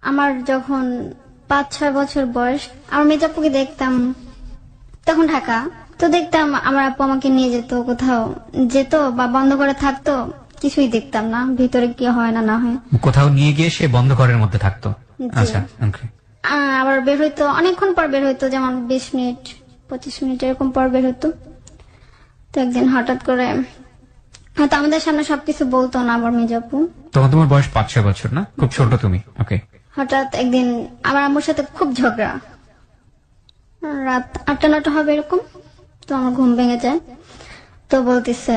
আমার যখন 5-6 বছর বয়স, আমার মেজাপুকে দেখতাম, তখন ঢাকা, তো দেখতাম আমার আপু আমাকে নিয়ে যেত, কোথাও যেত বা বন্ধ করে থাকতো, কিছুই দেখতাম না ভিতরে কি হয় না না হয়। কোথাও নিয়ে গিয়ে সে বন্ধ ঘরের মধ্যে থাকতো? আচ্ছা, আবার বের হইতো অনেকক্ষণ পর, বের হইতো যেমন 20 মিনিট 25 মিনিট এরকম পর বের হইতো। তো একদিন হঠাৎ করে হয়তো আমাদের সামনে সবকিছু বলতো না আমার মেজাপু। তখন তোমার বয়স 5-6 বছর না? খুব ছোট তুমি। ওকে। হঠাৎ একদিন আমার আম্মুর সাথে খুব ঝগড়া, রাত 8-9 হবে এরকম। তো আমার ঘুম ভেঙে যায়, তো বলতেছে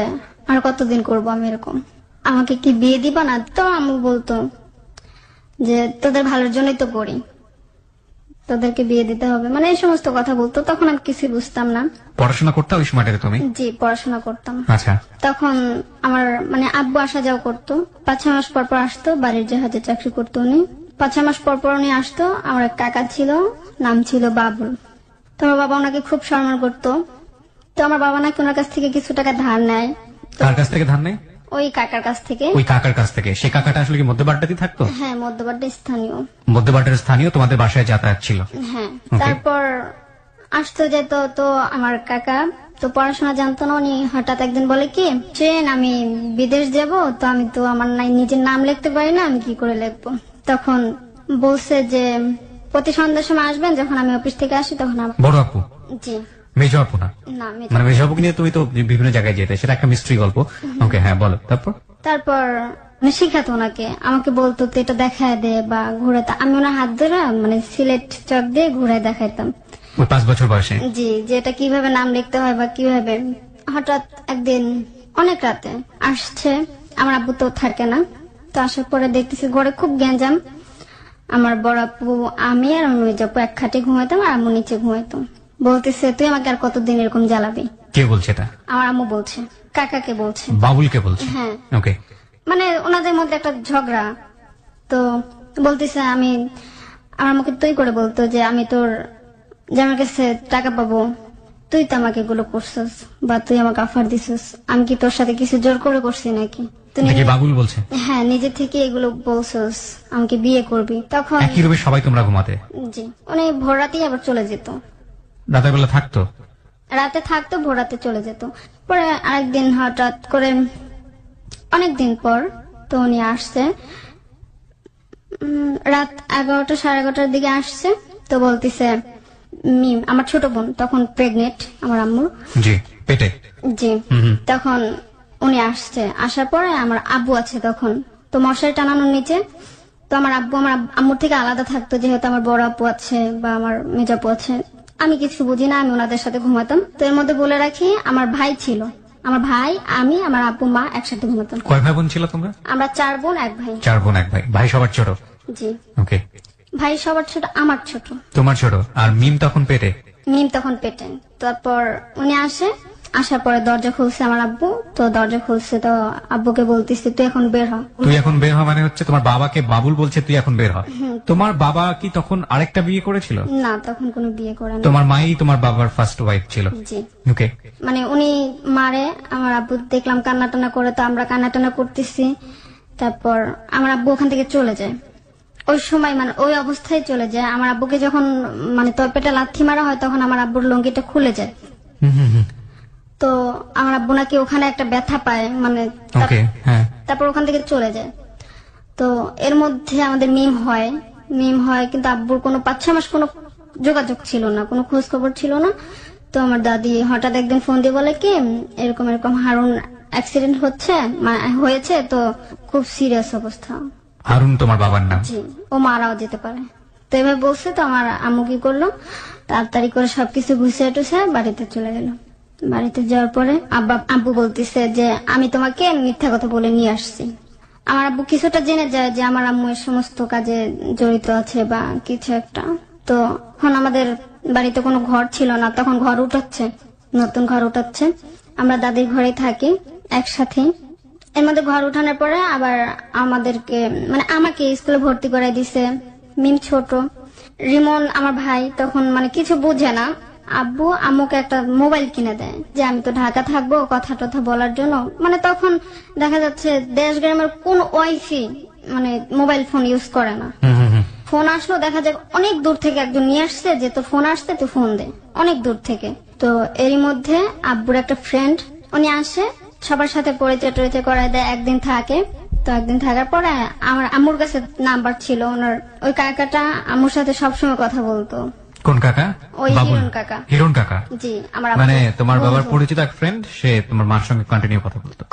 আর কতদিন করবো আমি এরকম, আমাকে কি বিয়ে দিবা না? তো আম্মু বলতো যে তোদের ভালোর জন্যই তো করি, তোদেরকে বিয়ে দিতে হবে, মানে এই সমস্ত কথা বলতো। তখন আমি কিছু বুঝতাম না। পড়াশোনা করতে ওই সময়টাতে তুমি? জি, পড়াশোনা করতাম। আচ্ছা। তখন আমার মানে আব্বু আসা যাওয়া করতো, 5-6 মাস পর পর আসতো, বাড়ির জাহাজে চাকরি করতো উনি। 5-6 মাস পর পর উনি আসতো। আমার এক কাকা ছিল, নাম ছিল বাবুল। তো আমার বাবা ওনাকে খুব সম্মান করতো। তো আমার বাবা নাকি ওনার কাছ থেকে কিছু টাকা ধার নেয়। কার কাছ থেকে ধার নেয়? ওই কাকার কাছ থেকে। ওই কাকার কাছ থেকে? সে কাকাটা আসলে কি মধ্যবাড্ডাতেই থাকতো? হ্যাঁ, মধ্যবাড্ডা স্থানীয়। মধ্যবাড্ডার স্থানীয় তোমাদের বাসায় যাতায়াত ছিল? হ্যাঁ। তারপর আসতো যেত। তো আমার কাকা তো পড়াশোনা জানতো না, উনি হঠাৎ একদিন বলে কি ট্রেন, আমি বিদেশ যাব, তো আমি তো আমার নিজের নাম লিখতে পারি না, আমি কি করে লিখবো? তখন বলছে যে প্রতি সন্ধ্যার সময় আসবেন, যখন আমি অফিস থেকে আসি তখন। বড় আপু? জি। মেজো আপু না? না, মানে মেজো আপুকে নিয়ে তুমি তো বিভিন্ন জায়গায় যেতে, সেটা একটা মিস্ট্রি গল্প। ওকে, হ্যাঁ বলো। তারপর শিখাতো ওনাকে, আমাকে বলতো তো এটা দেখায় দে বা ঘুরাতে, আমি ওনার হাত ধরে মানে সিলেট চক দিয়ে ঘুরায় দেখাইতাম। ওই 5 বছর বয়সে? জি, যে এটা কিভাবে নাম লিখতে হয় বা কিভাবে। হঠাৎ একদিন অনেক রাতে আসছে, আমার আব্বু তো থাকে না। তো আসার পরে দেখতেছি ঘরে খুব গ্যাঞ্জাম। আমার বড় আপু, আমি আর আমার মেজ আপু এক খাটে ঘুমাইতাম, আর আম্মু নিচে ঘুমাইতাম। বলতেছে তুই আমাকে আর কতদিন এরকম জ্বালাবি? কে বলছে এটা? আমার আম্মু বলছে, কাকাকে বলছে। বাবুলকে বলছে? হ্যাঁ। ওকে। মানে ওনাদের মধ্যে একটা ঝগড়া। তো বলতেছে আমি, আমার মুখে তুই করে বলতো যে আমি তোর জামার কাছে টাকা পাবো, তুই তো আমাকে এগুলো করছিস বা তুই আমাকে অফার দিছিস, আমি কি তোর সাথে কিছু জোর করে করছি নাকি? তুই বাবুল বলছে? হ্যাঁ, নিজে থেকে এগুলো বলছিস, আমাকে বিয়ে করবি। তখন একই রুমে সবাই তোমরা ঘুমাতে? জি। উনি ভোর রাতেই আবার চলে যেত। রাতের বেলা থাকতো? রাতে থাকতো, ভোর রাতে চলে যেত। পরে আরেকদিন হঠাৎ করে অনেকদিন পর তো উনি আসছে, রাত 11টা 11:30 দিকে আসছে। তো বলতেছে মিম, আমার ছোট বোন তখন প্রেগনেন্ট আমার আম্মুর। জি, পেটে? জি। তখন উনি আসছে, আসার পরে আমার আব্বু আছে তখন, তো মশারি টানানোর নিচে। তো আমার আব্বু আমার আম্মুর থেকে আলাদা থাকতো, যেহেতু আমার বড় আপু আছে বা আমার মেজ আপু আছে। আমি কিছু বুঝি না, আমি ওনাদের সাথে ঘুমাতাম। তো এর মধ্যে বলে রাখি, আমার ভাই ছিল, আমার ভাই, আমি, আমার আব্বু মা একসাথে ঘুমাতাম। কয় ভাই বোন ছিল তোমরা? আমরা 4 বোন 1 ভাই। 4 বোন 1 ভাই। ভাই সবার ছোট? জি। ওকে। ভাই সবার ছোট, আমার ছোট। তোমার ছোট। আর মিম তখন পেটে? মিম তখন পেটে। তারপর উনি আসে, আসার পরে দরজা খুলছে আমার আব্বু। তো দরজা খুলছে, তো আব্বুকে বলতেছে তুই এখন বের হ। তুই এখন বের হ মানে হচ্ছে তোমার বাবাকে বাবুল বলছে তুই এখন বের হ? তোমার বাবা কি তখন আরেকটা বিয়ে করেছিল? না, তখন কোনো বিয়ে করে না। তোমার মাই তোমার বাবার ফার্স্ট ওয়াইফ ছিল? জি। ওকে। মানে উনি মারে, আমার আব্বু দেখলাম কান্না টান্না করে, তো আমরা কান্না টান্না করতেছি। তারপর আমার আব্বু ওখান থেকে চলে যায়। ওই সময় মানে ওই অবস্থায় চলে যায়। আমার আব্বুকে যখন মানে তলপেটে লাথি মারা হয়, তখন আমার আব্বুর লঙ্গিটা খুলে যায়। তো আমার আব্বু নাকি ওখানে একটা ব্যথা পায়, মানে তারপর ওখান থেকে চলে যায়। তো এর মধ্যে আমাদের মিম হয়, কিন্তু আব্বুর কোনো 5-6 মাস কোনো যোগাযোগ ছিল না, কোনো খোঁজ খবর ছিল না। তো আমার দাদি হঠাৎ একদিন ফোন দিয়ে বলে কি এরকম এরকম হারুন অ্যাক্সিডেন্ট হয়েছে, তো খুব সিরিয়াস অবস্থা। হারুন তোমার বাবার নাম? জি। ও মারাও যেতে পারে। তো এভাবে বলছে। তো আমার আম্মু কি করলো, তাড়াতাড়ি করে সবকিছু গুছিয়ে টুছে বাড়িতে চলে গেল। বাড়িতে যাওয়ার পরে আব্বু বলতেছে যে আমি তোমাকে মিথ্যা কথা বলে নিয়ে আসছি। আমার আব্বু কিছুটা জেনে যায় যে আমার আম্মু এর সমস্ত কাজে জড়িত আছে বা কিছু একটা। তো এখন আমাদের বাড়িতে কোনো ঘর ছিল না, তখন ঘর উঠাচ্ছে, নতুন ঘর উঠাচ্ছে। আমরা দাদির ঘরেই থাকি একসাথে। এর মধ্যে ঘর উঠানোর পরে আবার আমাদেরকে মানে আমাকে স্কুলে ভর্তি করাই দিছে। মিম ছোট, রিমন আমার ভাই তখন মানে কিছু বুঝে না। আব্বু আম্মুকে একটা মোবাইল কিনে দেয় যে আমি তো ঢাকা থাকবো, কথা টথা বলার জন্য। মানে তখন দেখা যাচ্ছে দেশ গ্রামের কোন ওয়াইফাই মানে মোবাইল ফোন ইউজ করে না। ফোন আসলো, দেখা যায় অনেক দূর থেকে একজন নিয়ে আসছে যে তোর ফোন আসছে, তুই ফোন দে, অনেক দূর থেকে। তো এরই মধ্যে আব্বুর একটা ফ্রেন্ড উনি আসে, সবার সাথে পরিচয় টরিচয় করায় দেয়, একদিন থাকে। তো একদিন থাকার পরে আমার আম্মুর কাছে নাম্বার ছিল ওনার, ওই কাকাটা আম্মুর সাথে সবসময় কথা বলতো। কোন কাকা? ওই বাবুল? হিরণ কাকা। হিরণ কাকা? জি, আমার মানে আব্বুর তোমার বাবার বন্ধু। পরিচিত এক ফ্রেন্ড, সে তোমার মার সঙ্গে কন্টিনিউ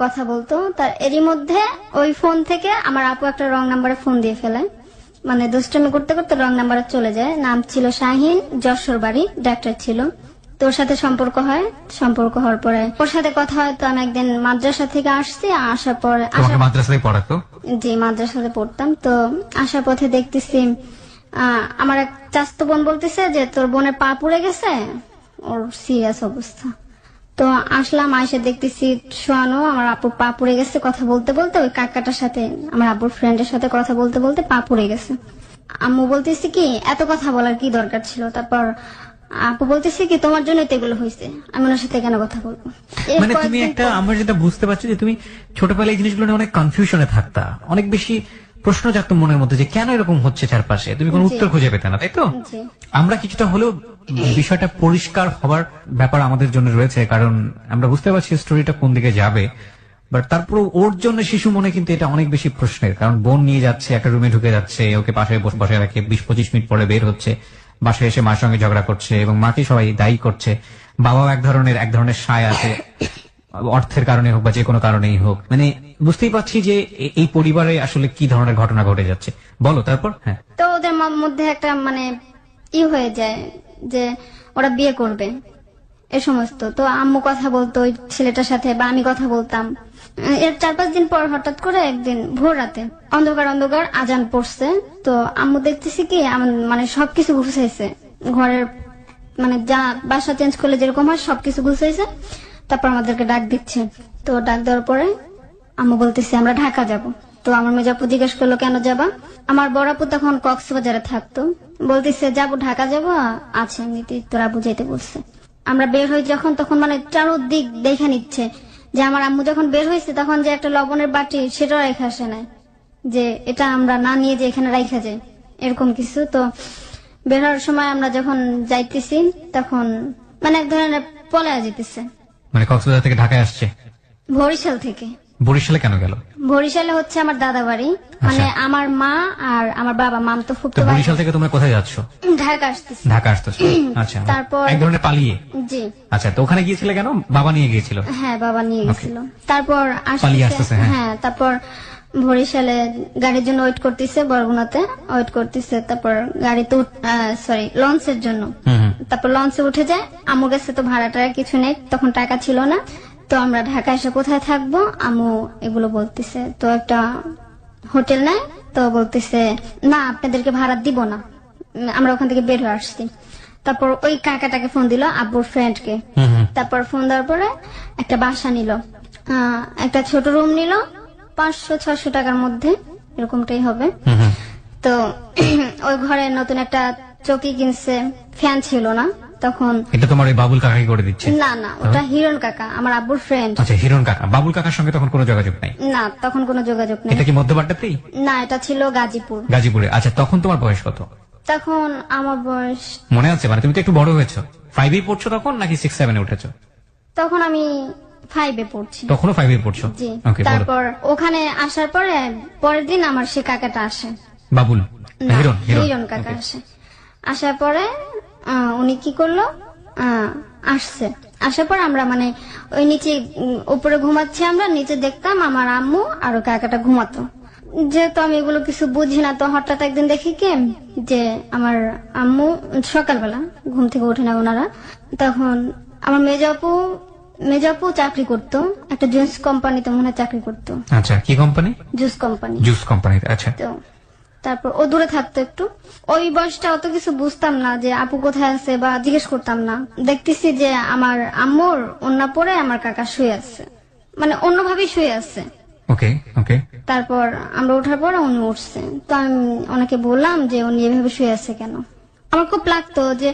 কথা বলতো। তার এরই মধ্যে ওই ফোন থেকে আমার আপু একটা রং নাম্বারে ফোন দিয়ে ফেলে, মানে দুষ্টামি করতে করতে রং নাম্বারে চলে যায়। নাম ছিল শাহিন, যশোর বাড়ি, ডাক্তার ছিল। তোর সাথে সম্পর্ক হয়, সম্পর্ক হওয়ার পরে ওর সাথে কথা হয়। তো আমি একদিন মাদ্রাসা থেকে আসছি, আসার পরে তোমাকে মাদ্রাসায় পড়াতো? জি, মাদ্রাসাতে পড়তাম। তো আসার পথে দেখতেছি আমার এক চাস্তো বোন বলতেছে যে তোর বোনের পা পুড়ে গেছে, ওর সিরিয়াস অবস্থা। তো আসলাম, আয়সা দেখতেছি শোয়ানো, আমার আপুর পা পুড়ে গেছে। কথা বলতে বলতে ওই কাকাটার সাথে, আমার আপুর ফ্রেন্ডের সাথে কথা বলতে বলতে পা পুড়ে গেছে। আম্মু বলতেছি কি এত কথা বলার কি দরকার ছিল। তারপর আপু বলতেছি কি তোমার জন্য তো এগুলো হয়েছে, আমি ওনার সাথে কেন কথা বলবো। এর মানে তুমি কয়েকদিন একটা, পর- আমরা যেটা বুঝতে পারছি যে তুমি ছোটবেলায় এই জিনিসগুলো নিয়ে অনেক কনফিউশনে থাকতা, অনেক বেশি প্রশ্ন জাগতো মনের মধ্যে যে কেন এরকম হচ্ছে চারপাশে, তুমি কোনো জি। উত্তর খুঁজে পেতে না, তাই তো? জি। আমরা কিছুটা হলেও বিষয়টা পরিষ্কার হবার ব্যাপার আমাদের জন্য রয়েছে, কারণ আমরা বুঝতে পারছি স্টোরিটা কোন দিকে যাবে। বাট তারপর ওর জন্য শিশু মনে কিন্তু এটা অনেক বেশি প্রশ্নের, কারণ বোন নিয়ে যাচ্ছে, একটা রুমে ঢুকে যাচ্ছে, ওকে পাশে বসে রাখে, 20-25 মিনিট পরে বের হচ্ছে, বাসায় এসে মার সঙ্গে ঝগড়া করছে এবং মাকে সবাই দায়ী করছে। বাবাও এক ধরনের সায় আছে, অর্থের কারণে হোক বা যে কোনো কারণেই হোক। মানে বুঝতেই পারছি যে এই পরিবারে আসলে কি ধরনের ঘটনা ঘটে যাচ্ছে। বলো তারপর। হ্যাঁ, তো ওদের মধ্যে একটা মানে ই হয়ে যায় যে ওরা বিয়ে করবে, এ সমস্ত। তো আম্মু কথা বলতো ওই ছেলেটার সাথে, বা আমি কথা বলতাম। এর 4-5 দিন পর হঠাৎ করে একদিন ভোর রাতে অন্ধকার অন্ধকার আজান পড়ছে। তো আম্মু দেখতেছি কি মানে সবকিছু গুছাইছে ঘরের, মানে যা বাসা চেঞ্জ করলে যেরকম হয় সবকিছু গুছাইছে। তারপর আমাদেরকে ডাক দিচ্ছে। তো ডাক দেওয়ার পরে আম্মু বলতেছে আমরা ঢাকা যাব। তো আমার মেজাপু জিজ্ঞেস করলো কেন যাবা। আমার বড় আপু তখন কক্সবাজারে থাকতো, বলতেছে যাবো, ঢাকা যাবো, আছে এমনিতে তোরা বুঝাইতে বলছে। আমরা বের হই যখন, তখন মানে চারোদিক দেখে নিচ্ছে যে আমার আম্মু যখন বের হয়েছে তখন যে একটা লবণের বাটি সেটাও রেখে আসে নাই, যে এটা আমরা না নিয়ে যে এখানে রাখা যায়, এরকম কিছু। তো বের হওয়ার সময় আমরা যখন যাইতেছি তখন মানে এক ধরনের পলায়া যেতেছে। মানে কক্সবাজার থেকে ঢাকায় আসছে? বরিশাল থেকে। বরিশালে কেন গেল? বরিশালে হচ্ছে আমার দাদা বাড়ি, মানে আমার মা আর আমার বাবা, মাম তো তো ফুফতো ভাই। বরিশাল থেকে তোমরা কোথায় যাচ্ছ? ঢাকা আসতেছি। ঢাকা আসতেছো? আচ্ছা, তারপর এক ধরনের পালিয়ে। জি, আচ্ছা, তো ওখানে গিয়েছিলে কেন? বাবা নিয়ে গিয়েছিল? হ্যাঁ বাবা নিয়ে গেছিল। তারপর পালিয়ে আসতেছে, আসতেছে, হ্যাঁ। হ্যাঁ। তারপর বরিশালে গাড়ির জন্য ওয়েট করতেছে, বরগুনাতে ওয়েট করতেছে। তারপর গাড়িতে সরি লঞ্চের জন্য। তারপর লঞ্চে উঠে যায়। আম্মুর কাছে তো ভাড়া টাড়া কিছু নেই, তখন টাকা ছিল না। তো আমরা ঢাকা এসে কোথায় থাকবো, আম্মু এগুলো বলতেছে। তো একটা হোটেল নেয়। তো বলতেছে না আপনাদেরকে ভাড়া দিব না, আমরা ওখান থেকে বের হয়ে আসছি। তারপর ওই কাকাটাকে ফোন দিল, আব্বুর ফ্রেন্ডকে। তারপর ফোন দেওয়ার পরে একটা বাসা নিল, একটা ছোট রুম নিল, 500-600 টাকার মধ্যে, এরকমটাই হবে। তো ওই ঘরে নতুন একটা চৌকি কিনছে, ফ্যান ছিল না তখন। এটা তোমার ওই বাবুল কাকাই করে দিচ্ছে? না না, ওটা হিরণ কাকা, আমার আব্বুর ফ্রেন্ড। আচ্ছা, হিরণ কাকা। বাবুল কাকার সঙ্গে তখন কোনো যোগাযোগ নাই? না, তখন কোনো যোগাযোগ নেই। এটা কি মধ্যবাড্ডাতেই? না, এটা ছিল গাজীপুর। গাজীপুরে। আচ্ছা, তখন তোমার বয়স কত? তখন আমার বয়স, মনে আছে? মানে তুমি তো একটু বড় হয়েছো। 5 পড়ছো তখন নাকি 6-7 উঠেছো? তখন আমি 5 পড়ছি। তখনও 5 পড়ছো? জি। ওকে, বলো। তারপর ওখানে আসার পরে পরের দিন আমার সে কাকাটা আসে। বাবুল? না, হিরণ? হিরণ কাকা আসে। আসার পরে উনি কি করলো, আসছে। আসার পর আমরা মানে ওই নিচে উপরে ঘুমাচ্ছি, আমরা নিচে দেখতাম আমার আম্মু আর ওই কাকাটা ঘুমাতো। যেহেতু আমি এগুলো কিছু বুঝি না, তো হঠাৎ একদিন দেখি কি যে আমার আম্মু সকালবেলা ঘুম থেকে ওঠে না ওনারা, তখন আমার মেজাপু চাকরি করতো, একটা জুস কোম্পানিতে মনে হয় চাকরি করতো। আচ্ছা, কি কোম্পানি? Juice company. জুস কোম্পানিতে। আচ্ছা। তো তারপর ও দূরে থাকতো একটু। ওই বয়সটা অত কিছু বুঝতাম না যে আপু কোথায় আছে বা জিজ্ঞেস করতাম না। দেখতেছি যে আমার আম্মুর ওন্না পরে আমার কাকা শুয়ে আছে, মানে অন্যভাবেই শুয়ে আছে। ওকে ওকে। তারপর আমরা ওঠার পর উনি উঠছে। তো আমি ওনাকে বললাম যে উনি এভাবে শুয়ে আছে কেন। আমার খুব লাগতো যে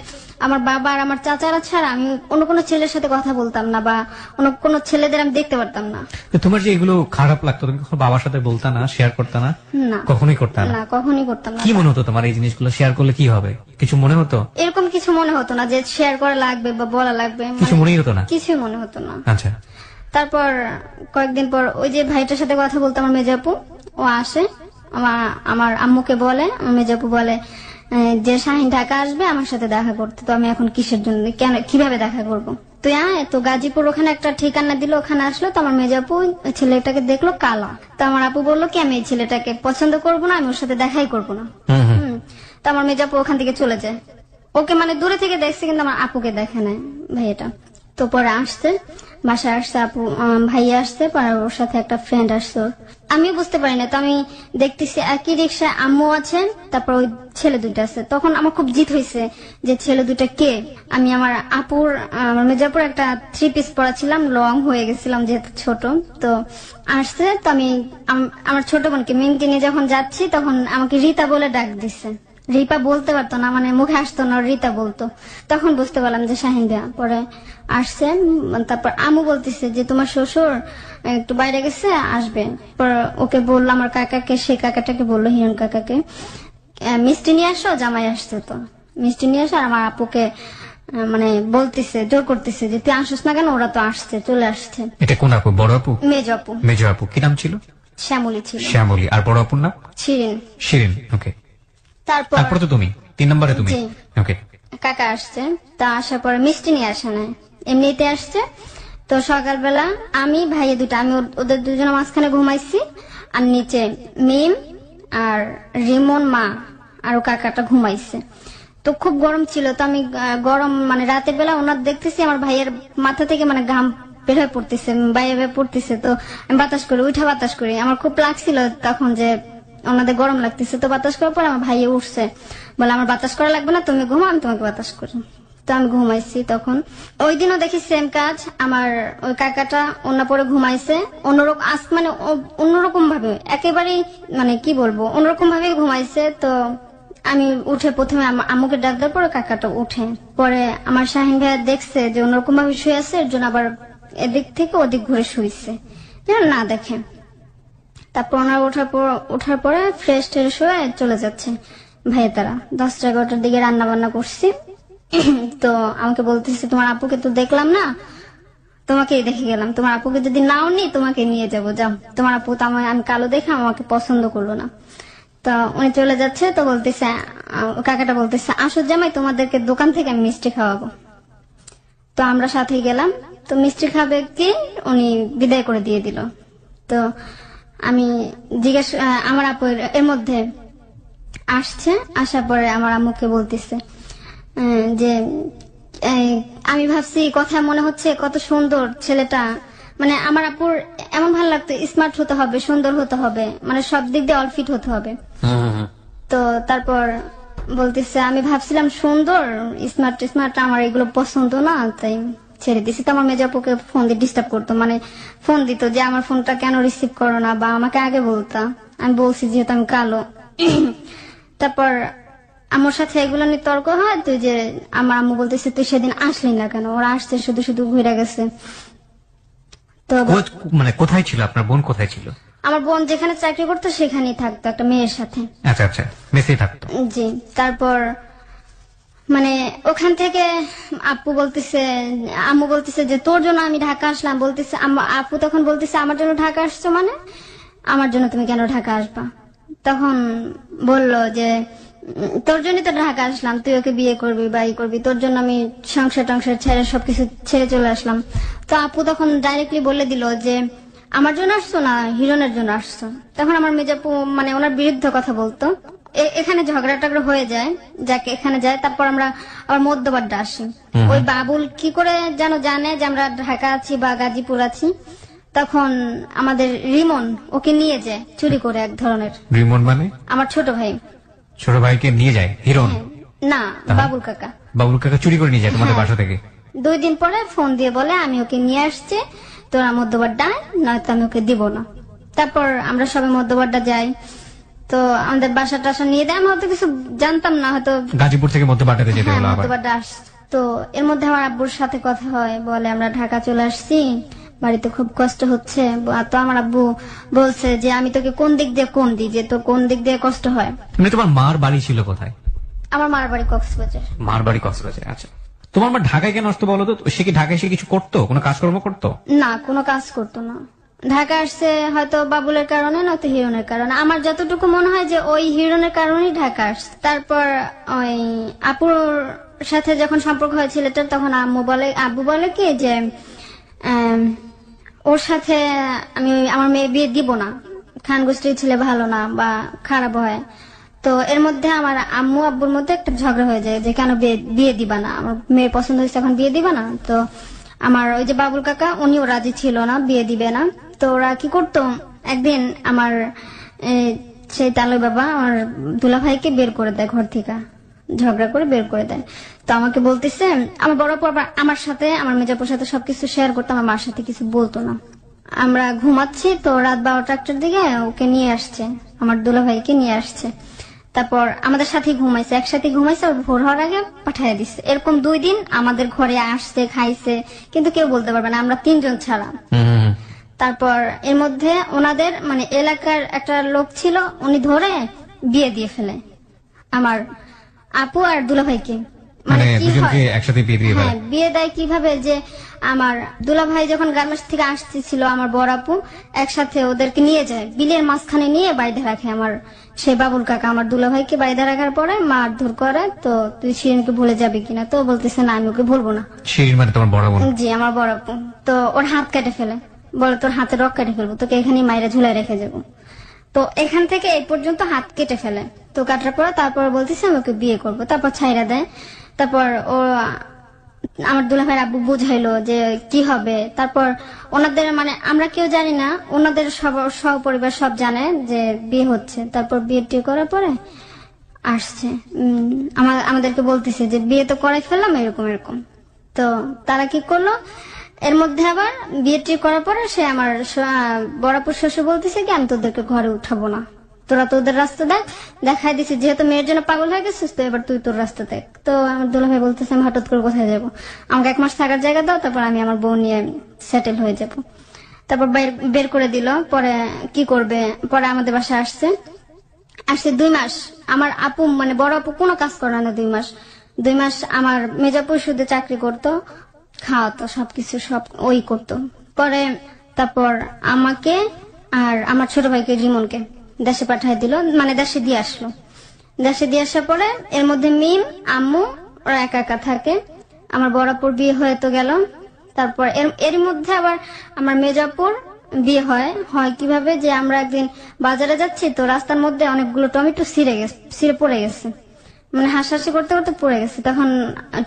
আমার বাবা আর আমার চাচারা ছাড়া আমি অন্য কোনো ছেলের সাথে কথা বলতাম না, বা অন্য কোনো ছেলেদের আমি দেখতে পারতাম না। তো তোমার যে এগুলো খারাপ লাগতো, তুমি কখনো বাবার সাথে বলতা না, শেয়ার করতে না? না, কখনোই করতে না? না, কখনই করতাম না। কি মনে হতো তোমার এই জিনিসগুলো শেয়ার করলে কি হবে? কিছু মনে হতো? এরকম কিছু মনে হতো না যে শেয়ার করা লাগবে বা বলা লাগবে, কিছু মনেই হতো না? কিছু মনে হতো না। আচ্ছা। তারপর কয়েকদিন পর ওই যে ভাইটার সাথে কথা বলতো আমার মেজাপু, ও আসে, আমার আম্মুকে বলে, আমার মেজাপু বলে যে শাহিন ঢাকা আসবে আমার সাথে দেখা করতে। তো আমি এখন কিসের জন্য, কেন, কিভাবে দেখা করব? তো তো গাজীপুর ওখানে একটা ঠিকানা দিল, ওখানে আসলো। তো আমার মেজাপু ছেলেটাকে দেখলো কালো। তো আমার আপু বললো কি আমি এই ছেলেটাকে পছন্দ করবো না, আমি ওর সাথে দেখাই করবো না। তো আমার মেজাপু ওখান থেকে চলে যায়। ওকে মানে দূরে থেকে দেখছে, কিন্তু আমার আপুকে দেখে নাই ভাইয়াটা। তো পরে আসছে, বাসায় আসছে আপু, ভাইয়া আসছে, পরে ওর সাথে একটা ফ্রেন্ড আসছে। আমি বুঝতে পারি না, তো আমি দেখতেছি একই রিক্সায় আম্মু আছে, তারপর ওই ছেলে দুইটা আছে। তখন আমার খুব জিত হয়েছে যে ছেলে দুইটা কে। আমি আমার আপুর, আমার মেজাপুর একটা 3 পিস পরা ছিলাম, লং হয়ে গেছিলাম যেহেতু ছোট। তো আসছে, তো আমি আমার ছোট বোনকে মিনকে নিয়ে যখন যাচ্ছি, তখন আমাকে রীতা বলে ডাক দিচ্ছে। রিপা বলতে পারতো না, মানে মুখে আসতো না, রীতা বলতো। তখন বুঝতে পারলাম যে শাহিন ভাইয়া। পরে আসছে, তারপর আমু বলতেছে যে তোমার শ্বশুর একটু বাইরে গেছে, আসবে। পরে ওকে বললো আমার কাকাকে, সে কাকাটাকে বললো হিরণ কাকাকে, মিষ্টি নিয়ে আসো, জামাই আসছে। তো মিষ্টি নিয়ে আসো। আর আমার আপুকে মানে বলতেছে, জোর করতেছে যে তুই আসিস না কেন, ওরা তো আসছে, চলে আসছে। এটা কোন আপু? বড় আপু? মেজ আপু। মেজ আপু কি নাম ছিল? শ্যামলী ছিল। শ্যামলী। আর বড় আপুর নাম? শিরিন। শিরিন। ওকে। তারপর তো তুমি 3 নম্বরে তুমি। জি। ওকে। কাকা আসছে, তা আসার পরে মিষ্টি নিয়ে আসে না, এমনিতে আসছে। তো সকালবেলা আমি ভাইয়া দুটা, আমি ওদের দুজনের মাঝখানে ঘুমাইছি, আর নিচে মিম আর রিমন মা আর ও কাকাটা ঘুমাইছে। তো খুব গরম ছিল, তো আমি গরম মানে রাতের বেলা ওনার দেখতেছি আমার ভাইয়ের মাথা থেকে মানে ঘাম বের হয়ে পড়তেছে, বাইরে বের পড়তেছে। তো আমি বাতাস করি, উঠা বাতাস করি। আমার খুব লাগছিল তখন যে ওনাদের গরম লাগতেছে। তো বাতাস করার পর আমার ভাইয়ে উঠছে, বলে আমার বাতাস করা লাগবে না, তুমি ঘুমা, আমি তোমাকে বাতাস করি। তো আমি ঘুমাইছি। তখন ওই দিনও দেখি সেম কাজ, আমার ওই কাকাটা ওনা পরে ঘুমাইছে অন্যরকম, মানে অন্যরকম ভাবে, একেবারেই মানে কি বলবো, অন্যরকম ভাবে ঘুমাইছে। তো আমি উঠে প্রথমে আম্মুকে ডাক দেওয়ার পরে কাকাটা উঠে, পরে আমার শাহিন ভাইয়া দেখছে যে অন্যরকম ভাবে শুয়ে আছে, এর জন্য আবার এদিক থেকে ওদিক ঘুরে শুয়েছে যেন না দেখে। তারপর ওনার ওঠার পরে ফ্রেশ ট্রেশ হয়ে চলে যাচ্ছে ভাইয়া তারা। 10-11টার দিকে রান্না বান্না করছি। তো আমাকে বলতেছে তোমার আপুকে তো দেখলাম না, তোমাকেই দেখে গেলাম, তোমার আপুকে যদি নাও নি তোমাকে নিয়ে যাবো, যাও। তোমার আপু তো আমি কালো দেখে আমাকে পছন্দ করলো না। তো উনি চলে যাচ্ছে। তো বলতেছে, কাকাটা বলতেছে আসো জামাই, তোমাদেরকে দোকান থেকে আমি মিষ্টি খাওয়াবো। তো আমরা সাথে গেলাম। তো মিষ্টি খাবে কি, উনি বিদায় করে দিয়ে দিল। তো আমি আমার আপু এর মধ্যে আসছে, আসার পরে আমার আম্মুকে বলতেছে যে আমি ভাবছি কথা মনে হচ্ছে কত সুন্দর ছেলেটা, মানে আমার আপুর এমন ভালো লাগতো, স্মার্ট হতে হবে, সুন্দর হতে হবে, মানে সব দিক দিয়ে অলফিট হতে হবে। তো তারপর বলতেছে আমি ভাবছিলাম সুন্দর স্মার্ট আমার এগুলো পছন্দ না, তাই ছেড়ে দিছি। তো আমার মেজাপুকে ফোন দিয়ে ডিস্টার্ব করতো, মানে ফোন দিত যে আমার ফোনটা কেন রিসিভ করো না, বা আমাকে আগে বলতা। আমি বলছি যেহেতু আমি কালো। তারপর আমার সাথে এগুলো নিয়ে তর্ক হয়। তুই যে আমার আম্মু বলতেছে তুই সেদিন আসলি না কেন, ওরা আসছে শুধু শুধু ঘুরে গেছে। তো মানে কোথায় ছিল আপনার বোন? কোথায় ছিল? আমার বোন যেখানে চাকরি করতো সেখানেই থাকতো, একটা মেয়ের সাথে। আচ্ছা আচ্ছা, মেসেই থাকতো। জি। তারপর মানে ওখান থেকে আপু বলতেছে, আম্মু বলতেছে যে তোর জন্য আমি ঢাকা আসলাম। বলতেছে আপু তখন বলতেছে আমার জন্য ঢাকা আসছো মানে, আমার জন্য তুমি কেন ঢাকা আসবা? তখন বলল যে তোর জন্যই তো ঢাকা আসলাম, তুই ওকে বিয়ে করবি বা করবি, তোর জন্য আমি সংসার টংসার ছেড়ে সবকিছু ছেড়ে চলে আসলাম। তো আপু তখন ডাইরেক্টলি বলে দিল যে আমার জন্য আসছো না হিরণের জন্য আসছো। তখন আমার মেজাপু মানে ওনার বিরুদ্ধে কথা বলতো। এখানে ঝগড়া টগড়া হয়ে যায়, যাকে এখানে যায়। তারপর আমরা আবার মধ্যবাড্ডা আসি। ওই বাবুল কি করে যেন জানে যে আমরা ঢাকা আছি বা গাজীপুর আছি, তখন আমাদের রিমন ওকে নিয়ে যায় চুরি করে এক ধরনের। রিমন মানে? আমার ছোট ভাই। ছোট ভাইকে নিয়ে যায় হিরণ? না, বাবুল কাকা। বাবুল কাকা চুরি করে নিয়ে যায় তোমাদের বাসা থেকে? 2 দিন পরে ফোন দিয়ে বলে আমি ওকে নিয়ে আসছি, তোরা মধ্যবাড্ডা নয়তো আমি ওকে দিব না। তারপর আমরা সবাই মধ্যবাড্ডা যাই। তো আমাদের বাসা টাসা নিয়ে দেয়, আমি হয়তো কিছু জানতাম না, হয়তো গাজীপুর থেকে মধ্যবাড্ডাতে যেতে হ্যাঁ হলো আবার। মধ্যবাড্ডা তো এর মধ্যে আমার আব্বুর সাথে কথা হয়, বলে আমরা ঢাকা চলে আসছি, বাড়িতে খুব কষ্ট হচ্ছে। তো আমার আব্বু বলছে যে আমি তোকে কোন দিক দিয়ে যে তোর কোন দিক দিয়ে কষ্ট হয়। মানে তোমার মার বাড়ি ছিল কোথায়? আমার মার বাড়ি কক্সবাজার। মার বাড়ি কক্সবাজার। আচ্ছা, তোমার মা ঢাকায় কেন আসতো বলো তো? সে কি ঢাকায় এসে কিছু করতো, কোনো কাজকর্ম করতো? না, কোনো কাজ করতো না। ঢাকা আসছে হয়তো বাবুলের কারণে, নয়তো হিরণের কারণে। আমার যতটুকু মনে হয় যে ওই হিরণের কারণেই ঢাকা আসছে। তারপর ওই আপুর সাথে যখন সম্পর্ক হয় ছেলেটার, তখন আব্বু বলে কি যে ওর সাথে আমি আমার মেয়ে বিয়ে দিব না, খান গোষ্ঠীর ছেলে ভালো না বা খারাপ হয়। তো এর মধ্যে আমার আম্মু আব্বুর মধ্যে একটা ঝগড়া হয়ে যায় যে কেন বিয়ে দিবা না, আমার মেয়ের পছন্দ হয়েছে এখন বিয়ে দিবা না। তো আমার ওই যে বাবুল কাকা, উনিও রাজি ছিল না, বিয়ে দিবে না। তো ওরা কি করতো, একদিন আমার সেই তালুই বাবা আমার দুলাভাইকে বের করে দেয় ঘর থেকে, ঝগড়া করে বের করে দেয়। তো আমাকে বলতেছে, আমার বড় আপু আবার আমার সাথে, আমার মেজাপুর সাথে সবকিছু শেয়ার করতো, আমার মার সাথে কিছু বলতো না। আমরা ঘুমাচ্ছি, তো রাত 12টার দিকে ওকে নিয়ে আসছে, আমার দুলাভাইকে নিয়ে আসছে। তারপর আমাদের সাথে ঘুমাইছে, একসাথে ঘুমাইছে, আর ভোর হওয়ার আগে পাঠিয়ে দিচ্ছে। এরকম 2 দিন আমাদের ঘরে আসছে, খাইছে, কিন্তু কেউ বলতে পারবে না, আমরা 3 জন ছাড়া। তারপর এর মধ্যে ওনাদের মানে এলাকার একটা লোক ছিল, উনি ধরে বিয়ে দিয়ে ফেলে আমার আপু আর দুলাভাইকে। মানে কি দুজনকে হয়, একসাথে বিয়ে দিয়ে হ্যাঁ বিয়ে দেয় কিভাবে, যে আমার দুলাভাই যখন গার্মেন্টস থেকে আসতেছিল, আমার বড় আপু একসাথে ওদেরকে নিয়ে যায়, বিলের মাঝখানে নিয়ে বাইধে রাখে আমার সেই বাবুল কাকা। আমার দুলাভাইকে বাইধে রাখার পরে মারধর করে। তো তুই শিরিনকে ভুলে যাবি কিনা, তো বলতেছে না আমি ওকে ভুলবো না। শিরিন মানে তোমার বড় বোন? জি, আমার বড় আপু। তো ওর হাত কেটে ফেলে, বলে তোর হাতে রক কেটে ফেলবো, তোকে এখানে মাইরে ঝুলাই রেখে যাবো। তো এখান থেকে এই পর্যন্ত হাত কেটে ফেলে। তো কাটার পর তারপর বলতেছে আমি ওকে বিয়ে করবো, তারপর ছাইরা দেয়। তারপর ও আমার দুলাভাইয়ের আব্বু বুঝাইলো যে কি হবে। তারপর ওনাদের মানে আমরা কেউ জানি না, ওনাদের সপরিবার সব জানে যে বিয়ে হচ্ছে। তারপর বিয়ে টিয়ে করার পরে আসছে, আমাদেরকে বলতেছে যে বিয়ে তো করাই ফেললাম, এরকম এরকম। তো তারা কি করলো, এর মধ্যে আবার বিয়ে টিয়ে করার পরে সে আমার বড়াপুর শ্বশুর বলতেছে কি আমি তোদেরকে ঘরে উঠাবো না, তোরা তোদের রাস্তা দেখাই দিছি, যেহেতু মেয়ের জন্য পাগল হয়ে গেছিস, তো এবার তুই তোর রাস্তা দেখ। তো আমার দুলাভাই বলতেছে আমি হঠাৎ করে কোথায় যাবো, আমাকে 1 মাস থাকার জায়গা দাও, তারপর আমি আমার বউ নিয়ে সেটেল হয়ে যাব। তারপর বের করে দিল। পরে কি করবে, পরে আমাদের বাসায় আসছে 2 মাস। আমার আপু মানে বড় আপু কোনো কাজ করে না 2 মাস আমার মেজাপু শুধু চাকরি করতো, খাওয়াতো, সবকিছু সব ওই করতো। পরে তারপর আমাকে আর আমার ছোট ভাইকে রিমনকে দেশে পাঠিয়ে দিল, মানে দেশে দিয়ে আসলো। দেশে দিয়ে আসার পরে এর মধ্যে মিম আম্মু ওরা একা একা থাকে। আমার বড়াপুর বিয়ে হয়ে তো গেল। তারপর এর মধ্যে আবার আমার মেজাপুর বিয়ে হয় কিভাবে, যে আমরা একদিন বাজারে যাচ্ছি, তো রাস্তার মধ্যে অনেকগুলো টমেটো ছিঁড়ে পড়ে গেছে, মানে হাসাহাসি করতে করতে পড়ে গেছে। তখন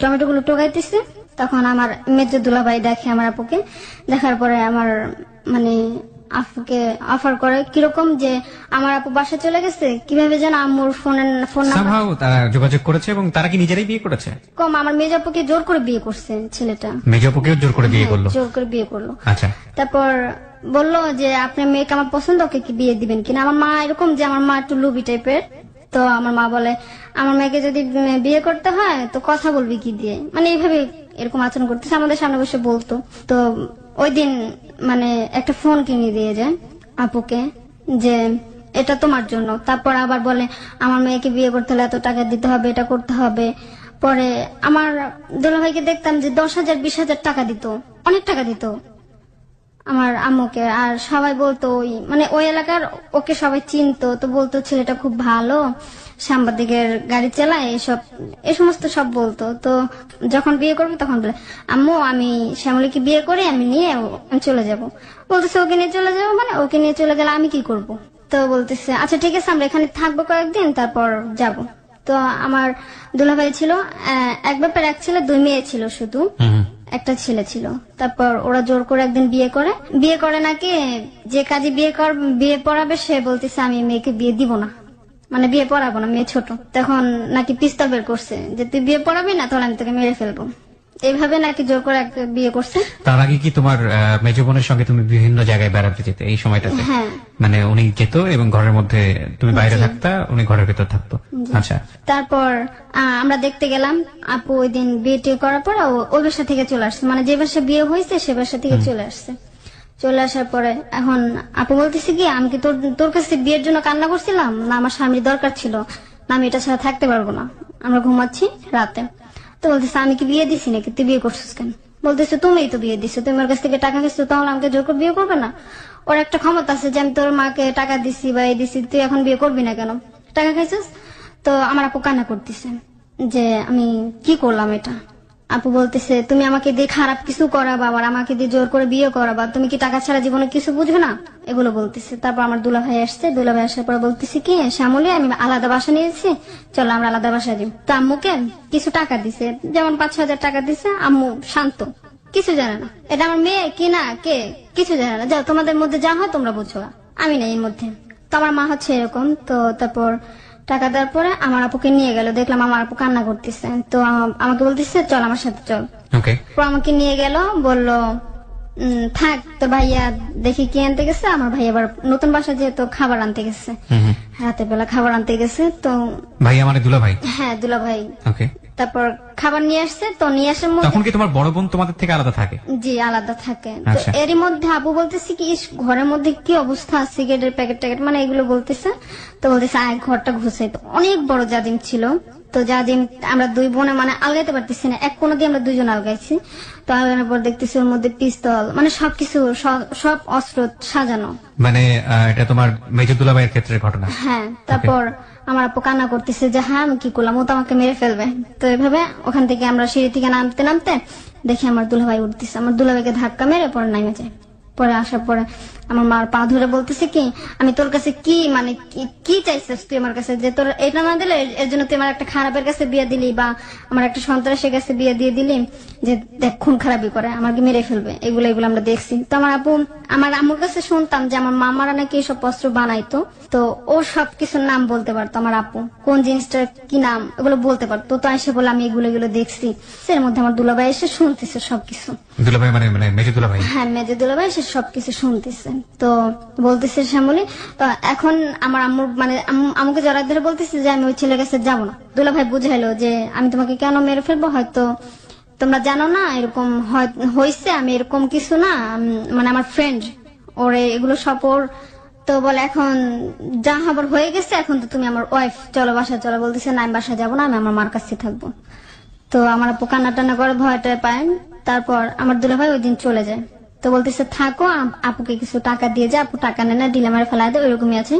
টমেটো গুলো টোকাইতেছে, তখন আমার মেজো দুলাভাই দেখে আমার আপুকে, দেখার পরে আমার মানে আপুকে অফার করে কিরকম যে আমার আপু বাসা চলে গেছে, কিভাবে যেন আম্মুর ফোন Somehow তারা যোগাযোগ করেছে, এবং তারা কি নিজেরাই বিয়ে করেছে? কম আমার মেজ আপুকে জোর করে বিয়ে করছে ছেলেটা, মেজ আপুকেও জোর করে বিয়ে করলো? জোর করে বিয়ে করলো। আচ্ছা, তারপর বললো যে আপনার মেয়েকে আমার পছন্দ, ওকে কি বিয়ে দিবেন কিনা। আমার মা এরকম যে আমার মা একটু লুবি টাইপের। তো আমার মা বলে আমার মেয়েকে যদি বিয়ে করতে হয় তো কথা বলবি কি দিয়ে, মানে এইভাবে এরকম আচরণ করতেছে, আমাদের সামনে বসে বলতো। তো ওই দিন মানে একটা ফোন কিনে দিয়ে যায় আপুকে যে এটা তোমার জন্য। তারপর আবার বলে আমার মেয়েকে বিয়ে করতে হলে এত টাকা দিতে হবে, এটা করতে হবে। পরে আমার দুলাভাইকে দেখতাম যে 10,000 20,000 টাকা দিত, অনেক টাকা দিত আমার আম্মুকে। আর সবাই বলতো মানে ওই এলাকার ওকে সবাই চিনতো, তো বলতো ছেলেটা খুব ভালো, সাংবাদিকের গাড়ি চালায়, এই সমস্ত সব বলতো। তো যখন বিয়ে করবে তখন বলে আম্মু আমি শ্যামলীকে বিয়ে করে আমি নিয়ে আমি চলে যাব। বলতেছে ওকে নিয়ে চলে যাবো, মানে ওকে নিয়ে চলে গেলে আমি কি করব। তো বলতেছে আচ্ছা ঠিক আছে আমরা এখানে থাকবো কয়েকদিন, তারপর যাব। তো আমার দুলাভাই ছিল এক ব্যাপার, এক ছেলে 2 মেয়ে ছিল, শুধু একটা ছেলে ছিল। তারপর ওরা জোর করে একদিন বিয়ে করে নাকি, যে কাজে বিয়ে পড়াবে সে বলতেছে আমি মেয়েকে বিয়ে দিব না, মানে বিয়ে পড়াবো না, মেয়ে ছোট। তখন নাকি পিস্তল বের করছে যে তুই বিয়ে পড়াবি না তাহলে আমি তোকে মেরে ফেলবো। এইভাবে নাকি জোর করে একটা বিয়ে করছে। তার আগে কি তোমার মেজ বোনের সঙ্গে তুমি বিভিন্ন জায়গায় বেড়াতে যেতে এই সময়টাতে? হ্যাঁ, মানে উনি যেত এবং ঘরের মধ্যে তুমি বাইরে থাকতা, উনি ঘরের ভেতর থাকতো। আচ্ছা, তারপর আমরা দেখতে গেলাম। আপু ওই দিন বিয়ে টিয়ে করার পর ওই বাসা থেকে চলে আসছে, মানে যে বাসা বিয়ে হয়েছে সে বাসা থেকে চলে আসছে। চলে আসার পরে এখন আপু বলতেছে কি, আমি কি তোর কাছে বিয়ের জন্য কান্না করছিলাম, না আমার স্বামীর দরকার ছিল, না আমি এটা ছাড়া থাকতে পারবো না, আমরা ঘুমাচ্ছি রাতে। তো বলতেছে আমি কি বিয়ে দিছি নাকি, তুই বিয়ে করছিস কেন? বলতেছে তুমিই তো বিয়ে দিছো, তুমি আমার কাছ থেকে টাকা খেয়েছো, তাহলে আমাকে জোর করে বিয়ে করবে না? ওর একটা ক্ষমতা আছে যে আমি তোর মাকে টাকা দিছি বা এই দিছি, তুই এখন বিয়ে করবি না কেন, টাকা খাইছিস? তো আমার আপু কান্না করতেছে যে আমি কি করলাম এটা। আপু বলতেছে তুমি আমাকে দিয়ে খারাপ কিছু করাবা, আবার আমাকে দিয়ে জোর করে বিয়ে করাবা, তুমি কি টাকা ছাড়া জীবনে কিছু বুঝো না, এগুলো বলতেছে। তারপর আমার দুলাভাই আসছে, দুলাভাই আসার পর বলতেছে কি, শ্যামলী আমি আলাদা বাসা নিয়েছি, চলো আমরা আলাদা বাসা যাই। তো আম্মুকে কিছু টাকা দিছে, যেমন 5,000 টাকা দিছে। আম্মু শান্ত, কিছু জানে না, এটা আমার মেয়ে কি না কে কিছু জানে না, যাও তোমাদের মধ্যে যা হয় তোমরা বুঝো, আমি নাই এর মধ্যে। তো আমার মা হচ্ছে এরকম। তো তারপর টাকা দেওয়ার পরে আমার আপুকে নিয়ে গেল, দেখলাম আমার আপু কান্না করতেছে। তো আমাকে বলতেছে চল আমার সাথে চল। ওকে, তো আমাকে নিয়ে গেল, বলল থাক, তো ভাইয়া দেখি কি আনতে গেছে। আমার ভাই আবার নতুন বাসা যেহেতু খাবার আনতে গেছে, রাতের বেলা খাবার আনতে গেছে। তো ভাই মানে দুলা ভাই? হ্যাঁ, দুলা ভাই। ওকে, তারপর খাবার নিয়ে আসছে, তো নিয়ে আসার মধ্যে তখন কি তোমার বড় বোন তোমাদের থেকে আলাদা থাকে? জি আলাদা থাকে। তো আচ্ছা। এরই মধ্যে আপু বলতেছে কি, ইস, ঘরের মধ্যে কি অবস্থা, সিগারেটের প্যাকেট ট্যাকেট মানে এগুলো বলতেছে। তো বলতেছে আয় ঘরটা ঘুষাই। তো অনেক বড় জাদিম ছিল। তো জাদিম আমরা দুই বোনে মানে আলগাইতে পারতেছি না, এক কোণা দিয়ে আমরা দুইজন আলগাইছি। তো আলগানোর পর দেখতেছি ওর মধ্যে পিস্তল মানে সবকিছু সব অস্ত্র সাজানো। মানে এটা তোমার মেজর দুলা ভাইয়ের ক্ষেত্রে ঘটনা? হ্যাঁ। তারপর আমার আপু কান্না করতেছে যে হ্যাঁ আমি কি করলাম, ও তো আমাকে মেরে ফেলবে। তো এভাবে ওখান থেকে আমরা সিঁড়ি থেকে নামতে নামতে দেখি আমার দুলাভাই উঠতেছে, আমার দুলাভাইকে ধাক্কা মেরে পরে নামে যায়। পরে আসার পরে আমার মার পা ধরে বলতেছে কি, আমি তোর কাছে কি মানে কি চাইছিস তুই আমার কাছে, যে তোর এটা না দিলে এর জন্য তুই আমার একটা খারাপের কাছে বিয়ে দিলি বা আমার একটা সন্ত্রাসের কাছে বিয়ে দিয়ে দিলি, যে দেখ খুন খারাপি করে আমাকে মেরে ফেলবে। এগুলো আমরা দেখছি। তো আমার আপু, আমার আম্মুর কাছে শুনতাম যে আমার মামারা নাকি এসব অস্ত্র বানাইতো। তো ও সবকিছুর নাম বলতে পারতো, আমার আপু কোন জিনিসটার কি নাম এগুলো বলতে পারতো। তো এসে বলে আমি এগুলো দেখছি। এর মধ্যে আমার দুলাভাই এসে শুনতেছে সবকিছু। দুলাভাই মানে মানে মেজর দুলাভাই? হ্যাঁ, মেজর দুলাভাই এসে সবকিছু শুনতেছে। তো বলতেছে শ্যামলী, তো এখন আমার আম্মুর মানে আমাকে জড়াই ধরে বলতেছে যে আমি ওই ছেলের কাছে যাবো না। দুলাভাই বুঝাইলো যে আমি তোমাকে কেন মেরে ফেলবো, হয়তো তোমরা জানো না এরকম হয়েছে, আমি এরকম কিছু না, মানে আমার ফ্রেন্ড ওরে এগুলো সব ওর। তো বলে এখন যা হবার হয়ে গেছে, এখন তো তুমি আমার ওয়াইফ, চলো বাসা চলো। বলতেছে না আমি বাসা যাবো না, আমি আমার মার কাছে থাকবো। তো আমার আপু কান্না টান্না করে ভয়টা পায়। তারপর আমার দুলাভাই ওই দিন চলে যায়। তো বলতেছে থাকো, আপুকে কিছু টাকা দিয়ে যায়, আপু টাকা নেয় না, ডিলে মারে ফেলা দেয়, ওইরকমই আছে।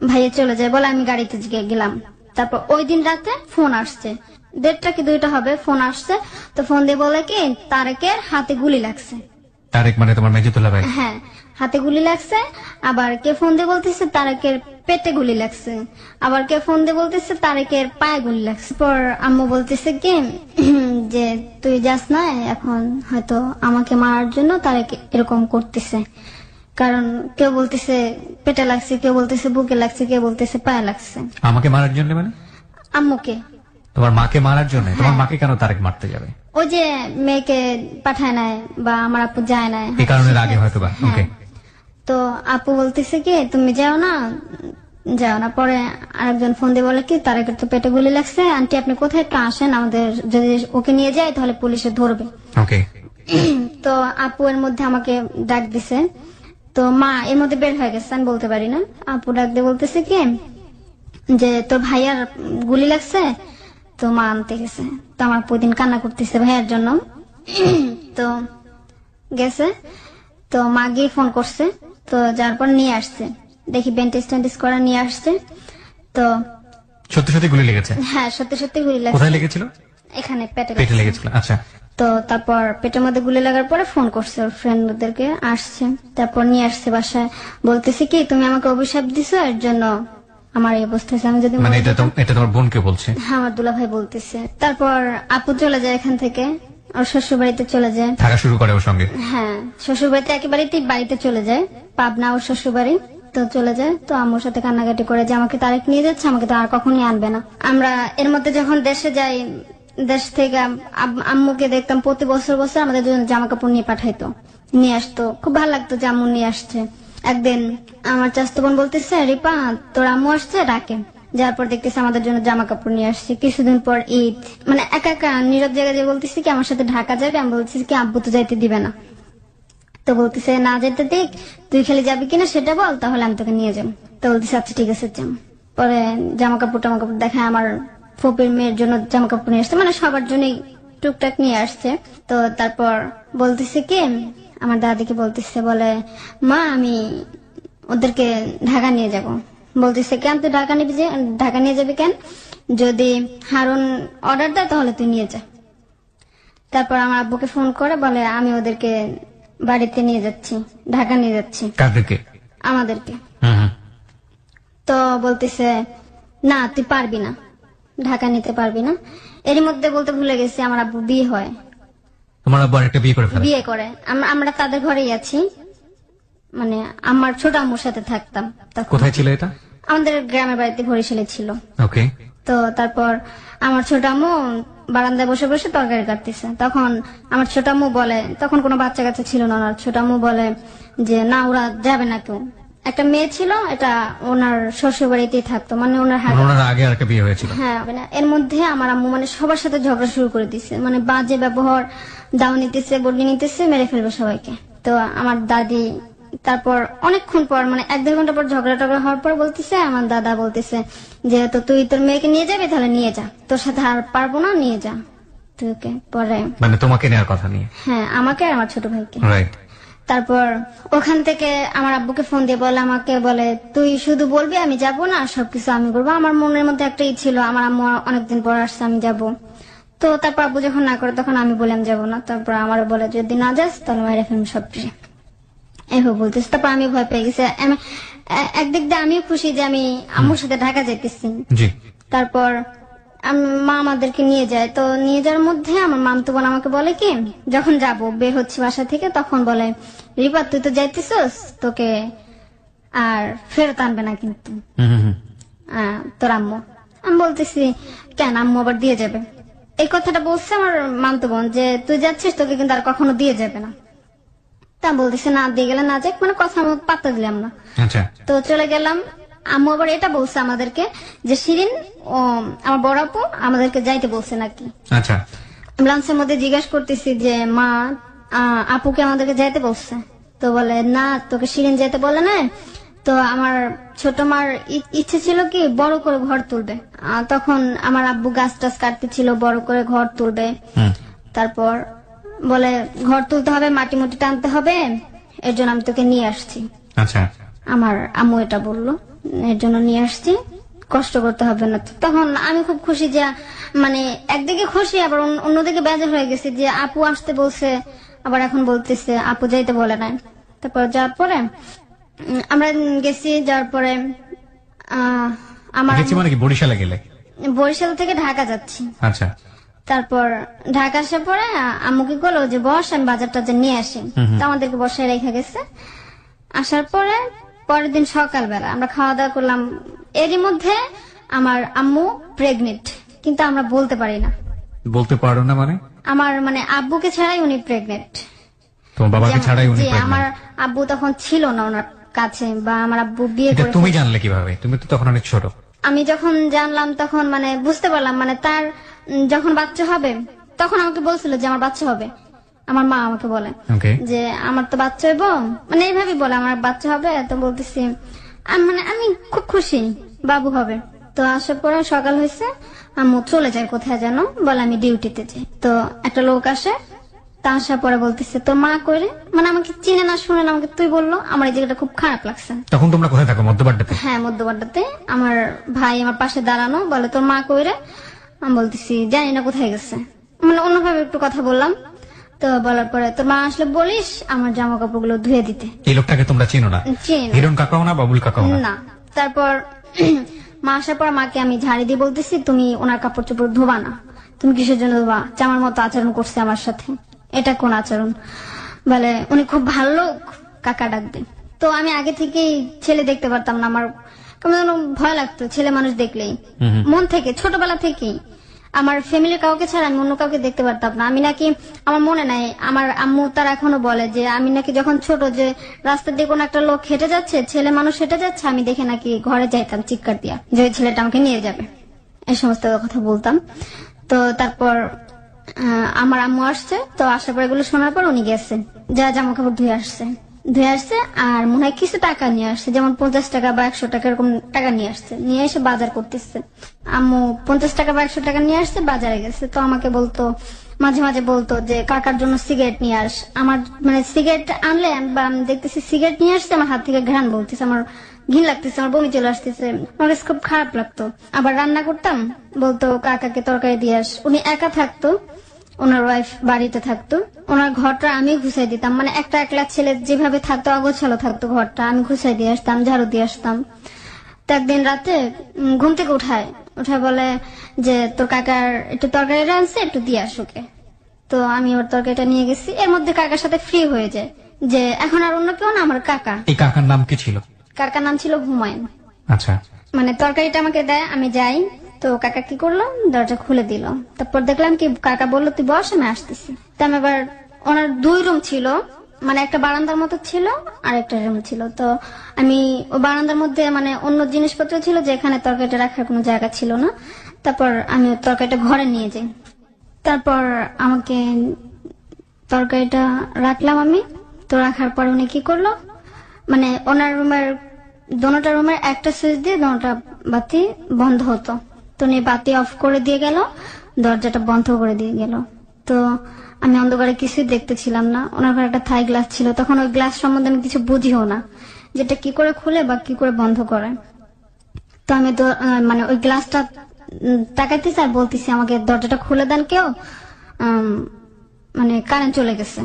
ভাইয়া চলে যায়, বলে আমি গাড়িতে গেলাম। তারপর ওই দিন রাতে ফোন আসছে, 1:30 কি 2টা হবে, ফোন আসছে। তো ফোন দিয়ে বলে কি তারেকের হাতে গুলি লাগছে। তারেক মানে তোমার মেজর দুলাভাই? হ্যাঁ, হাতে গুলি লাগছে। আবার কে ফোন দিয়ে বলতেছে তারেকের পেটে গুলি লাগছে। আবার কে ফোন দিয়ে বলতেছে তারেকের পায়ে গুলি লাগছে। পর আম্মু বলতেছে কি যে তুই যাস না, এখন হয়তো আমাকে মারার জন্য তারেক এরকম করতেছে। কারণ কেউ বলতেছে পেটে লাগছে, কেউ বলতেছে বুকে লাগছে, কেউ বলতেছে পায়ে লাগছে। আমাকে মারার জন্য মানে? আম্মুকে। তোমার মাকে মারার জন্য? তোমার মাকে কেন তারেক মারতে যাবে? ওই যে মেয়েকে পাঠায় নাই বা আমার আপু যায় না, এই কারণে আগে হয়তো বা। ওকে। তো আপু বলতেছে কি তুমি যাও না। পরে আরেকজন ফোন দিয়ে বলে কি তারেকের তো পেটে গুলি লাগছে, আন্টি আপনি কোথায় একটু আসেন, আমাদের যদি ওকে নিয়ে যায় তাহলে পুলিশে ধরবে। ওকে। তো আপু এর মধ্যে আমাকে ডাক দিছে। তো মা এর মধ্যে বের হয়ে গেছে, আমি বলতে পারি না। আপু ডাক দিয়ে বলতেছে কি যে তোর ভাইয়ার গুলি লাগছে, তো মা আনতে গেছে। তো আমার প্রতিদিন কান্না করতেছে ভাইয়ার জন্য। তো গেছে, তো মা গিয়ে ফোন করছে। তো যার পর নিয়ে আসছে, দেখি ব্যান্ডেজ ট্যান্ডেজ করা নিয়ে আসছে। তো সত্যি সত্যি গুলি লেগেছে? হ্যাঁ, সত্যি সত্যি গুলি লাগছে। কোথায় লেগেছিল? এখানে পেটে লেগেছিল। আচ্ছা। তো তারপর পেটের মধ্যে গুলি লাগার পরে ফোন করছে ওর ফ্রেন্ডদেরকে, আসছে। তারপর নিয়ে আসছে বাসায়, বলতেছে কি তুমি আমাকে অভিশাপ দিছো, এর জন্য আমার এই অবস্থা হয়েছে। আমি যদি মানে এটা তোমার বোনকে বলছে? হ্যাঁ, আমার দুলাভাই বলতেছে। তারপর আপু চলে যায় এখান থেকে, ওর শ্বশুর বাড়িতে চলে যায়, থাকা শুরু করে ওর সঙ্গে। হ্যাঁ, শ্বশুর বাড়িতে একেবারেই বাড়িতে চলে যায়, পাবনা ওর শ্বশুর বাড়ি। তো চলে যায়। তো আম্মুর সাথে কান্নাকাটি করে যে আমাকে তারেক নিয়ে যাচ্ছে, আমাকে তো আর কখনই আনবে না। আমরা এর মধ্যে যখন দেশে যাই, দেশ থেকে আম্মুকে দেখতাম প্রতি বছর বছর আমাদের জন্য জামা কাপড় নিয়ে পাঠাইতো, নিয়ে আসতো। খুব ভালো লাগতো যে আম্মু নিয়ে আসছে। একদিন আমার চাচাতো বোন বলতেছে, রিপা তোর আম্মু আসছে ডাকে। যার পর দেখতেছে আমাদের জন্য জামা কাপড় নিয়ে আসছে। কিছুদিন পর ঈদ, মানে একা একা নীরব জায়গায় যে বলতেছি কি আমার সাথে ঢাকা যাবে, আমি বলতেছি কি আব্বু তো যাইতে দিবে না। তো বলতেছে না যেতে দিক, তুই খালি যাবি কিনা সেটা বল, তাহলে আমি তোকে নিয়ে যাবো। তো বলতেছে আচ্ছা ঠিক আছে যাম। পরে জামা কাপড় দেখায় আমার ফুপির মেয়ের জন্য জামা কাপড় নিয়ে আসছে, মানে সবার জন্যই টুকটাক নিয়ে আসছে। তো তারপর বলতেছে কি আমার দাদিকে বলতেছে, বলে মা আমি ওদেরকে ঢাকা নিয়ে যাব। বলতেছে কেন তুই ঢাকা নিয়ে যাবি কেন? যদি হারুন অর্ডার দেয় তাহলে তুই নিয়ে যা। তারপর আমার আব্বুকে ফোন করে বলে আমি ওদেরকে বাড়িতে নিয়ে যাচ্ছি, ঢাকা নিয়ে যাচ্ছি। কাদেরকে? আমাদেরকে। তো বলতেছে না তুই পারবি না, ঢাকা নিতে পারবি না। এরই মধ্যে বলতে ভুলে গেছি আমার আব্বু বিয়ে হয়। তোমার আব্বু আরেকটা বিয়ে করে ফেলে? বিয়ে করে। আমরা তাদের ঘরেই আছি, মানে আমার ছোট আম্মুর সাথে থাকতাম তখন। কোথায় ছিল এটা? আমাদের গ্রামের বাড়িতে বরিশালে ছিল। ওকে। তো তারপর আমার ছোট আম্মু বারান্দায় বসে বসে তরকারি কাটতেছে। তখন আমার ছোট আম্মু বলে, তখন কোনো বাচ্চা কাচ্চা ছিল না, ওনার ছোট আম্মু বলে যে না ওরা যাবে না কেউ। একটা মেয়ে ছিল, এটা ওনার শ্বশুর বাড়িতেই থাকতো, মানে ওনার আগে আরেকটা বিয়ে হয়েছিল। হ্যাঁ, এর মধ্যে আমার আম্মু মানে সবার সাথে ঝগড়া শুরু করে দিচ্ছে, মানে বাজে ব্যবহার, দাও নিতেছে, বর্গি নিতেছে, মেরে ফেলবে সবাইকে। তো আমার দাদি তারপর অনেকক্ষণ পর, মানে 1-1.5 ঘন্টা পর ঝগড়া হওয়ার পর বলতেছে, আমার দাদা বলতেছে যে তো তুই তোর মেয়েকে নিয়ে যাবি, তাহলে নিয়ে যা, তোর সাথে আর পারবো না, নিয়ে যা তুইকে। পরে মানে তোমাকে নেওয়ার কথা নিয়ে? হ্যাঁ, আমাকে আর আমার ছোট ভাইকে। রাইট। তারপর ওখান থেকে আমার আব্বুকে ফোন দিয়ে বলে, আমাকে বলে তুই শুধু বলবি আমি যাব না, সবকিছু আমি করবো। আমার মনের মধ্যে একটাই ছিল, আমার আম্মু অনেকদিন পর আসছে, আমি যাব। তো তারপর আব্বু যখন না করে তখন আমি বললাম যাব না। তারপর আমার বলে যদি না যাস তাহলে মায়ের ফেলবো সব কিছু, এভাবে বলতেছে। তারপর আমি ভয় পেয়ে গেছি। একদিক দিয়ে আমিও খুশি যে আমি আম্মুর সাথে ঢাকা যাইতেছি। তারপর মা আমাদেরকে নিয়ে যায়। তো নিয়ে যাওয়ার মধ্যে আমার মামতো বোন আমাকে বলে কি, যখন যাব বের হচ্ছে বাসা থেকে, তখন বলে রিপা তুই তো যাইতেছিস, তোকে আর ফেরত আনবে না কিন্তু তোর আম্মু। আমি বলতেছি কেন, আম্মু আবার দিয়ে যাবে। এই কথাটা বলছে আমার মামতো বোন যে তুই যাচ্ছিস, তোকে কিন্তু আর কখনো দিয়ে যাবে না। তা বলতেছে না দিয়ে গেলে না যাক, মানে কথা পাত্তা দিলাম না। তো চলে গেলাম। আম্মু আবার এটা বলছে আমাদেরকে যে শিরিন ও আমার বড় আপু আমাদেরকে যাইতে বলছে নাকি। আচ্ছা। লাঞ্চের মধ্যে জিজ্ঞাসা করতেছি যে মা আপুকে আমাদেরকে যাইতে বলছে? তো বলে না, তোকে শিরিন যেতে বলে না। তো আমার ছোট মার ইচ্ছে ছিল কি বড় করে ঘর তুলবে। তখন আমার আব্বু গাছ টাছ কাটতে ছিল, বড় করে ঘর তুলবে। তারপর বলে ঘর তুলতে হবে, মাটি মুটি টানতে হবে, এর জন্য আমি তোকে নিয়ে আসছি। আচ্ছা। আমার আম্মু এটা বললো, এর জন্য নিয়ে আসছি, কষ্ট করতে হবে না। তখন আমি খুব খুশি যে, মানে একদিকে খুশি আবার অন্যদিকে বেজার হয়ে গেছে যে আপু আসতে বলছে, আবার এখন বলতেছে আপু যাইতে বলে নাই। তারপর যাওয়ার পরে আমরা গেছি, যাওয়ার পরে আমার মানে কি বরিশালে গেলে? বরিশাল থেকে ঢাকা যাচ্ছি। আচ্ছা। তারপর ঢাকা আসার পরে আম্মু কি করলো যে বস আমি বাজার টাজার নিয়ে আসি। তো আমাদেরকে বসায় রেখে গেছে। আসার পরে পরের দিন সকালবেলা আমরা খাওয়া দাওয়া করলাম। এরই মধ্যে আমার আম্মু প্রেগনেন্ট, কিন্তু আমরা বলতে পারি না। বলতে পারো না মানে? আমার মানে আব্বুকে ছাড়াই উনি প্রেগনেন্ট। তোমার বাবাকে ছাড়াই উনি প্রেগনেন্ট? আমার আব্বু তখন ছিল না ওনার কাছে, বা আমার আব্বু বিয়ে করে। তুমি জানলে কিভাবে? তুমি তো তখন অনেক ছোট। আমি যখন জানলাম তখন মানে বুঝতে পারলাম, মানে তার যখন বাচ্চা হবে তখন আমাকে বলছিল যে আমার বাচ্চা হবে। আমার মা আমাকে বলে যে আমার তো বাচ্চা হইব, মানে এইভাবে বলে আমার বাচ্চা হবে। তো বলতেছি মানে আমি খুব খুশি বাবু হবে। তো আসার পরে সকাল হয়েছে, আম্মু চলে যায় কোথায় যেন, বলে আমি ডিউটিতে যাই। তো একটা লোক আসে, তা আসার পরে বলতেছে তোর মা কইরে, মানে আমাকে চিনে না শুনে না আমাকে তুই বললো। আমার এই জায়গাটা খুব খারাপ লাগছে। তখন তোমরা কোথায় থাকো? মধ্যবাড্ডাতে? হ্যাঁ, মধ্যবাড্ডাতে। আমার ভাই আমার পাশে দাঁড়ানো, বলে তোর মা কইরে। আমি বলতেছি জানি না কোথায় গেছে, মানে অন্যভাবে একটু কথা বললাম। তো বলার পরে তোর মা আসলে বলিস আমার জামা কাপড় গুলো ধুয়ে দিতে। এই লোকটাকে তোমরা চিনো না? চিনি না। হিরণ কাকাও না, বাবুল কাকাও না। তারপর মা আসার পর মাকে আমি ঝাড়ি দিয়ে বলতেছি তুমি ওনার কাপড় চোপড় ধোবা না, তুমি কিসের জন্য ধোবা, জামার মতো আচরণ করছে আমার সাথে, এটা কোন আচরণ? বলে উনি খুব ভালো লোক, কাকা ডাকবে। তো আমি আগে থেকেই ছেলে দেখতে পারতাম না, আমার কেমন যেন ভয় লাগতো ছেলে মানুষ দেখলেই, মন থেকে ছোটবেলা থেকেই। আমার ফ্যামিলির কাউকে ছাড়া আমি অন্য কাউকে দেখতে পারতাম না। আমি নাকি, আমার মনে নাই, আমার আম্মু তার এখনো বলে যে আমি নাকি যখন ছোট, যে রাস্তার দিয়ে কোনো একটা লোক হেঁটে যাচ্ছে, ছেলে মানুষ হেঁটে যাচ্ছে, আমি দেখে নাকি ঘরে যাইতাম চিৎকার দিয়া যে ওই ছেলেটা আমাকে নিয়ে যাবে, এই সমস্ত কথা বলতাম। তো তারপর আমার আম্মু আসছে, তো আসার পর এগুলো শোনার পর উনি গেছে, যা জামা কাপড় ধুয়ে আসছে আর মনে হয় কিছু টাকা নিয়ে আসছে, যেমন 50 টাকা বা 100 টাকা এরকম টাকা নিয়ে আসছে, নিয়ে এসে বাজার করতেছে। আম্মু 50 টাকা বা 100 টাকা নিয়ে আসছে, বাজারে গেছে। তো আমাকে বলতো, মাঝে মাঝে বলতো যে কাকার জন্য সিগারেট নিয়ে আস। আমার মানে সিগারেট আনলে বা আমি দেখতেছি সিগারেট নিয়ে আসছে, আমার হাত থেকে ঘ্রাণ বলতেছে, আমার ঘিন লাগতেছে, আমার বমি চলে আসতেছে, আমার কাছে খুব খারাপ লাগতো। আবার রান্না করতাম, বলতো কাকাকে তরকারি দিয়ে আস। উনি একা থাকতো, ওনার ওয়াইফ বাড়িতে থাকতো, ওনার ঘরটা আমি ঘুষাই দিতাম, মানে একটা একলা ছেলে যেভাবে থাকতো অগোছালো থাকতো ঘরটা, আমি ঘুষাই দিয়ে আসতাম, ঝাড়ু দিয়ে আসতাম। তো একদিন রাতে ঘুম থেকে উঠায় বলে যে তোর কাকার একটু তরকারি রাঁধছে, একটু দিয়ে আস ওকে। তো আমি ওর তরকারিটা নিয়ে গেছি, এর মধ্যে কাকার সাথে ফ্রি হয়ে যায় যে এখন আর অন্য কেউ না, আমার কাকা। এই কাকার নাম কি ছিল? কাকার নাম ছিল হুমায়ুন। আচ্ছা, মানে তরকারিটা আমাকে দেয়, আমি যাই, তো কাকা কি করলো, দরজা খুলে দিল। তারপর দেখলাম কি, কাকা বললো তুই বস, আমি আসতেছি। তো আমি আবার, ওনার 2 রুম ছিল, মানে একটা বারান্দার মতো ছিল আর একটা রুম ছিল। তো আমি ও বারান্দার মধ্যে মানে অন্য জিনিসপত্র ছিল, যেখানে তরকারিটা রাখার কোনো জায়গা ছিল না। তারপর আমি তরকারিটা ঘরে নিয়ে যাই। তারপর আমাকে তরকারিটা রাখলাম আমি, তো রাখার পর উনি কি করলো, মানে ওনার রুমের দোনোটা রুমের একটা সুইচ দিয়ে দোনোটা বাতি বন্ধ হতো, তো উনি বাতি অফ করে দিয়ে গেল, দরজাটা বন্ধ করে দিয়ে গেল। তো আমি অন্ধকারে কিছুই দেখতেছিলাম না। ওনার ঘরে একটা থাই গ্লাস ছিল, তখন ওই গ্লাস সম্বন্ধে আমি কিছু বুঝিও না, যেটা কি করে খুলে বা কি করে বন্ধ করে। তো আমি তো মানে ওই গ্লাসটা তাকাইতেছি আর বলতেছি আমাকে দরজাটা খুলে দেন কেউ, মানে কারেন্ট চলে গেছে।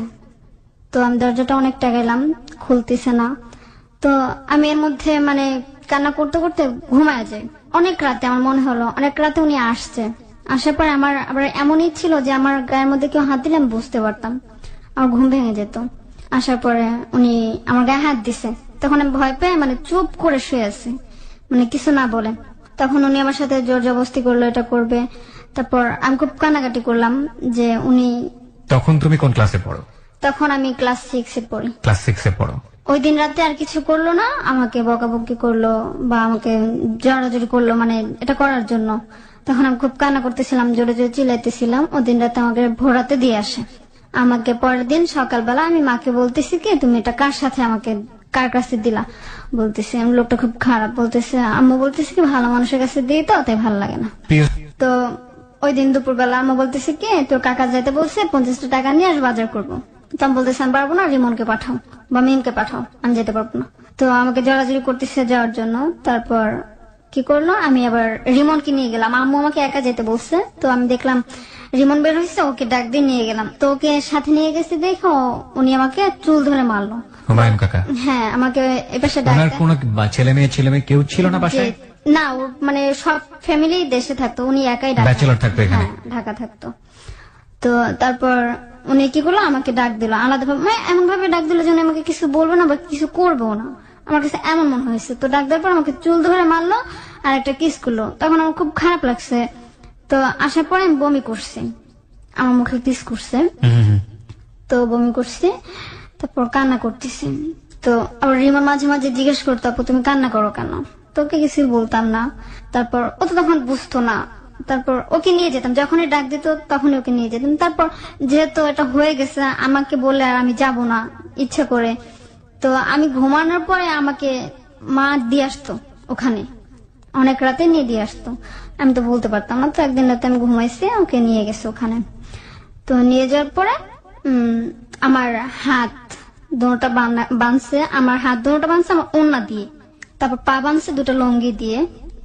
তো আমি দরজাটা অনেক টাকাইলাম, খুলতেছে না। তো আমি এর মধ্যে মানে কান্না করতে করতে ঘুমায় যাই। অনেক রাতে আমার মনে হলো, অনেক রাতে উনি আসছে। আসার পর আমার আবার এমনই ছিল যে আমার গায়ের মধ্যে কেউ হাত দিলে আমি বুঝতে পারতাম, আমার ঘুম ভেঙে যেত। আসার পরে উনি আমার গায়ে হাত দিছে, তখন আমি ভয় পেয়ে মানে চুপ করে শুয়ে আছি, মানে কিছু না বলে। তখন উনি আমার সাথে জোর জবরদস্তি করলো, এটা করবে। তারপর আমি খুব কান্নাকাটি করলাম যে উনি। তখন তুমি কোন ক্লাসে পড়ো? তখন আমি ক্লাস 6 পড়ি। ক্লাস 6 পড়ো। ওই দিন রাতে আর কিছু করলো না, আমাকে বকাবকি করলো বা আমাকে জড়াজড়ি করলো, মানে এটা করার জন্য। তখন আমি খুব কান্না করতেছিলাম, জোরে জোরে চিল্লাইতেছিলাম। ওই দিন রাতে আমাকে ভোরাতে দিয়ে আসে। আমাকে পরের দিন সকালবেলা আমি মাকে বলতেছি কি, তুমি এটা কার সাথে আমাকে কার কাছে দিলা, বলতেছি আমি লোকটা খুব খারাপ। বলতেছে, আম্মু বলতেছি কি ভালো মানুষের কাছে দিই তো, তাই ভালো লাগে না। তো ওই দিন দুপুরবেলা আম্মু বলতেছে কি, তোর কাকা যাইতে বলছে 50 টাকা নিয়ে আস, বাজার করবো। তো আমি বলতেছি আমি পারবো না, রিমনকে পাঠাও বা মিমকে পাঠাও, আমি যেতে পারবো না। তো আমাকে জড়াজড়ি করতেছে যাওয়ার জন্য। তারপর কি করলো, আমি আবার রিমনকে নিয়ে গেলাম। আম্মু আমাকে একা যেতে বলছে, তো আমি দেখলাম রিমন বের হয়েছে, ওকে ডাক দিয়ে নিয়ে গেলাম। তো ওকে সাথে নিয়ে গেছি, দেখো উনি আমাকে চুল ধরে মারলো। হুমায়ুন কাকা? হ্যাঁ, আমাকে এপাশে ডাক। ওনার কোনো ছেলে মেয়ে কেউ ছিল না বাসায়? না, ওর মানে সব ফ্যামিলি দেশে থাকতো, উনি একাই ব্যাচেলর থাকতো এখানে? হ্যাঁ, ঢাকা থাকতো। তো তারপর উনি কি করলো, আমাকে ডাক দিল আলাদাভাবে, মানে এমন ভাবে ডাক দিল যেন আমাকে কিছু বলবো না বা কিছু করবো না, আমার কাছে এমন মনে হয়েছে। তো ডাক দেওয়ার পর আমাকে চুল ধরে মারলো আর একটা কিস করলো। তখন আমার খুব খারাপ লাগছে। তো আসার পরে আমি বমি করছি, আমার মুখে কিস করছে, তো বমি করছি। তারপর কান্না করতেছি। তো আবার রিমা মাঝে মাঝে জিজ্ঞেস করতো, আপু তুমি কান্না করো কেন? তোকে কিছু বলতাম না। তারপর ও তো তখন বুঝতো না। তারপর ওকে নিয়ে যেতাম, যখনই ডাক দিত তখনই ওকে নিয়ে যেতাম। তারপর যেহেতু এটা হয়ে গেছে, আমাকে বলে আর আমি যাব না ইচ্ছা করে। তো আমি ঘুমানোর পরে আমাকে মা দিয়ে আসতো ওখানে, অনেক রাতে নিয়ে দিয়ে আসতো। আমি তো বলতে পারতাম না। তো একদিন রাতে আমি ঘুমাইছি, ওকে নিয়ে গেছে ওখানে। তো নিয়ে যাওয়ার পরে আমার হাত দুটোটা বাঁধছে, আমার হাত দুটোটা বাঁধছে আমার ওড়না দিয়ে, তারপর পা বাঁধছে দুটো লঙ্গি দিয়ে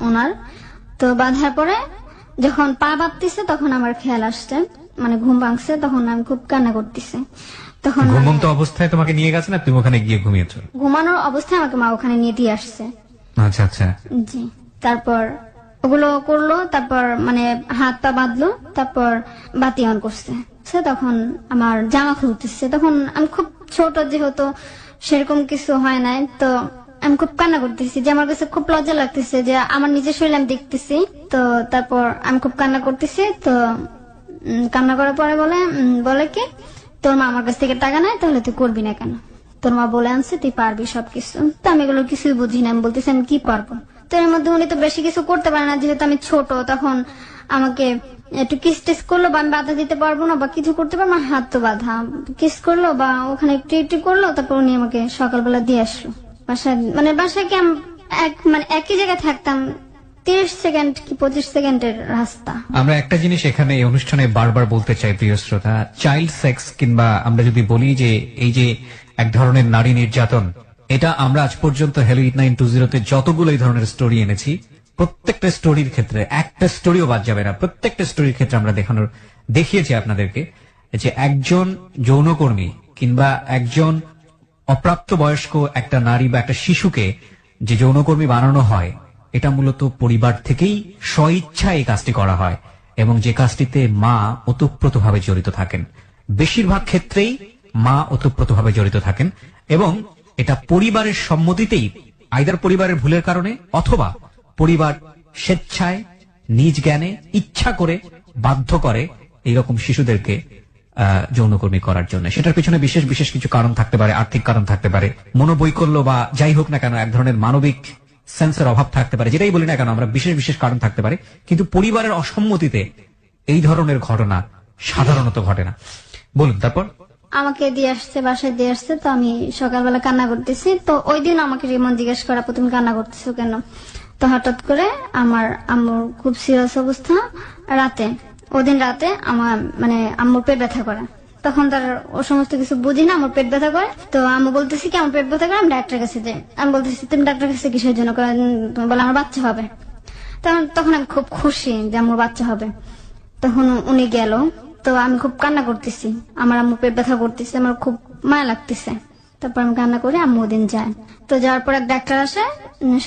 ওনার। তো বাঁধার পরে যখন পা বাঁধতেছে তখন আমার খেয়াল আসছে, মানে ঘুম ভাঙছে। তখন আমি খুব কান্না করতেছি। তখন ঘুমন্ত অবস্থায় তোমাকে নিয়ে গেছে না, তুমি ওখানে গিয়ে ঘুমিয়েছো? ঘুমানোর অবস্থায় আমাকে মা ওখানে নিয়ে দিয়ে আসছে। আচ্ছা আচ্ছা, জি। তারপর ওগুলো করলো, তারপর মানে হাত পা বাঁধলো, তারপর বাতি অন করছে। তখন আমার জামা খুলতেছে। তখন আমি খুব ছোট, যেহেতু সেরকম কিছু হয় নাই, তো আমি খুব কান্না করতেছি, যে আমার কাছে খুব লজ্জা লাগতেছে যে আমার নিজের শরীর আমি দেখতেছি। তো তারপর আমি খুব কান্না করতেছি। তো কান্না করার পরে বলে কি, তোর মা আমার কাছ থেকে টাকা নেয়, তাহলে তুই করবি না কেন? তোর মা বলে আনছে তুই পারবি সবকিছু। তো আমি এগুলো কিছুই বুঝি না। আমি বলতেছি আমি কি পারবো? তো এর মধ্যে উনি তো বেশি কিছু করতে পারে না, যেহেতু আমি ছোট। তখন আমাকে একটু কিস টিস করলো বা আমি বাধা দিতে পারবো না বা কিছু করতে পারবো না, হাত তো বাধা। কিস করলো বা ওখানে একটু একটু করলো, তারপর উনি আমাকে সকালবেলা দিয়ে আসলো বাসায়। মানে বাসায় কি মানে একই জায়গায় থাকতাম, 30 সেকেন্ড কি 25 সেকেন্ডের রাস্তা। আমরা একটা জিনিস এখানে এই অনুষ্ঠানে বারবার বলতে চাই প্রিয় শ্রোতা, চাইল্ড সেক্স কিংবা আমরা যদি বলি যে এই যে এক ধরনের নারী নির্যাতন, এটা আমরা আজ পর্যন্ত হ্যালো 8920 তে যতগুলো এই ধরনের স্টোরি এনেছি, প্রত্যেকটা স্টোরির ক্ষেত্রে একটা স্টোরিও বাদ যাবে না। প্রত্যেকটা স্টোরির ক্ষেত্রে আমরা দেখিয়েছি আপনাদেরকে যে একজন যৌনকর্মী কিংবা একজন অপ্রাপ্ত বয়স্ক একটা নারী বা একটা শিশুকে যে যৌনকর্মী বানানো হয়, এটা মূলত পরিবার থেকেই স্বইচ্ছায় এই কাজটি করা হয় এবং যে কাজটিতে মা ওতপ্রোতভাবে জড়িত থাকেন। বেশিরভাগ ক্ষেত্রেই মা ওতপ্রোতভাবে জড়িত থাকেন এবং এটা পরিবারের সম্মতিতেই, আইদার পরিবারের ভুলের কারণে অথবা পরিবার স্বেচ্ছায় নিজ জ্ঞানে ইচ্ছা করে বাধ্য করে এইরকম শিশুদেরকে যৌনকর্মী করার জন্য। সেটার পিছনে বিশেষ বিশেষ কিছু কারণ থাকতে পারে, আর্থিক কারণ থাকতে পারে, মনোবৈকল্য বা যাই হোক না কেন এক ধরনের মানবিক সেন্সের অভাব থাকতে পারে, যেটাই বলি না কেন আমরা বিশেষ বিশেষ কারণ থাকতে পারে। কিন্তু পরিবারের অসম্মতিতে এই ধরনের ঘটনা সাধারণত ঘটে না। বলুন তারপর। আমাকে দিয়ে আসছে, বাসায় দিয়ে আসছে। তো আমি সকালবেলা কান্না করতেছি। তো ওই দিন আমাকে রিমন জিজ্ঞেস করা, তুমি কান্না করতেছো কেন? তো হঠাৎ করে আমার আম্মুর খুব সিরিয়াস অবস্থা। ওদিন রাতে আমার মানে আম্মুর পেট ব্যথা করে। তখন তার ও সমস্ত কিছু বুঝি না, আমার পেট ব্যথা করে। তো আম্মু বলতেছি কি আমার পেট ব্যথা করে, আমি ডাক্তারের কাছে যাই। আমি বলতেছি তুমি ডাক্তারের কাছে কিসের জন্য? বলে আমার বাচ্চা হবে। তখন আমি খুব খুশি যে আমার বাচ্চা হবে। তখন উনি গেল। তো আমি খুব কান্না করতেছি, আমার আম্মু পেট ব্যথা করতেছে, আমার খুব মায়া লাগতেছে। তারপর আমি কান্না করে আম্মু ওদিন যায়। তো যাওয়ার পর এক ডাক্তার আসে,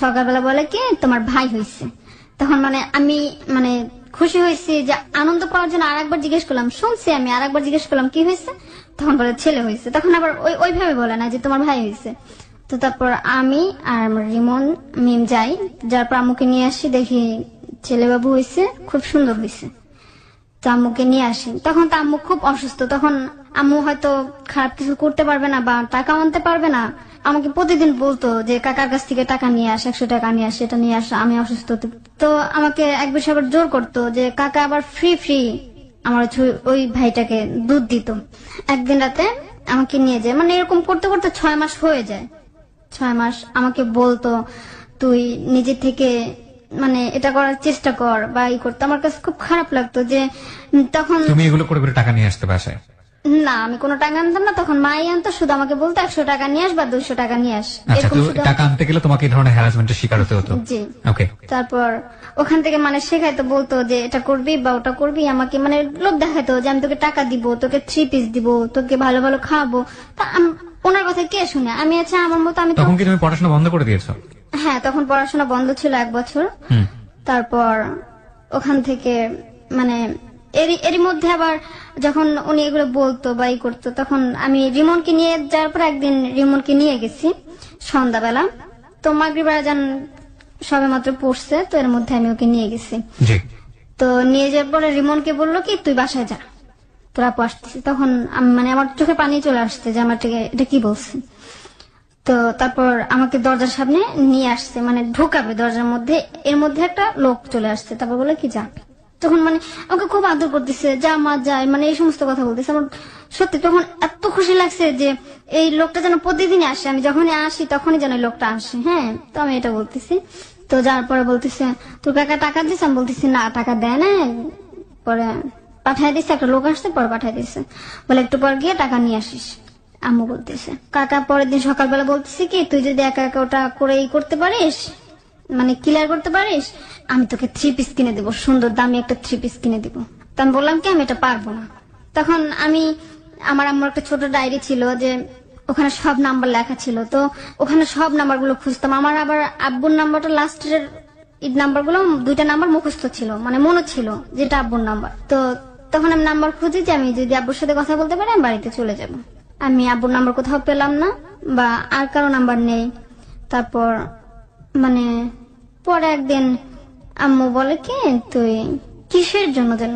সকালবেলা বলে কি তোমার ভাই হয়েছে। তখন আমি খুশি হয়েছি, যে আনন্দ পাওয়ার জন্য আরেকবার জিজ্ঞেস করলাম, শুনছি আমি আরেকবার জিজ্ঞেস করলাম কি হয়েছে। তখন বলে ছেলে হয়েছে। তখন আবার ওইভাবে বলে না যে তোমার ভাই হয়েছে। তো তারপর আমি আর আমার রিমন মিম যাই, যার পর আম্মুকে নিয়ে আসি, দেখি ছেলে বাবু হয়েছে, খুব সুন্দর হয়েছে। তো আম্মুকে নিয়ে আসি। তখন তো আম্মু খুব অসুস্থ। তখন আম্মু হয়তো খারাপ কিছু করতে পারবে না বা টাকা আনতে পারবে না। আমাকে প্রতিদিন বলতো যে কাকার কাছ থেকে টাকা নিয়ে আস, 100 টাকা নিয়ে আস, এটা নিয়ে আস, আমি অসুস্থ। তো আমাকে এক বিষয় আবার জোর করতো যে কাকা আবার ফ্রি আমার ওই ভাইটাকে দুধ দিত। একদিন রাতে আমাকে নিয়ে যায়, এরকম করতে করতে 6 মাস হয়ে যায়। 6 মাস আমাকে বলতো তুই নিজে থেকে এটা করার চেষ্টা কর বা ই করতো। আমার কাছে খুব খারাপ লাগতো যে তখন তুমি এগুলো করে করে টাকা নিয়ে আসতে বাসায়? না, আমি কোনো টাকা আনতাম না। তখন মাই আনতো, শুধু আমাকে বলতো 100 টাকা নিয়ে আস বা 200 টাকা নিয়ে আস। আচ্ছা, টাকা আনতে গেলে তোমাকে এই ধরনের হ্যারাসমেন্টের শিকার হতে হতো? জি। ওকে। তারপর ওখান থেকে শেখাইতো, বলতো যে এটা করবি বা ওটা করবি। আমাকে লোভ দেখাইতো যে আমি তোকে টাকা দিব, তোকে 3 পিস দিব, তোকে ভালো ভালো খাওয়াবো। তা ওনার কথা কে শুনে? আমি আচ্ছা আমার মতো আমি। তখন কি তুমি পড়াশোনা বন্ধ করে দিয়েছো? হ্যাঁ, তখন পড়াশোনা বন্ধ ছিল 1 বছর। তারপর ওখান থেকে এরই মধ্যে আবার যখন উনি এগুলো বলতো বা ই করতো, তখন আমি রিমনকে নিয়ে যাওয়ার পর একদিন রিমনকে নিয়ে গেছি সন্ধ্যাবেলা। তো মাগরিব আজান সবে মাত্র পড়ছে, তো এর মধ্যে আমি ওকে নিয়ে গেছি। তো নিয়ে যাওয়ার পরে রিমনকে বললো কি তুই বাসায় যা, তোরা আসতেছি। তখন আমার চোখে পানি চলে আসছে যে আমার এটা কি বলছে। তো তারপর আমাকে দরজার সামনে নিয়ে আসছে, ঢোকাবে দরজার মধ্যে, এর মধ্যে একটা লোক চলে আসছে। তারপর বলে কি যা। তখন আমাকে খুব আদর করতেছে, যা মা যায়, এই সমস্ত কথা বলতেছে। আমার সত্যি তখন এত খুশি লাগছে যে এই লোকটা যেন প্রতিদিনই আসে, আমি যখনই আসি তখনই যেন এই লোকটা আসে। হ্যাঁ, তো আমি এটা বলতেছি। তো যার পরে বলতেছে তোর কাকা টাকা দিচ্ছে? আমি বলতেছি না, টাকা দেয় না, পরে পাঠাই দিচ্ছে, একটা লোক আসছে পরে পাঠাই দিচ্ছে। বলে একটু পর গিয়ে টাকা নিয়ে আসিস। আম্মু বলতেছে। কাকা পরের দিন সকালবেলা বলতেছে কি তুই যদি একা একা ওটা করে করতে পারিস, ক্লিয়ার করতে পারিস, আমি তোকে 3 পিস কিনে দেবো, সুন্দর দামি একটা 3 পিস কিনে দিব। তো আমি বললাম কি আমি এটা পারবো না। তখন আমার আম্মুর একটা ছোট ডায়েরি ছিল, যে ওখানে সব নাম্বার লেখা ছিল। তো ওখানে সব নাম্বার গুলো খুঁজতাম। আমার আবার আব্বুর নাম্বারটা লাস্টের নাম্বার গুলো 2টা নাম্বার মুখস্থ ছিল, মনে ছিল যেটা আব্বুর নাম্বার। তো তখন আমি নাম্বার খুঁজি যে আমি যদি আব্বুর সাথে কথা বলতে পারি আমি বাড়িতে চলে যাব। আমি আব্বুর নাম্বার কোথাও পেলাম না বা আর কারো নাম্বার নেই। তারপর মানে পরে একদিন আম্মু বলে কি তুই কিসের জন্য যেন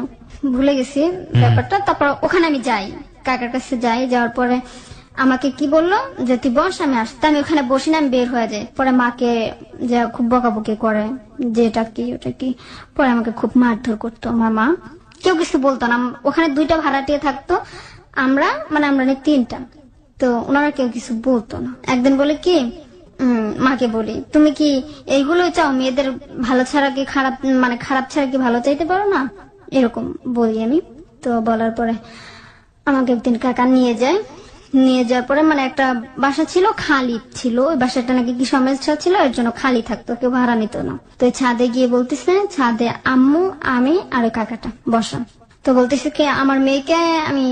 ভুলে গেছি ব্যাপারটা। তারপর ওখানে আমি যাই, কাকার কাছে যাই, যাওয়ার পরে আমাকে কি বললো যে তুই বস, আমি আসতে। আমি ওখানে বসি না, আমি বের হয়ে যাই। পরে মাকে যে খুব বকাবকি করে যে এটা কি ওটা কি। পরে আমাকে খুব মারধর করতো আমার মা, কেউ কিছু বলতো না। ওখানে 2টা ভাড়াটিয়া থাকতো, আমরা আমরা নেই 3টা, তো ওনারা কেউ কিছু বলতো না। একদিন বলে কি মাকে বলি তুমি কি এইগুলো চাও, মেয়েদের ভালো ছাড়া কি খারাপ, খারাপ ছাড়া কি ভালো চাইতে পারো না, এরকম বলি আমি। তো বলার পরে আমাকে একদিন কাকা নিয়ে যায়। নিয়ে যাওয়ার পরে একটা বাসা ছিল, খালি ছিল। ওই বাসাটা নাকি কি সমস্যা ছিল, এর জন্য খালি থাকতো, কেউ ভাড়া নিত না। তো ছাদে গিয়ে বলতেছে, ছাদে আম্মু আমি আর ওই কাকাটা বসা। তো বলতেছে কি আমার মেয়েকে আমি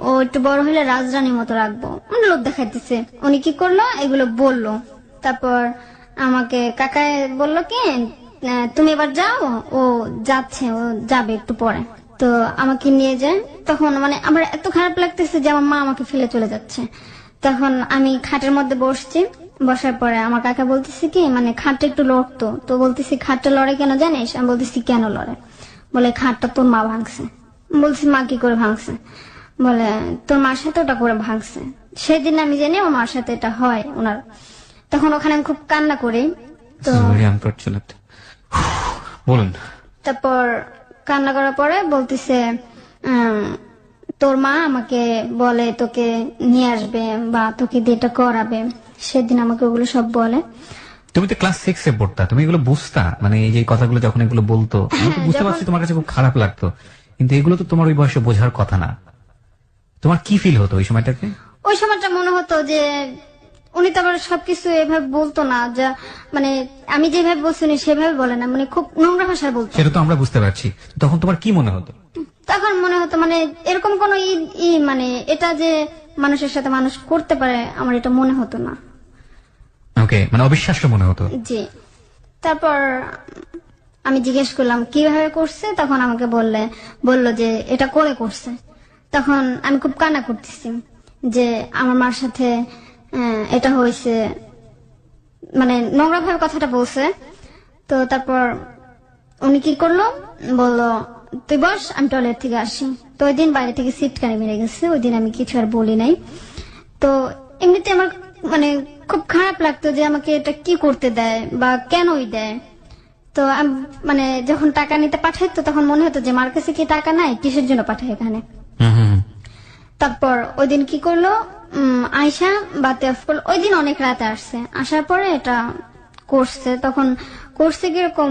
ও একটু বড় হলে রাজরানীর মতো রাখবো, লোক দেখাইতেছে। উনি কি করলো, এগুলো বললো। তারপর আমাকে কাকায় বললো কি তুমি এবার যাও, ও যাচ্ছে, ও যাবে একটু পরে। তো আমাকে নিয়ে যায়। তখন আমার এত খারাপ লাগতেছে যে আমার মা আমাকে ফেলে চলে যাচ্ছে। তখন আমি খাটের মধ্যে বসছি, বসার পরে আমার কাকা বলতেছে কি খাটটা একটু লড়তো। তো বলতেছি খাটটা লড়ে কেন জানিস? আমি বলতেছি কেন লড়ে? বলে খাটটা তোর মা ভাঙছে। বলছি মা কি করে ভাঙছে? বলে তোর মার সাথে ওটা করে ভাঙছে। সেদিন আমি জানি আমার মার সাথে এটা হয় ওনার। তখন ওখানে আমি খুব কান্না করি। তো বলুন। তারপর কান্না করার পরে বলতেছে তোর মা আমাকে বলে তোকে নিয়ে আসবে বা তোকে দিয়ে এটা করাবে। সেদিন আমাকে ওগুলো সব বলে। তুমি তো ক্লাস 6 এ পড়তা, তুমি এগুলো বুঝতা? এই যে কথাগুলো যখন এগুলো বলতো আমি তো বুঝতে পারছি তোমার কাছে খুব খারাপ লাগতো, কিন্তু এগুলো তো তোমার ওই বয়সে বোঝার কথা না। তোমার কি ফিল হতো ওই সময়টাতে? ওই সময়টা মনে হতো যে উনি তো আবার সবকিছু এভাবে বলতো না, যা আমি যেভাবে বলছি উনি সেভাবে বলে না, খুব নোংরা ভাষায় বলতো। সেটা তো আমরা বুঝতে পারছি। তখন তোমার কি মনে হতো? তখন মনে হতো এরকম কোন এটা যে মানুষের সাথে মানুষ করতে পারে, আমার এটা মনে হতো না। ওকে, অবিশ্বাস্য মনে হতো। জি। তারপর আমি জিজ্ঞেস করলাম কিভাবে করছে, তখন আমাকে বললো যে এটা করে করছে। তখন আমি খুব কান্না করতেছি যে আমার মার সাথে এটা হয়েছে, নোংরা ভাবে কথাটা বলছে। তো তারপর উনি কি করলো, বললো তুই বস, আমি টয়লেট থেকে আসি। তো ওই দিন বাইরে থেকে সিটকানি মেরে গেছে। ওই দিন আমি কিছু আর বলি নাই। তো এমনিতে আমার খুব খারাপ লাগতো যে আমাকে এটা কি করতে দেয় বা কেনই দেয়। তো যখন টাকা নিতে পাঠাইতো তখন মনে হতো যে মার কাছে কি টাকা নাই, কিসের জন্য পাঠায় এখানে। তারপর ওই দিন কি করলো, আয়শা বাতে অফ করলো। ওই দিন অনেক রাতে আসছে, আসার পরে এটা করছে। তখন করছে কিরকম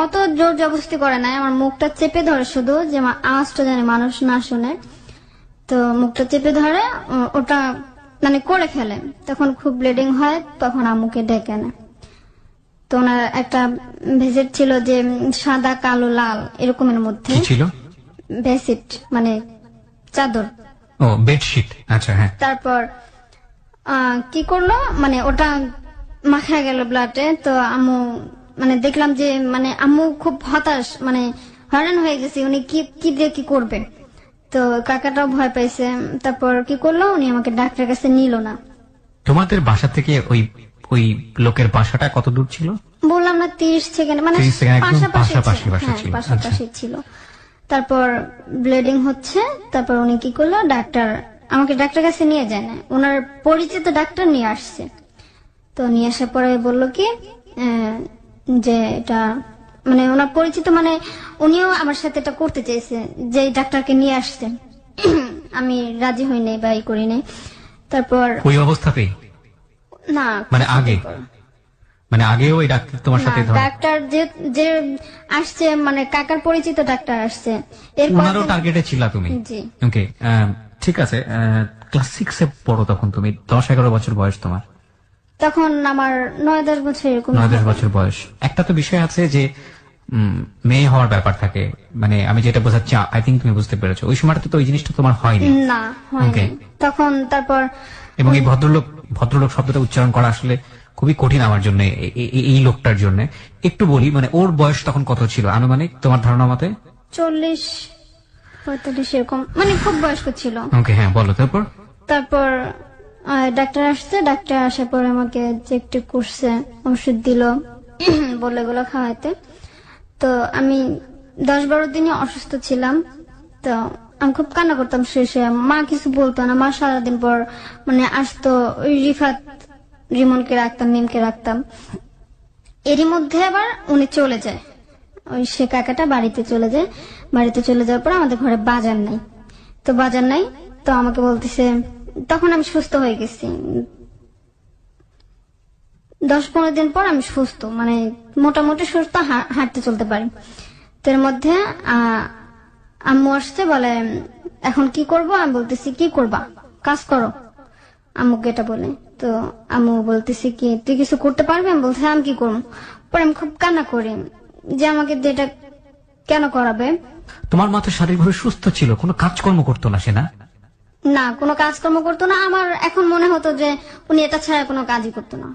অত জোর জবরদস্তি করে নাই, আমার মুখটা চেপে ধরে শুধু, যে আওয়াজটা জানে মানুষ না শুনে। তো মুখটা চেপে ধরে ওটা করে ফেলে। তখন খুব ব্লিডিং হয়, তখন আম্মুকে ডেকে নেয়। তো ওনার একটা ভেসেট ছিল যে সাদা কালো লাল এরকমের মধ্যে ছিল ভেসেট, চাদর। ও বেডশিট, আচ্ছা হ্যাঁ। তারপর কি করলো, ওটা মাখা গেল ব্লাডে। তো আম্মু দেখলাম যে আম্মু খুব হতাশ, হয়রান হয়ে গেছে, উনি কি দিয়ে কি করবে। তো কাকাটাও ভয় পাইছে। তারপর কি করলো, উনি আমাকে ডাক্তারের কাছে নিল না। তোমাদের বাসা থেকে ওই লোকের বাসাটা কত দূর ছিল? বললাম না 30 সেকেন্ড, পাশাপাশি ছিল। তারপর ব্লিডিং হচ্ছে। তারপর উনি কি করলো, আমাকে ডাক্তার কাছে নিয়ে যায় না, ওনার পরিচিত ডাক্তার নিয়ে আসছে। তো নিয়ে আসার পরে বললো কি যে এটা ওনার পরিচিত, উনিও আমার সাথে এটা করতে চেয়েছে, যে ডাক্তারকে নিয়ে আসছে। আমি রাজি হই নাই বা করি নাই। তারপর ওই অবস্থাতেই না, আগেও ওই ডাক্তার তোমার সাথে ডাক্তার যে আসছে, কাকার পরিচিত ডাক্তার আসছে, ওনারও টার্গেটে ছিল তুমি? জি। ওকে, ঠিক আছে। ক্লাস 6 এ পড়ো তখন তুমি, 10-11 বছর বয়স তোমার। তখন আমার 9-10 বছর এরকম। 9-10 বছর বয়স। একটা তো বিষয় আছে যে মেয়ে হওয়ার ব্যাপার থাকে, আমি যেটা বোঝাচ্ছি, আই থিঙ্ক তুমি বুঝতে পেরেছো। ওই সময়টাতে তো ওই জিনিসটা তোমার হয়নি না, হয়নি তখন। তারপর এবং এই ভদ্রলোক শব্দটা উচ্চারণ করা আসলে খুবই কঠিন আমার জন্য, এই লোকটার জন্য। একটু বলি, ওর বয়স তখন কত ছিল আনুমানিক তোমার ধারণা মতে? 40-45 এরকম, খুব বয়স্ক ছিল। ওকে, হ্যাঁ বলো। তারপর ডাক্তার আসছে, ডাক্তার আসার পরে আমাকে চেক টেক করছে, ওষুধ দিল, বলে এগুলো খাওয়াইতে। তো আমি 10-12 দিনই অসুস্থ ছিলাম। তো আমি খুব কান্না করতাম শেষে, মা কিছু বলতো না। মা সারাদিন পর মানে আসতো, ওই রিফাত রিমনকে রাখতাম, মিমকে রাখতাম। এরই মধ্যে আবার উনি চলে যায়, ওই সে কাকাটা বাড়িতে চলে যায়। বাড়িতে চলে যাওয়ার পর আমাদের ঘরে বাজার নাই। তো বাজার নাই, তো আমাকে বলতেছে, তখন আমি সুস্থ হয়ে গেছি। 10-15 দিন পর আমি সুস্থ, মানে মোটামুটি সুস্থ, হাঁটতে চলতে পারি। তো এর মধ্যে আম্মু আসছে, বলে এখন কি করব? আমি বলতেছি কি করবা, কাজ করো, আম্মুকে এটা বলে। তো আম্মু বলতেছি কি তুই কিছু করতে পারবি? আমি বলছি আমি কি করবো। পরে আমি খুব কান্না করি যে আমাকে এটা কেন করাবে। তোমার মা তো শারীরিকভাবে সুস্থ ছিল, কোনো কাজকর্ম করতো না সে? না, কোনো কাজকর্ম করতো না। আমার এখন মনে হতো যে উনি এটা ছাড়া কোনো কাজই করতো না।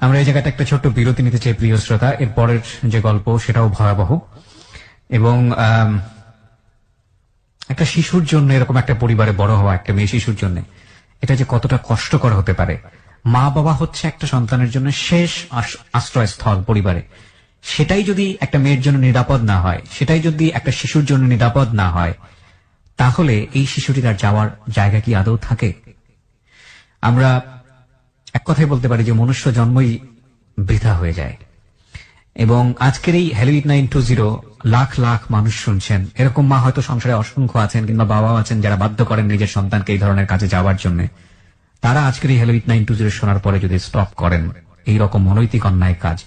আমরা এই জায়গাটা একটা ছোট্ট বিরতি নিতে চাই প্রিয় শ্রোতা। এর পরের যে গল্প সেটাও ভয়াবহ, এবং একটা শিশুর জন্য, এরকম একটা পরিবারে বড় হওয়া একটা মেয়ে শিশুর জন্য এটা যে কতটা কষ্টকর হতে পারে। মা বাবা হচ্ছে একটা সন্তানের জন্য শেষ আশ্রয়স্থল পরিবারে। সেটাই যদি একটা মেয়ের জন্য নিরাপদ না হয়, সেটাই যদি একটা শিশুর জন্য নিরাপদ না হয়, তাহলে এই শিশুটির আর যাওয়ার জায়গা কি আদৌ থাকে? আমরা এক কথাই বলতে পারি যে মনুষ্য জন্মই বৃথা হয়ে যায়। এবং আজকের এই হ্যালো 8920 লাখ লাখ মানুষ শুনছেন। এরকম মা হয়তো সংসারে অসংখ্য আছেন, কিংবা বাবাও আছেন যারা বাধ্য করেন নিজের সন্তানকে এই ধরনের কাজে যাওয়ার জন্য। তারা আজকের এই হ্যালো 8920 শোনার পরে যদি স্টপ করেন এইরকম অনৈতিক অন্যায় কাজ,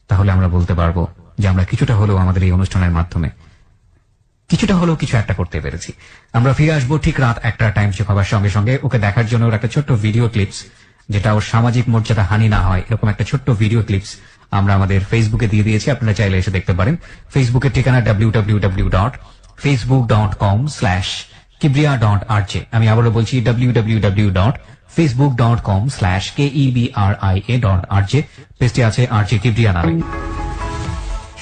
তাহলে আমরা বলতে পারবো যে আমরা কিছুটা হলেও আমাদের এই অনুষ্ঠানের মাধ্যমে কিছুটা হলেও কিছু একটা করতে পেরেছি। আমরা ফিরে আসবো ঠিক রাত 1টা, টাইম চেক হবার সঙ্গে সঙ্গে। ওকে দেখার জন্য ওর একটা ছোট্ট ভিডিও ক্লিপস, যেটা ওর সামাজিক মর্যাদা হানি না হয়, এরকম একটা ছোট্ট ভিডিও ক্লিপস আমরা আমাদের ফেসবুকে দিয়ে দিয়েছি। আপনারা চাইলে এসে দেখতে পারেন। ফেসবুকের ঠিকানা www.facebook.com/kibria.rj। আমি আবারও বলছি www.facebook.com/kebria.rj। পেজটি আছে RJ কিবরিয়া নামে।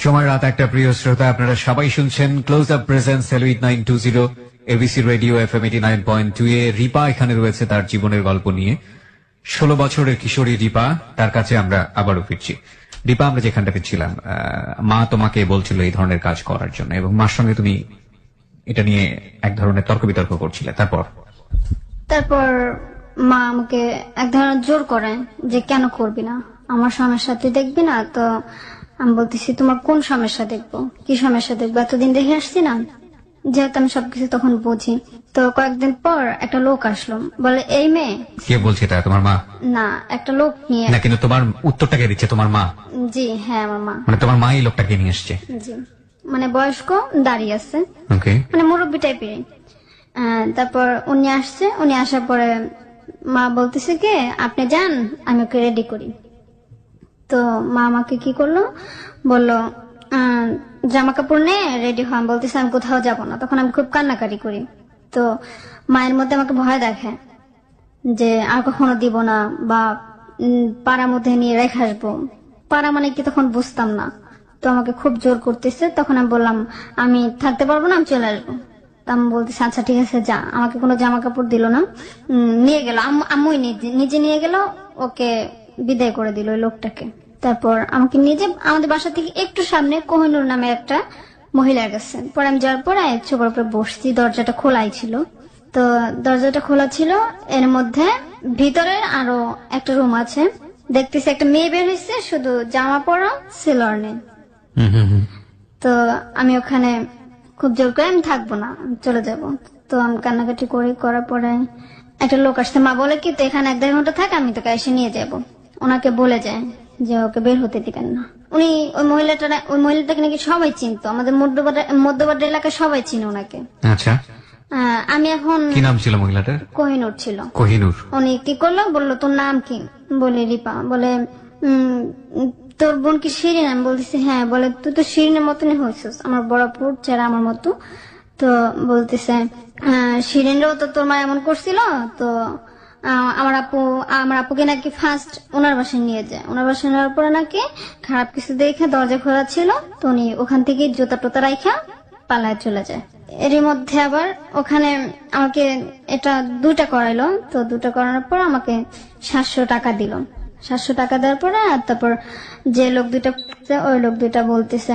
সময় রাত 1টা, প্রিয় শ্রোতা, আপনারা সবাই শুনছেন close up presence hello 8920 ABC radio FM 89.2 এ। রিপা এখানে রয়েছে তার জীবনের গল্প নিয়ে। 16 বছরের কিশোরী রিপা, তার কাছে আমরা আবারও ফিরছি। রিপা, আমরা যেখানটাতে ছিলাম, মা তোমাকে বলছিল এই ধরনের কাজ করার জন্য, এবং মার সঙ্গে তুমি এটা নিয়ে এক ধরনের তর্ক বিতর্ক করছিলে। তারপর মা আমাকে এক ধরনের জোর করে যে কেন করবি না, আমার সমস্যা তুই দেখবি না। তো আমি বলতেছি তোমার কোন সমস্যা দেখবো, কি সমস্যা দেখবো, এতদিন দেখে আসছি না, যেহেতু আমি সবকিছু তখন বুঝি। তো কয়েকদিন পর একটা লোক আসলো, বলে এই মেয়ে। কে বলছে এটা? তোমার মা? না, একটা লোক নিয়ে। না, কিন্তু তোমার উত্তরটা কে দিচ্ছে? তোমার মা? জি হ্যাঁ, আমার মা। মানে তোমার মা এই লোকটাকে নিয়ে আসছে? জি, মানে বয়স্ক, দাঁড়িয়ে আছে, মানে মুরব্বী টাইপের। তারপর উনি আসছে, উনি আসার পরে মা বলতেছে কি আপনি যান, আমি ওকে রেডি করি। তো মা আমাকে কি করলো, বললো জামা কাপড় নে, রেডি হন। বলতেছে আমি কোথাও যাব না। তখন আমি খুব কান্নাকাটি করি। তো মায়ের মধ্যে আমাকে ভয় দেখে যে আর কখনো দিব না, বা পাড়ার মধ্যে নিয়ে রেখে আসবো। পাড়া মানে কি তখন বুঝতাম না। তো আমাকে খুব জোর করতেছে। তখন আমি বললাম আমি থাকতে পারবো না, আমি চলে আসবো। তা আমি বলতেছি আচ্ছা ঠিক আছে যা। আমাকে কোনো জামা কাপড় দিল না, নিয়ে গেল, আম্মুই নিজে নিয়ে গেল, ওকে বিদায় করে দিল ওই লোকটাকে। তারপর আমাকে নিজে আমাদের বাসা থেকে একটু সামনে কোহিনুর নামে একটা মহিলার কাছে। পরে আমি যাওয়ার পরে ছোপার উপরে বসছি, দরজাটা খোলাই ছিল। তো দরজাটা খোলা ছিল, এর মধ্যে ভিতরে আরো একটা রুম আছে। দেখতেছি একটা মেয়ে বের হয়েছে, শুধু জামা পরা, সেলর নেই। তো আমি ওখানে খুব জোর করে আমি থাকবো না, আমি চলে যাব। তো আমি কান্নাকাটি করার পরে একটা লোক আসছে। মা বলে কি তো এখানে 1-1.5 ঘন্টা থাক, আমি তোকে এসে নিয়ে যাব। ওনাকে বলে যায় যে ওকে বের হতে দিবেন না। উনি ওই মহিলাটাকে নাকি সবাই চিনতো, আমাদের মধ্যবাড্ডা এলাকায় সবাই চিনে ওনাকে। আচ্ছা, আমি এখন কি নাম ছিল মহিলাটার? কোহিনুর ছিল। কোহিনুর। উনি কি করলো, বললো তোর নাম কি? বলে রিপা। বলে তোর বোন কি শিরিন? আমি বলতেছি হ্যাঁ। বলে তুই তো শিরিনের মতনই হয়েছিস, আমার বড়পুর চেহারা আমার মতো। তো বলতেছে শিরিনরাও তো তোর মা এমন করছিল। তো আমার আপুকে নাকি ফার্স্ট ওনার বাসায় নিয়ে যায়। ওনার বাসায় নেওয়ার পরে নাকি খারাপ কিছু দেখে দরজা খোলা ছিল, তো উনি ওখান থেকে জুতা টোতা রাইখা পালায় চলে যায়। এরই মধ্যে আবার ওখানে আমাকে এটা 2টা করাইলো, তো 2টা করানোর পর আমাকে 700 টাকা দিল। 700 টাকা দেওয়ার পরে তারপর যে লোক 2টা ওই লোক 2টা বলতেছে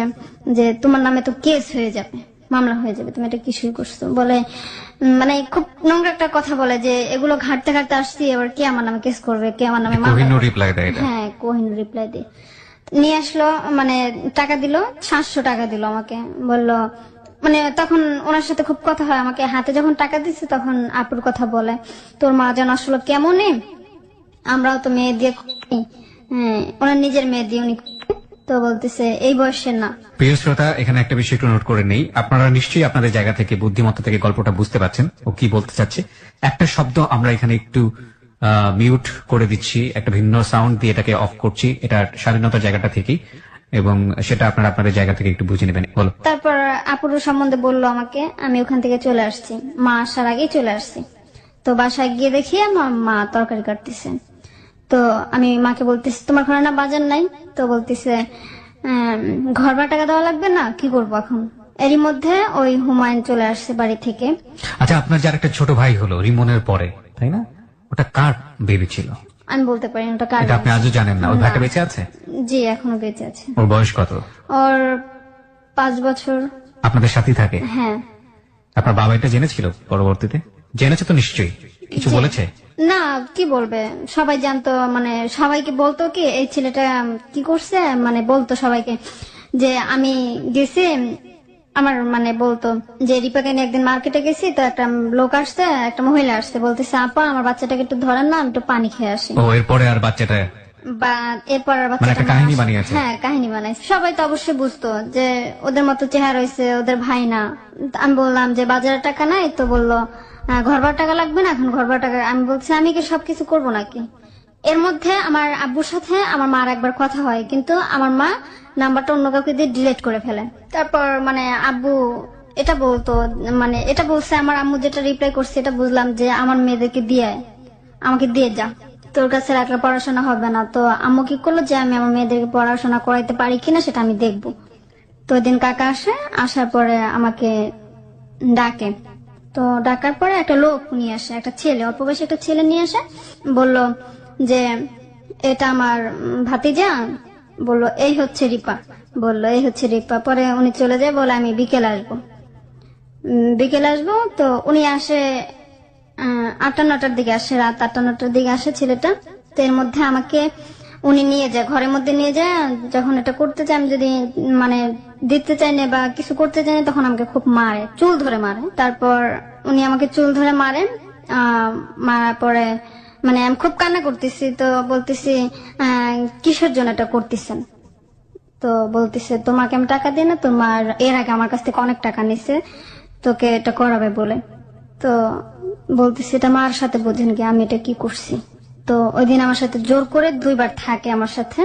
যে তোমার নামে তো কেস হয়ে যাবে, মামলা হয়ে যাবে, তুমি এটা কি শুরু করছো বলে, মানে খুব নোংরা একটা কথা বলে যে এগুলো ঘাটতে ঘাটতে আসছি, এবার কে আমার নামে কেস করবে, কে আমার নামে মামলা। কোহিনূর রিপ্লাই দেয় এটা। হ্যাঁ, কোহিনূর রিপ্লাই দিয়ে নিয়ে আসলো, মানে টাকা দিল, 700 টাকা দিল আমাকে। বললো মানে তখন ওনার সাথে খুব কথা হয়, আমাকে হাতে যখন টাকা দিচ্ছে তখন আপুর কথা বলে, তোর মা যেন আসলে কেমনে, আমরাও তো মেয়ে দিয়ে করি। ওনার নিজের মেয়ে দিয়ে উনি করি। তো বলতেছে এই বয়সের না। প্রিয় শ্রোতা, এখানে একটা বিষয় একটু নোট করে নেই। আপনারা নিশ্চয়ই আপনাদের জায়গা থেকে বুদ্ধিমত্তা থেকে গল্পটা বুঝতে পারছেন ও কি বলতে চাচ্ছে। একটা শব্দ আমরা এখানে একটু মিউট করে দিচ্ছি, একটা ভিন্ন সাউন্ড দিয়ে এটাকে অফ করছি, এটা স্বাধীনতার জায়গাটা থেকেই, এবং সেটা আপনারা আপনাদের জায়গা থেকে একটু বুঝে নেবেন। বলো। তারপর আপুর সম্বন্ধে বললো আমাকে, আমি ওখান থেকে চলে আসছি, মা আসার আগেই চলে আসছি। তো বাসায় গিয়ে দেখি আমার মা তরকারি কাটতেছে। তো আমি মাকে বলতেছি তোমার ঘরে না বাজার নাই? তো বলতেছে ঘর ভাড়া টাকা দেওয়া লাগবে না, কি করবো এখন। এরই মধ্যে ওই হুমায়ুন চলে আসছে বাড়ি থেকে। আচ্ছা, আপনার যার একটা ছোট ভাই হলো রিমনের পরে, তাই না? ওটা কার বেবি ছিল? আমি বলতে পারি না ওটা কার। এটা আপনি আজও জানেন না? ওই ভাইটা বেঁচে আছে? জি, এখনো বেঁচে আছে। ওর বয়স কত? ওর 5 বছর। আপনাদের সাথেই থাকে? হ্যাঁ। আপনার বাবা এটা জেনেছিল পরবর্তীতে? জেনেছে তো নিশ্চয়ই, কিছু বলেছে? না, কি বলবে, সবাই জানতো, মানে সবাইকে বলতো কি এই ছেলেটা কি করছে, মানে বলতো সবাইকে যে আমি গেছি, আমার মানে বলতো যে রিপাকে নিয়ে একদিন মার্কেটে গেছি, তো একটা লোক আসছে, একটা মহিলা আসছে, বলতেছে আপা আমার বাচ্চাটাকে একটু ধরেন না, আমি একটু পানি খেয়ে আসি। ও, এরপরে আর বাচ্চাটা বা এরপর আর মানে বাচ্চাটা একটা কাহিনী বানিয়েছে? হ্যাঁ, কাহিনী বানাইছে। সবাই তো অবশ্যই বুঝতো যে ওদের মতো চেহারা হয়েছে, ওদের ভাই না। আমি বললাম যে বাজারের টাকা নাই, তো বললো ঘর ভাড়া টাকা লাগবে না, এখন ঘর ভাড়া টাকা। আমি বলছি আমি কি সবকিছু করবো নাকি। এর মধ্যে আমার আব্বুর সাথে আমার মার একবার কথা হয়, কিন্তু আমার মা নাম্বারটা অন্য কাউকে দিয়ে ডিলিট করে ফেলে। তারপর মানে আব্বু এটা বলতো, মানে এটা বলছে, আমার আম্মু যেটা রিপ্লাই করছে এটা বুঝলাম যে আমার মেয়েদেরকে দিয়ে, আমাকে দিয়ে যা, তোর কাছে রাখলে পড়াশোনা হবে না। তো আম্মু কি করলো যে আমি আমার মেয়েদেরকে পড়াশোনা করাইতে পারি কিনা সেটা আমি দেখবো। তো ওই দিন কাকা আসে, আসার পরে আমাকে ডাকে। তো ডাকার পরে একটা লোক নিয়ে আসে, একটা ছেলে, অল্প বয়সী একটা ছেলে নিয়ে আসে, বললো যে এটা আমার ভাতিজা, বললো এই হচ্ছে রিপা, বললো এই হচ্ছে রিপা। পরে উনি চলে যায়, বলে আমি বিকেল আসবো। বিকেল আসবো। তো উনি আসে 8টা-9টার দিকে আসে, রাত 8টা-9টার দিকে আসে ছেলেটা। তো এর মধ্যে আমাকে উনি নিয়ে যায়, ঘরের মধ্যে নিয়ে যায়। যখন এটা করতে চাই, আমি যদি মানে দিতে চাই না বা কিছু করতে চাই না, তখন আমাকে খুব মারে, চুল ধরে মারে। তারপর উনি আমাকে চুল ধরে মারেন। মারার পরে মানে আমি খুব কান্না করতেছি। তো বলতেছি কিসের জন্য এটা করতেছেন? তো বলতেছে তোমাকে আমি টাকা দিই না, তোমার এর আগে আমার কাছ থেকে অনেক টাকা নিছে তোকে এটা করাবে বলে। তো বলতেছি এটা মার সাথে বোঝেন কি আমি এটা কি করছি। তো ওই দিন আমার সাথে জোর করে 2বার থাকে আমার সাথে।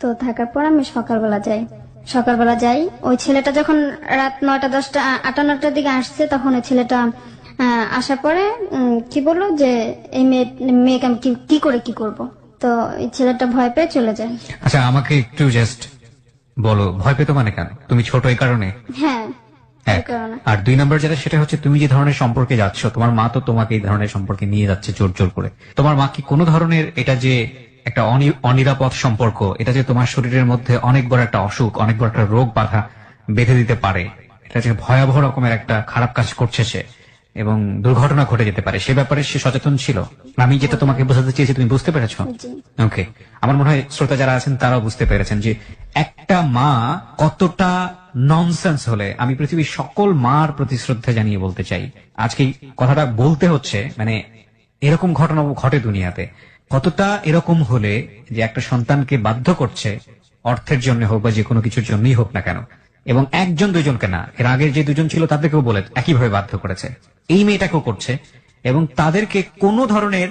তো থাকার পর আমি সকালবেলা যাই। ওই ছেলেটা যখন রাত 9টা 10টা 8টা 9টার দিকে আসছে, তখন ওই ছেলেটা আসার পরে কি বললো যে এই মেয়েকে আমি কি করে কি করব। তো এই ছেলেটা ভয় পেয়ে চলে যায়। আচ্ছা, আমাকে একটু জাস্ট বলো, ভয় পেতো মানে কেন? তুমি ছোট এই কারণে? হ্যাঁ, এক। আর 2 নম্বর যেটা, সেটা হচ্ছে তুমি যে ধরনের সম্পর্কে যাচ্ছ, তোমার মা তো তোমাকে এই ধরনের সম্পর্কে নিয়ে যাচ্ছে জোর জোর করে। তোমার মা কি কোনো ধরনের এটা যে একটা অনিরাপদ সম্পর্ক, এটা যে তোমার শরীরের মধ্যে অনেক বড় একটা অসুখ, অনেক বড় একটা রোগ বাধা বেঁধে দিতে পারে, এটা যে ভয়াবহ রকমের একটা খারাপ কাজ করছে সে, এবং দুর্ঘটনা ঘটে যেতে পারে, সে ব্যাপারে সে সচেতন ছিল? আমি যেটা তোমাকে বোঝাতে চেয়েছি তুমি বুঝতে পেরেছো? ওকে, আমার মনে হয় শ্রোতা যারা আছেন তারাও বুঝতে পেরেছেন যে একটা মা কতটা ননসেন্স হলে। আমি পৃথিবীর সকল মার প্রতি শ্রদ্ধা জানিয়ে বলতে চাই, আজকে কথাটা বলতে হচ্ছে, মানে এরকম ঘটনা ঘটে দুনিয়াতে, কতটা এরকম হলে যে একটা সন্তানকে বাধ্য করছে, অর্থের জন্য হোক বা যে কোনো কিছুর জন্যই হোক না কেন, এবং 1-2জনকে না, এর আগের যে 2জন ছিল তাদেরকেও বলে একইভাবে বাধ্য করেছে, এই মেয়েটাকেও করছে, এবং তাদেরকে কোনো ধরনের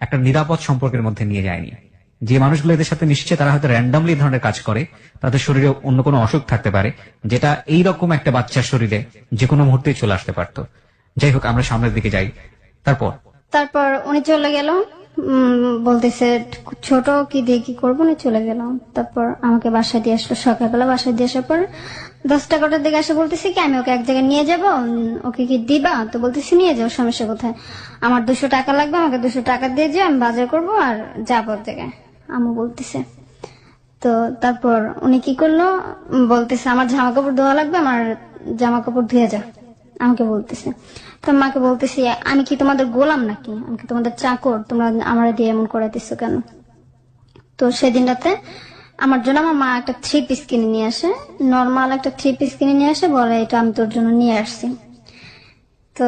একটা নিরাপদ সম্পর্কের মধ্যে নিয়ে যায়নি। যে মানুষগুলো এদের সাথে মিশছে তারা হয়তো র্যান্ডামলি ধরনের কাজ করে, তাদের শরীরে অন্য কোনো অসুখ থাকতে পারে যেটা এইরকম একটা বাচ্চার শরীরে যে কোনো মুহূর্তেই চলে আসতে পারতো। যাই হোক, আমরা সামনের দিকে যাই। তারপর উনি চলে গেল, বলতেছে ছোট কি দিয়ে কি করবো, উনি চলে গেল। তারপর আমাকে বাসায় দিয়ে আসলো, সকালবেলা বাসায় দিয়ে আসার পর 10টা দিকে এসে বলতেছি কি আমি ওকে এক জায়গায় নিয়ে যাব, ওকে কি দিবা? তো বলতেছি নিয়ে যাও, সমস্যা কোথায়, আমার 200 টাকা লাগবে, আমাকে 200 টাকা দিয়ে যাও, আমি বাজার করবো আর যাবো ওর জায়গায়, আম্মু বলতেছে। তো তারপর উনি কি করলো, বলতেছে আমার জামা কাপড় ধোয়া লাগবে, আমার জামা কাপড় ধুয়ে যাও, আমাকে বলতেছে। তো মাকে বলতেছি আমি কি তোমাদের গোলাম নাকি, আমি কি তোমাদের চাকর, তোমরা আমার দিয়ে এমন করাইতেছো কেন? তো সেদিন রাতে আমার জন্য আমার মা একটা 3 পিস কিনে নিয়ে আসে, নর্মাল একটা 3 পিস কিনে নিয়ে আসে, বলে এটা আমি তোর জন্য নিয়ে আসছি। তো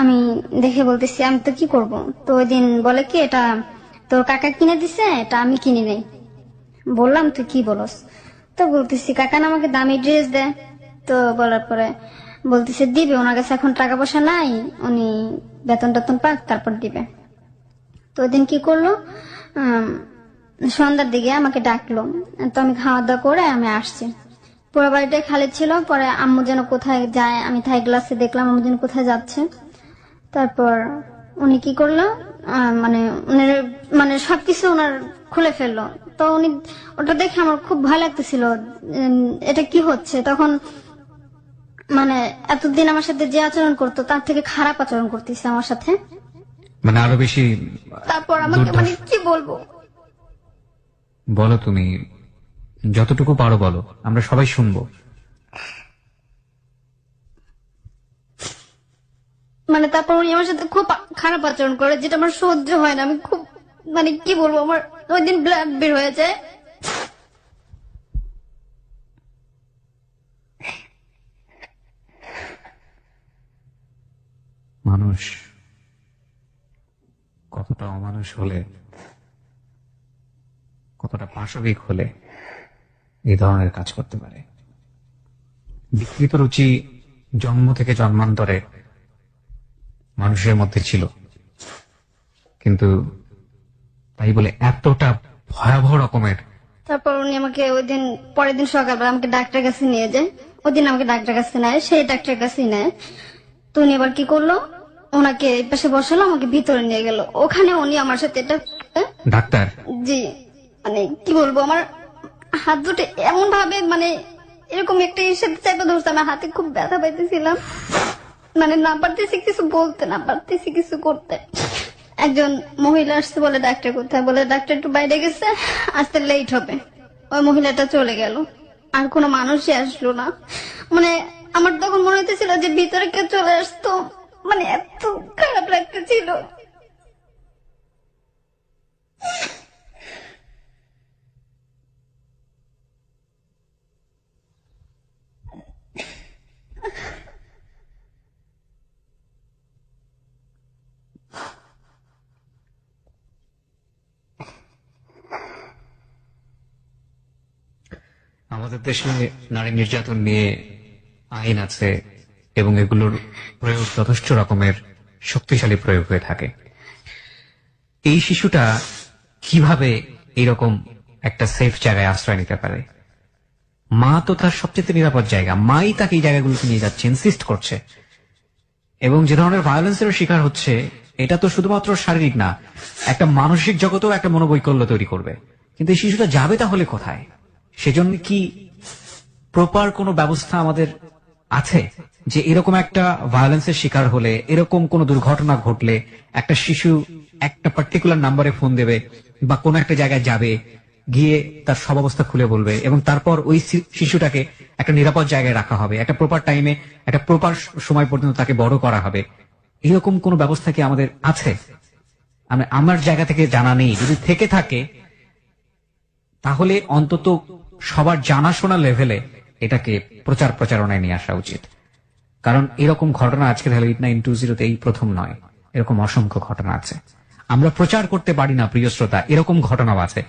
আমি দেখে বলতেছি আমি তো কি করব। তো ওই দিন বলে কি এটা তোর কাকা কিনে দিছে, এটা আমি কিনে নেই। বললাম তুই কি বলস? তো বলতেছি কাকা না আমাকে দামি ড্রেস দেয়। তো বলার পরে বলতেছে দিবে, ওনার কাছে এখন টাকা পয়সা নাই, উনি বেতন টেতন পাক তারপর দিবে। তো ওই দিন কি করলো, সন্ধ্যার দিকে আমাকে ডাকলো। তো আমি খাওয়া দাওয়া করে আমি আসছি, পুরো বাড়িটাই খালি ছিল। পরে আম্মু যেন কোথায় যায়, আমি থাই গ্লাসে দেখলাম আম্মু যেন কোথায় যাচ্ছে। তারপর উনি কি করলো, মানে মানে সবকিছু ওনার খুলে ফেললো। তো উনি ওটা দেখে আমার খুব ভয় লাগতেছিল, এটা কি হচ্ছে। তখন মানে এতদিন আমার সাথে যে আচরণ করতো তার থেকে খারাপ আচরণ করতেছে আমার সাথে, মানে আরো বেশি। তারপর আমাকে মানে কি বলবো, বলো তুমি যতটুকু পারো বলো, আমরা সবাই শুনবো। মানে তারপর উনি আমার সাথে খুব খারাপ আচরণ করে, যেটা আমার সহ্য হয় না। আমি খুব মানে কি বলবো, আমার ওই দিন ব্লাড বের হয়ে যায়। মানুষ কতটা অমানুষ হলে, কতটা পাশবিক হলে এই ধরনের কাজ করতে পারে। বিকৃত রুচি জন্ম থেকে জন্মান্তরে মানুষের মধ্যে ছিল, কিন্তু তাই বলে এতটা ভয়াবহ রকমের। তারপর উনি আমাকে ওই দিন পরের দিন সকালবেলা আমাকে ডাক্তার কাছে নিয়ে যায়। ওই দিন আমাকে ডাক্তার কাছে নেয়, সেই ডাক্তার কাছেই নেয়। তো উনি আবার কি করলো, ওনাকে এই পাশে বসালো, আমাকে ভিতরে নিয়ে গেল। ওখানে উনি আমার সাথে এটা ডাক্তার? জি, মানে কি বলবো, আমার হাত দুটো এমন ভাবে মানে এরকম একটা সাথে চাইতে ধরছে, আমার হাতে খুব ব্যথা পাইতেছিলাম, মানে না পারতেছি কিছু বলতে, না পারতেছি কিছু করতে। একজন মহিলা আসছে, বলে ডাক্তার কোথায়, বলে ডাক্তার একটু বাইরে গেছে, আসতে লেট হবে। ওই মহিলাটা চলে গেল, আর কোনো মানুষই আসলো না। মানে আমার তখন মনে হইতেছিল যে ভিতরে কেউ চলে আসতো, মানে এত খারাপ লাগতেছিল। আমাদের দেশে নারী নির্যাতন নিয়ে আইন আছে এবং এগুলোর প্রয়োগ যথেষ্ট রকমের শক্তিশালী প্রয়োগ হয়ে থাকে। এই শিশুটা কিভাবে এরকম একটা সেফ জায়গায় আশ্রয় নিতে পারে? মা তো তার সবচেয়ে নিরাপদ জায়গা, মাই তাকে এই জায়গাগুলোতে নিয়ে যাচ্ছে, ইনসিস্ট করছে, এবং যে ধরনের ভায়োলেন্সের শিকার হচ্ছে এটা তো শুধুমাত্র শারীরিক না, একটা মানসিক জগতেও একটা মনোবৈকল্য তৈরি করবে। কিন্তু এই শিশুটা যাবে তাহলে কোথায়? সেজন্য কি প্রপার কোনো ব্যবস্থা আমাদের আছে যে এরকম একটা ভায়োলেন্সের শিকার হলে, এরকম কোনো দুর্ঘটনা ঘটলে একটা শিশু একটা পার্টিকুলার নাম্বারে ফোন দেবে বা কোনো একটা জায়গায় যাবে, গিয়ে তার সব অবস্থা খুলে বলবে, এবং তারপর ওই শিশুটাকে একটা নিরাপদ জায়গায় রাখা হবে, একটা প্রপার টাইমে, একটা প্রপার সময় পর্যন্ত তাকে বড় করা হবে? এরকম কোন ব্যবস্থা কি আমাদের আছে? আমার জায়গা থেকে জানা নেই। যদি থেকে থাকে তাহলে অন্তত সবার জানাশোনা লেভেলে এটাকে প্রচারণায় নিয়ে আসা উচিত। কারণ এরকম ঘটনা আজকে 8920 এই প্রথম নয়, এরকম অসংখ্য ঘটনা আছে। আমরা প্রচার করতে পারি না প্রিয় শ্রোতা, এরকম ঘটনাও আছে।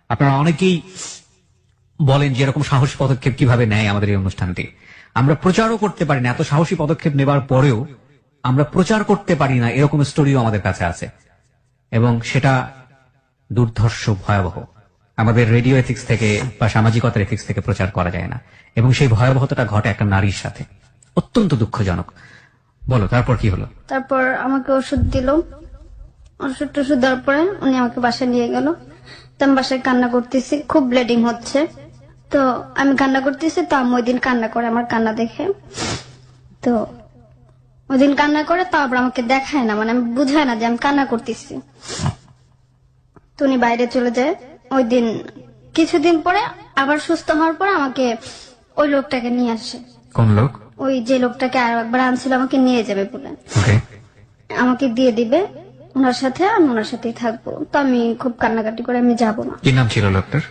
আপনারা অনেকেই বলেন যে এরকম সাহসী পদক্ষেপ কিভাবে নেয় আমাদের এই অনুষ্ঠানটি। আমরা প্রচারও করতে পারি না, এত সাহসী পদক্ষেপ নেবার পরেও আমরা প্রচার করতে পারি না, এরকম স্টোরিও আমাদের কাছে আছে, এবং সেটা দুর্ধর্ষ, ভয়াবহ। আমাদের রেডিও এথিক্স থেকে বা সামাজিকতার এথিক্স থেকে প্রচার করা যায় না, এবং সেই ভয়াবহতাটা ঘটে একটা নারীর সাথে। অত্যন্ত দুঃখজনক। বলো তারপর কি হলো? তারপর আমাকে ওষুধ দিল, ওষুধ দেওয়ার পরে উনি আমাকে বাসায় নিয়ে গেল। তো আমি বাসায় কান্না করতেছি, খুব ব্লিডিং হচ্ছে। তো আমি কান্না করতেছি, তো আম্মু ওই দিন কান্না করে আমার কান্না দেখে। তো ওই দিন কান্না করে, তারপর আমাকে দেখায় না, মানে আমি বুঝায় না যে আমি কান্না করতেছি। তো উনি বাইরে চলে যায়। ওই দিন কিছুদিন পরে আবার সুস্থ হওয়ার পরে আমাকে ওই লোকটাকে নিয়ে আসে। কোন লোক? ওই যে লোকটাকে আর একবার আনছিল আমাকে নিয়ে যাবে বলে, ওকে। আমাকে দিয়ে দিবে, ওনার সাথে আমি ওনার সাথেই থাকবো। তো আমি খুব কান্নাকাটি করে আমি যাব না। কি নাম ছিল লোকটার?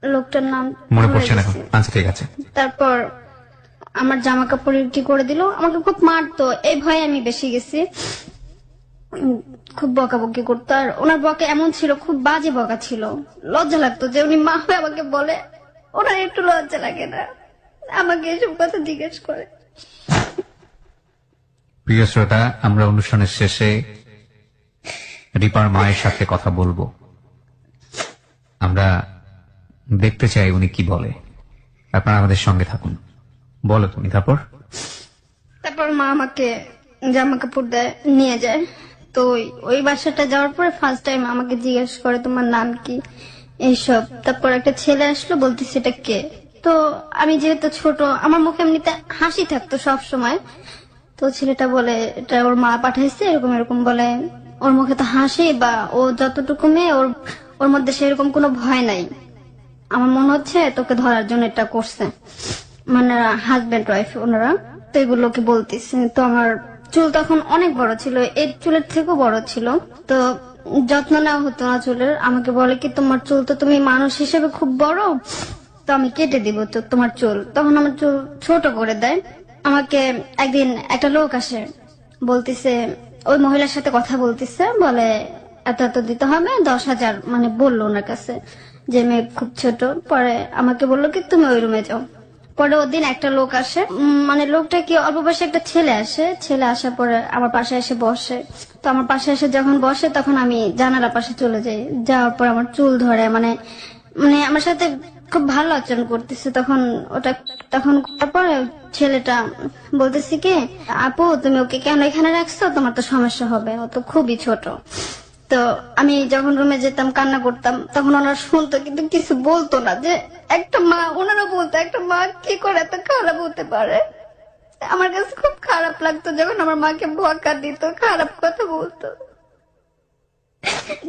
লোকটার নাম মনে ভুলে পড়ছে না এখন। গেছি। আচ্ছা ঠিক আছে। তারপর আমার জামা কাপড় কি করে দিল, আমাকে খুব মারতো, এই ভয়ে আমি বেশি গেছি। খুব বকাবকি করতো, আর ওনার বকা এমন ছিল, খুব বাজে বকা ছিল। লজ্জা লাগতো যে উনি মা হয়ে আমাকে বলে, ওনার একটু লজ্জা লাগে না আমাকে এসব কথা জিজ্ঞেস করে। প্রিয় শ্রোতা, আমরা অনুষ্ঠানের শেষে রিপার মায়ের সাথে কথা বলবো। আমরা দেখতে চাই উনি কি বলে। আপনারা আমাদের সঙ্গে থাকুন। বলো তুমি। তারপর মা আমাকে জামা কাপড় দেয়, নিয়ে যায়। তো ওই বাসাটা যাওয়ার পরে ফার্স্ট টাইম আমাকে জিজ্ঞেস করে তোমার নাম কি, এইসব। তারপর একটা ছেলে আসলো, বলতেছে এটা কে। তো আমি যেহেতু ছোট, আমার মুখে এমনিতে হাসি থাকতো সব সময়। তো ছেলেটা বলে এটা ওর মা পাঠাইছে, এরকম এরকম বলে। ওর মুখে তো হাসি, বা ও যতটুকু মেয়ে, ওর মধ্যে সেরকম কোনো ভয় নাই। আমার মনে হচ্ছে তোকে ধরার জন্য এটা করছে, মানে হাজবেন্ড ওয়াইফ ওনারা। তো এগুলোকে বলতেছে। তো আমার চুল তখন অনেক বড় ছিল, এই চুলের থেকেও বড় ছিল। তো যত্ন নেওয়া হতো না চুলের। আমাকে বলে কি তোমার চুল তো, তুমি মানুষ হিসেবে খুব বড়, তো আমি কেটে দিব তো তোমার চুল। তখন আমার চুল ছোট করে দেয়। আমাকে একদিন একটা লোক আসে, বলতেছে ওই মহিলার সাথে কথা বলতেছে, বলে এত এত দিতে হবে, 10,000 মানে বললো ওনার কাছে, যে মেয়ে খুব ছোট। পরে আমাকে বললো কি তুমি ওই রুমে যাও। পরে ওদিন একটা লোক আসে, মানে লোকটা কি অল্প বয়সে একটা ছেলে আসে। ছেলে আসার পরে আমার পাশে এসে বসে। তো আমার পাশে এসে যখন বসে, তখন আমি জানালার পাশে চলে যাই। যাওয়ার পর আমার চুল ধরে, মানে মানে আমার সাথে খুব ভালো আচরণ করতেছে। তখন তারপরে ছেলেটা বলতেছে কি, আপু তুমি ওকে কেন এখানে রাখছো, তোমার তো সমস্যা হবে, ও তো খুবই ছোট। তো আমি যখন রুমে যেতাম কান্না করতাম, তখন ওনারা শুনতো কিন্তু কিছু বলতো না। যে একটা মা, ওনারা বলতো একটা মা কি করে এত খারাপ হতে পারে। আমার কাছে খুব খারাপ লাগতো যখন আমার মাকে বকা দিত, খারাপ কথা বলতো,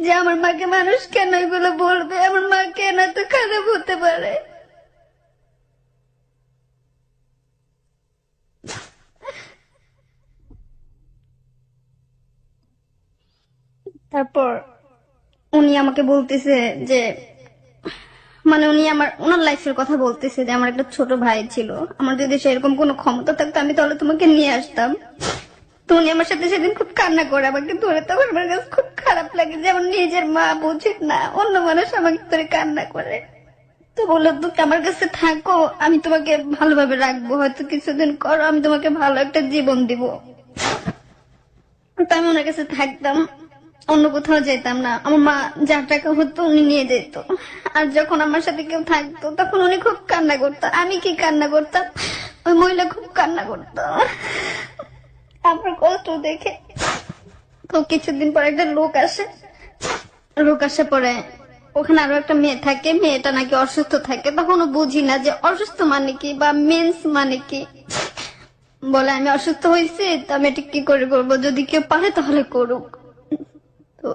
যে আমার মাকে মানুষ কেন এগুলো বলবে, আমার মা কেন এত খারাপ হতে পারে। তারপর উনি আমাকে বলতেছে যে, মানে উনি ওনার লাইফের কথা বলতেছে, যে আমার একটা ছোট ভাই ছিল, আমার যদি সেরকম কোনো ক্ষমতা থাকতো আমি তাহলে তোমাকে নিয়ে আসতাম। তো উনি আমার সাথে সেদিন খুব কান্না করে আমাকে ধরে। তখন আমার কাছে খুব খারাপ লাগে, যেমন নিজের মা বুঝে না, অন্য মানুষ আমাকে ধরে কান্না করে। তো বললো তুমি আমার কাছে থাকো, আমি তোমাকে ভালোভাবে রাখবো, হয়তো কিছুদিন করো, আমি তোমাকে ভালো একটা জীবন দিব। তো আমি ওনার কাছে থাকতাম, অন্য কোথাও যেতাম না। আমার মা যার টাকা হতো উনি নিয়ে যেত। আর যখন আমার সাথে কেউ থাকতো তখন উনি খুব কান্না করতো। আমি কি কান্না করতাম, ওই মহিলা খুব কান্না করতো আমার কষ্ট দেখে। তো কিছুদিন পর একটা লোক আসে পরে ওখানে আরো একটা মেয়ে থাকে, মেয়েটা নাকি অসুস্থ থাকে। তখনও বুঝি না যে অসুস্থ মানে কি বা মেন্স মানে কি। বলে আমি অসুস্থ হয়েছি, তো আমি এটা কি করে করবো, যদি কেউ পারে তাহলে করুক। তো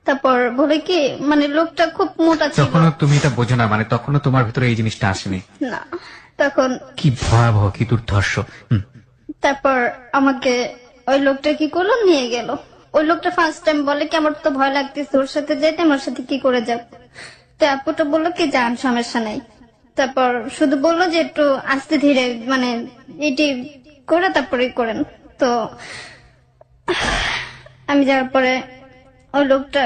তারপর বলে কি, মানে লোকটা খুব মোটা ছিল। তখনও তুমি এটা বোঝো না, মানে তখনও তোমার ভিতরে এই জিনিসটা আসেনি? না, তখন কি ভয়াবহ, কি দুর্ধর্ষ। তারপর আমাকে ওই লোকটা কি করলো, নিয়ে গেল। ওই লোকটা ফার্স্ট টাইম বলে কি আমার তো ভয় লাগতেছে ওর সাথে যেতে, আমার সাথে কি করে যাব। তো আপুটা বললো কি যান, সমস্যা নাই। তারপর শুধু বললো যে একটু আস্তে ধীরে, মানে এটি করে তারপরে করেন। তো আমি যাওয়ার পরে ওই লোকটা,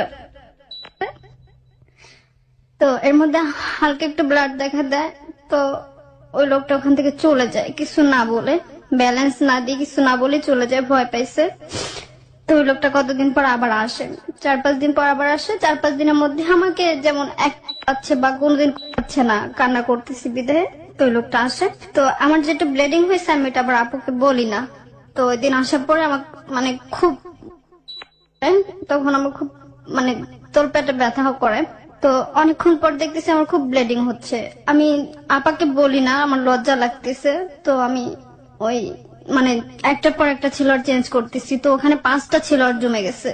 তো এর মধ্যে হালকা একটু ব্লাড দেখা দেয়। তো ওই লোকটা ওখান থেকে চলে যায় কিছু না বলে, ব্যালেন্স না দিয়ে কিছু না বলে চলে যায়, ভয় পাইছে। তো ওই লোকটা কতদিন পর আবার আসে, 4-5 দিন পর আবার আসে। 4-5 দিনের মধ্যে আমাকে যেমন এক পাচ্ছে বা কোনদিন পাচ্ছে না, কান্না করতেছি বিধে। তো ওই লোকটা আসে। তো আমার যেটা ব্লিডিং হয়েছে আমি এটা আবার আপুকে বলি না। তো ওই দিন আসার পরে আমার মানে খুব, তখন আমার খুব মানে তোর পেটে ব্যথা করে। তো অনেকক্ষণ পর দেখতেছি আমার খুব ব্লিডিং হচ্ছে। আমি আপাকে বলি না, আমার লজ্জা লাগতেছে। তো আমি ওই মানে একটার পর একটা ছিল চেঞ্জ করতেছি, তো ওখানে 5টা ছিল জমে গেছে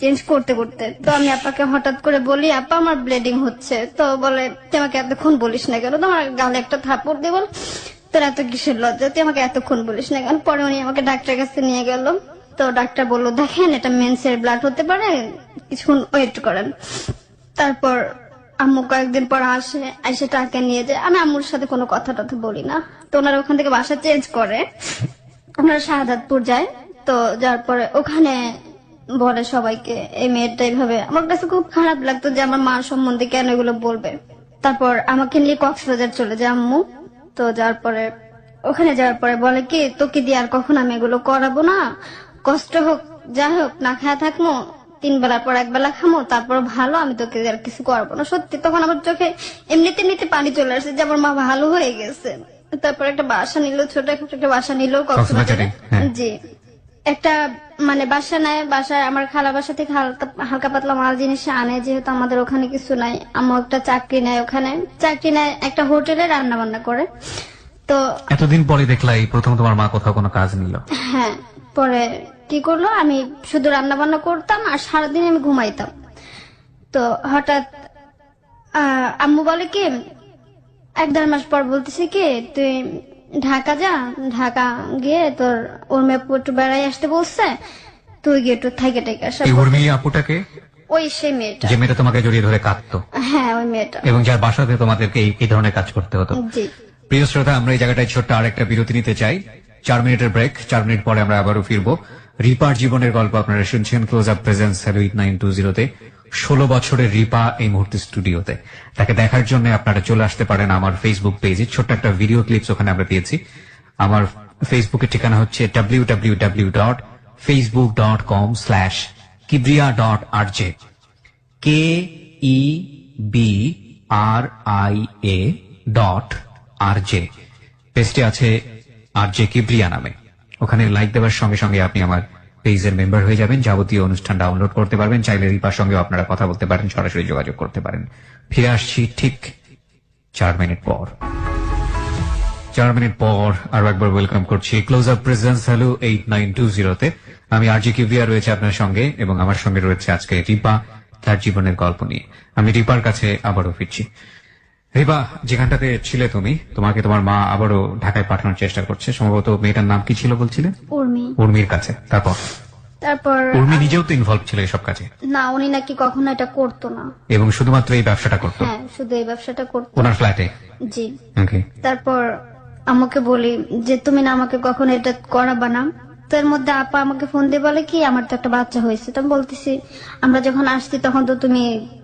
চেঞ্জ করতে করতে। তো আমি আপাকে হঠাৎ করে বলি, আপা আমার ব্লিডিং হচ্ছে। তো বলে, তুই আমাকে এতক্ষণ বলিস না কেন? তোমার গালে একটা থাপ্পড় দিয়ে বল, তোর এত কিসের লজ্জা, তুই আমাকে এতক্ষণ বলিস না কেন? পরে উনি আমাকে ডাক্তারের কাছে নিয়ে গেল। তো ডাক্তার বললো, দেখেন এটা মেন্সের ব্লাড হতে পারে, কিছুক্ষণ ওয়েট করেন। তারপর আম্মু কয়েকদিন পর এসে টাকা নিয়ে যায়। আমি আম্মুর সাথে কোনো কথা টথা বলি না। তো ওনারা ওখান থেকে বাসা চেঞ্জ করে, ওনারা শাহাদাতপুর যায়। তো যার পরে ওখানে বলে সবাইকে এই মেয়েটা এইভাবে। আমার কাছে খুব খারাপ লাগতো যে আমার মা সম্বন্ধে কেন এগুলো বলবে। তারপর আমাকে নিয়ে কক্সবাজার চলে যায় আম্মু। তো যার পরে ওখানে যাওয়ার পরে বলে কি, তোকে দিয়ে আর কখন আমি এগুলো করাবো না, কষ্ট হোক যা হোক না খায়া থাকবো, 3 বেলার পর 1 বেলা খামো, তারপর ভালো, আমি তোকে আর কিছু করবো না। সত্যি তখন আমার চোখে এমনিতে পানি চলে আসছে যে আমার মা ভালো হয়ে গেছে। তারপর একটা বাসা নিল, ছোট একটা বাসা নিল কক্সবাজারে। জি, একটা মানে বাসা নেয়। বাসায় আমার খালা বাসা থেকে হালকা পাতলা মাল জিনিস আনে, যেহেতু আমাদের ওখানে কিছু নাই। আমার একটা চাকরি নেয়, ওখানে চাকরি নেয় একটা হোটেলে রান্না বান্না করে। তো এতদিন পরে দেখলাই প্রথম তোমার মা কোথাও কোনো কাজ নিল? হ্যাঁ, পরে কি করলো, আমি শুধু রান্না বান্না করতাম আর সারাদিন আমি ঘুমাইতাম। তো হঠাৎ আম্মু বলে কি, 1-1.5 মাস পর বলতেছে কি, তুই ঢাকা যা, ঢাকা গিয়ে তোর উর্মি আপু একটু বেড়াই আসতে বলছে, তুই গিয়ে একটু থাকে টেকে আসা। উর্মি আপুটাকে? ওই সেই মেয়েটা, যে মেয়েটা তোমাকে জড়িয়ে ধরে কাঁদতো? হ্যাঁ, ওই মেয়েটা, এবং যার বাসাতে তোমাদেরকে এই ধরনের কাজ করতে হতো। জি। প্রিয় শ্রোতা, আমরা এই জায়গাটায় ছোট্ট আরেকটা বিরতি নিতে চাই। 4 মিনিটের ব্রেক। 4 মিনিট পরে আমরা আবারও ফিরবো। রিপার জীবনের গল্প আপনারা শুনছেন ক্লোজ আপ প্রেজেন্স হ্যালো 8920-তে। 16 বছরের রিপা এই মুহূর্তে স্টুডিওতে। তাকে দেখার জন্য আপনারা চলে আসতে পারেন আমার ফেসবুক পেজে। ছোট্ট একটা ভিডিও ক্লিপস ওখানে আমরা দিয়েছি। আমার ফেসবুকের ঠিকানা হচ্ছে www.facebook.com/kibriya.rj KEBRIA.RJ। পেজটি আছে আরজে কিবরিয়া নামে। ওখানে লাইক দেওয়ার সঙ্গে সঙ্গে আপনি আমার পেজের মেম্বার হয়ে যাবেন, যাবতীয় অনুষ্ঠান ডাউনলোড করতে পারবেন। চাইলে রিপার সঙ্গে আপনারা কথা বলতে পারেন, সরাসরি যোগাযোগ করতে পারেন। ফিরে আসছি ঠিক 4 মিনিট পর। 4 মিনিট পর আরো একবার ওয়েলকাম করছি ক্লোজ আপ প্রেজেন্স হ্যালো 8920-তে। আমি আরজে কিবরিয়া রয়েছে আপনার সঙ্গে, এবং আমার সঙ্গে রয়েছে আজকে রিপা, তার জীবনের গল্প নিয়ে। আমি রিপার কাছে আবারও ফিরছি। রিপা, যেখানটাতে ছিলে তুমি, তোমাকে তোমার মা আবারও ঢাকায় পাঠানোর চেষ্টা করছে। সম্ভবত মেয়েটার নাম কি ছিল বলছিলে? উর্মির কাছে। তারপর উর্মি নিজেও তো ইনভলভ ছিল এসব কাজে? না, উনি নাকি কখনো এটা করতো না, এবং শুধুমাত্র এই ব্যবসাটা করতো? হ্যাঁ, শুধু এই ব্যবসাটা করতো ওনার ফ্ল্যাটে। জি। তারপর আমাকে বলি যে তুমি না আমাকে কখনো এটা করাবা না। তো এর মধ্যে আপা আমাকে ফোন দিয়ে বলে কি, আমার তো একটা বাচ্চা হয়েছে। তো আমি বলতেছি, আমরা যখন আসছি তখন তো তুমি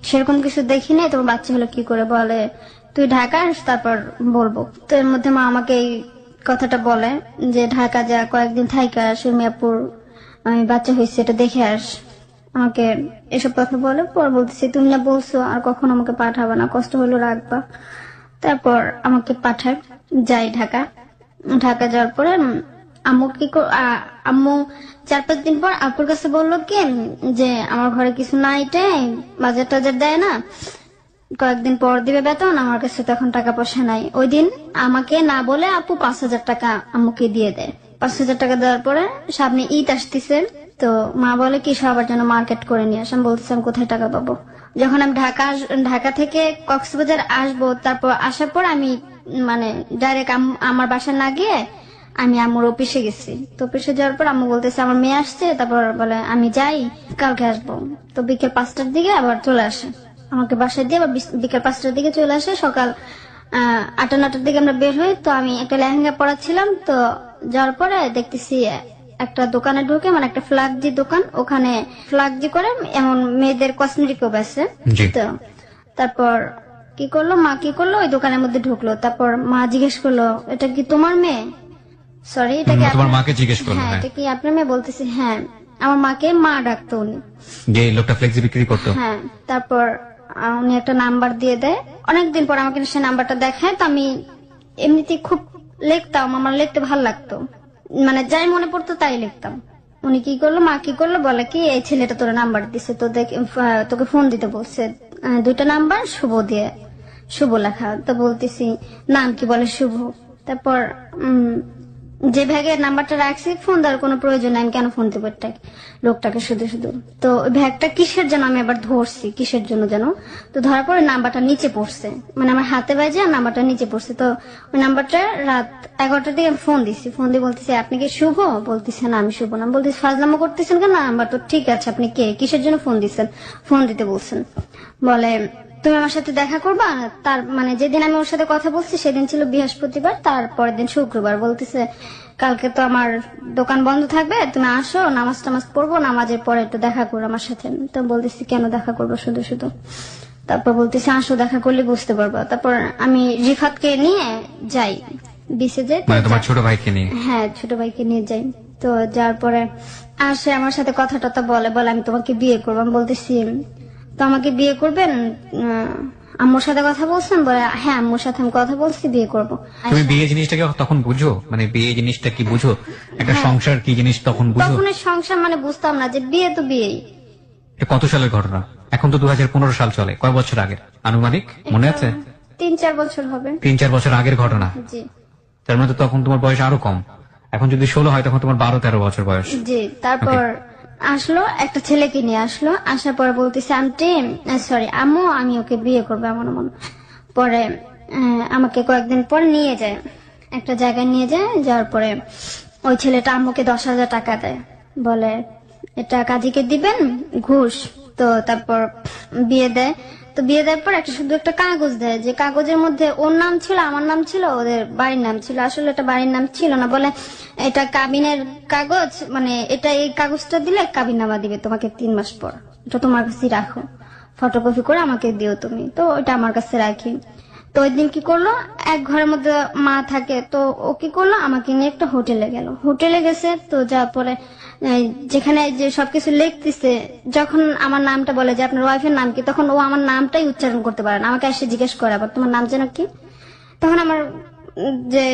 সেরকম কিছু দেখি নাই, তোমার বাচ্চা হলো কি করে? বলে, তুই ঢাকা আস, তারপর বলবো। তো এর মধ্যে মা আমাকে এই কথাটা বলে যে ঢাকা যা, কয়েকদিন থাইকা আস, মিয়াপুর আমি বাচ্চা হয়েছে এটা দেখে আস। আমাকে এসব কথা বলে। পর বলতেছি, তুমি না বলছো আর কখনো আমাকে পাঠাবা না, কষ্ট হলো রাখবা। তারপর আমাকে পাঠায়, যাই ঢাকা। যাওয়ার পরে আম্মু আম্মু 4-5 দিন পর আপুর কাছে বললো কি যে আমার ঘরে কিছু নাই, বাজার টাজার দেয় না, কয়েকদিন পর দিবে বেতন, আমার কাছে তখন টাকা পয়সা নাই। ওই দিন আমাকে না বলে আপু 5,000 টাকা আম্মুকে দিয়ে দেয়। 5,000 টাকা দেওয়ার পরে সামনে ঈদ আসতেছে, তো মা বলে কি সবার জন্য মার্কেট করে নিয়ে আস। আমি বলতেছিলাম কোথায় টাকা পাবো? যখন আমি ঢাকা থেকে কক্সবাজার আসবো, তারপর আসার পর আমি মানে ডাইরেক্ট আমার বাসা না গিয়ে আমি আম্মুর অফিসে গেছি। তো অফিসে যাওয়ার পর আম্মু বলতেছে আমার মেয়ে আসছে, তারপর বলে আমি যাই, কালকে আসবো। তো বিকেল 5টার দিকে আবার চলে আসে, আমাকে বাসায় দিয়ে আবার বিকেল 5টার দিকে চলে আসে। সকাল 8-9টার দিকে আমরা বের হই। তো আমি একটা লেহেঙ্গা পরাচ্ছিলাম, তো যাওয়ার পরে দেখতেছি একটা দোকানে ঢুকে, মানে একটা ফ্লাগজি দোকান, ওখানে ফ্লাগজি করে এমন মেয়েদের কসমেটিকও বেচে। তো তারপর কি করলো, মা কি করলো, ওই দোকানের মধ্যে ঢুকলো। তারপর মা জিজ্ঞেস করলো, এটা কি তোমার মেয়ে? সরি, এটা কি তোমার মাকে জিজ্ঞেস করলো? হ্যাঁ, এটা কি আপনার মেয়ে? বলতেছি হ্যাঁ। আমার মাকে মা ডাকতো উনি, যে লোকটা ফ্লেক্সি বিক্রি করতো। হ্যাঁ। তারপর উনি একটা নাম্বার দিয়ে দেয়। অনেকদিন পর আমাকে সে নাম্বারটা দেখায়। তো আমি এমনিতে খুব লিখতাম, আমার লিখতে ভালো লাগতো, মানে যাই মনে পড়তো তাই লিখতাম। উনি কি করলো, মা কি করলো, বলে কি এই ছেলেটা তোর নাম্বার দিছে, তো তোকে ফোন দিতে বলছে দুইটা নাম্বার শুভ দিয়ে, শুভ লেখা। তো বলতেছি নাম কি, বলে শুভ। তারপর যে ব্যাগের নাম্বারটা রাখছি, ফোন দেওয়ার কোনো প্রয়োজন নাই, আমি কেন ফোন দেবো লোকটাকে শুধু শুধু। তো ওই ব্যাগটা কিসের জন্য আমি আবার ধরছি, কিসের জন্য যেন, তো ধরার পরে নাম্বারটা নিচে পড়ছে, মানে আমার হাতে বাজে আর নাম্বারটা নিচে পড়ছে। তো ওই নাম্বারটা রাত 11টার দিকে আমি ফোন দিচ্ছি, ফোন দিয়ে বলতেছি আপনি কি শুভ? বলতেছে না আমি শুভ না। বলতেছি ফাজলামো করতেছেন কেন? নাম্বার তো ঠিক আছে, আপনি কে, কিসের জন্য ফোন দিচ্ছেন? ফোন দিতে বলছেন। বলে তুমি আমার সাথে দেখা করবা? তার মানে যেদিন আমি ওর সাথে কথা বলছি সেদিন ছিল বৃহস্পতিবার, তারপরের দিন শুক্রবার। বলতেছে কালকে তো আমার দোকান বন্ধ থাকবে, তুমি আসো, নামাজ টামাজ পড়বো, নামাজের পরে একটু দেখা করো আমার সাথে। তো বলতেছি কেন দেখা করবো শুধু শুধু? তারপর বলতেছি আসো, দেখা করলে বুঝতে পারবো। তারপর আমি রিফাতকে নিয়ে যাই, বিচে যাই। মানে তোমার ছোট ভাইকে নিয়ে? হ্যাঁ, ছোট ভাইকে নিয়ে যাই। তো যাওয়ার পরে আসে, আমার সাথে কথা টথা বলে আমি তোমাকে বিয়ে করবো। আমি বলতেছি তো আমাকে বিয়ে করবেন? আম্মুর সাথে কথা বলছেন? বলে হ্যাঁ, আম্মুর সাথে আমি কথা বলছি, বিয়ে করবো। তুমি বিয়ে জিনিসটাকে তখন বুঝো? মানে বিয়ে জিনিসটা কি বুঝো? একটা সংসার কি জিনিস তখন বুঝো? তখন সংসার মানে বুঝতাম না, যে বিয়ে তো বিয়েই। কত সালের ঘটনা? এখন তো 2015 সাল চলে, কয় বছর আগে আনুমানিক মনে আছে? 3-4 বছর হবে। 3-4 বছর আগের ঘটনা। জি। তার মানে তো তখন তোমার বয়স আরো কম। এখন যদি 16 হয় তখন তোমার 12-13 বছর বয়স। জি। তারপর আসলো, একটা ছেলেকে নিয়ে আসলো। আসার পর বলতেছে আন্টি, সরি আম্মু, আমি ওকে বিয়ে করবো এমন এমন। পরে আমাকে কয়েকদিন পর নিয়ে যায়, একটা জায়গায় নিয়ে যায়। যাওয়ার পরে ওই ছেলেটা আম্মুকে 10,000 টাকা দেয়, বলে এটা কাজীকে দিবেন ঘুষ। তো তারপর বিয়ে দেয়। তো বিয়ে দেওয়ার পর শুধু একটা কাগজ দেয়, যে কাগজের মধ্যে ওর নাম ছিল, আমার নাম ছিল, ওদের বাড়ির নাম ছিল। আসলে এটা বাড়ির নাম ছিল না। বলে এটা কাবিনের কাগজ, মানে এটা, এই কাগজটা দিলে কাবিন নামা দিবে তোমাকে 3 মাস পর, এটা তোমার কাছে রাখো, ফটোকপি করে আমাকে দিও তুমি। তো ওইটা আমার কাছে রাখি। তো ওই দিন কি করলো, এক ঘরের মধ্যে মা থাকে, তো ও কি করলো, আমাকে নিয়ে একটা হোটেলে গেল। হোটেলে গেছে, তো যাওয়ার পরে যেখানে যে সবকিছু লিখতেছে, যখন আমার নামটা বলে যে আপনার ওয়াইফের নাম কি, তখন ও আমার নামটাই উচ্চারণ করতে পারে না। আমাকে এসে জিজ্ঞেস করে আবার তোমার নাম যেন কি। তখন আমার যে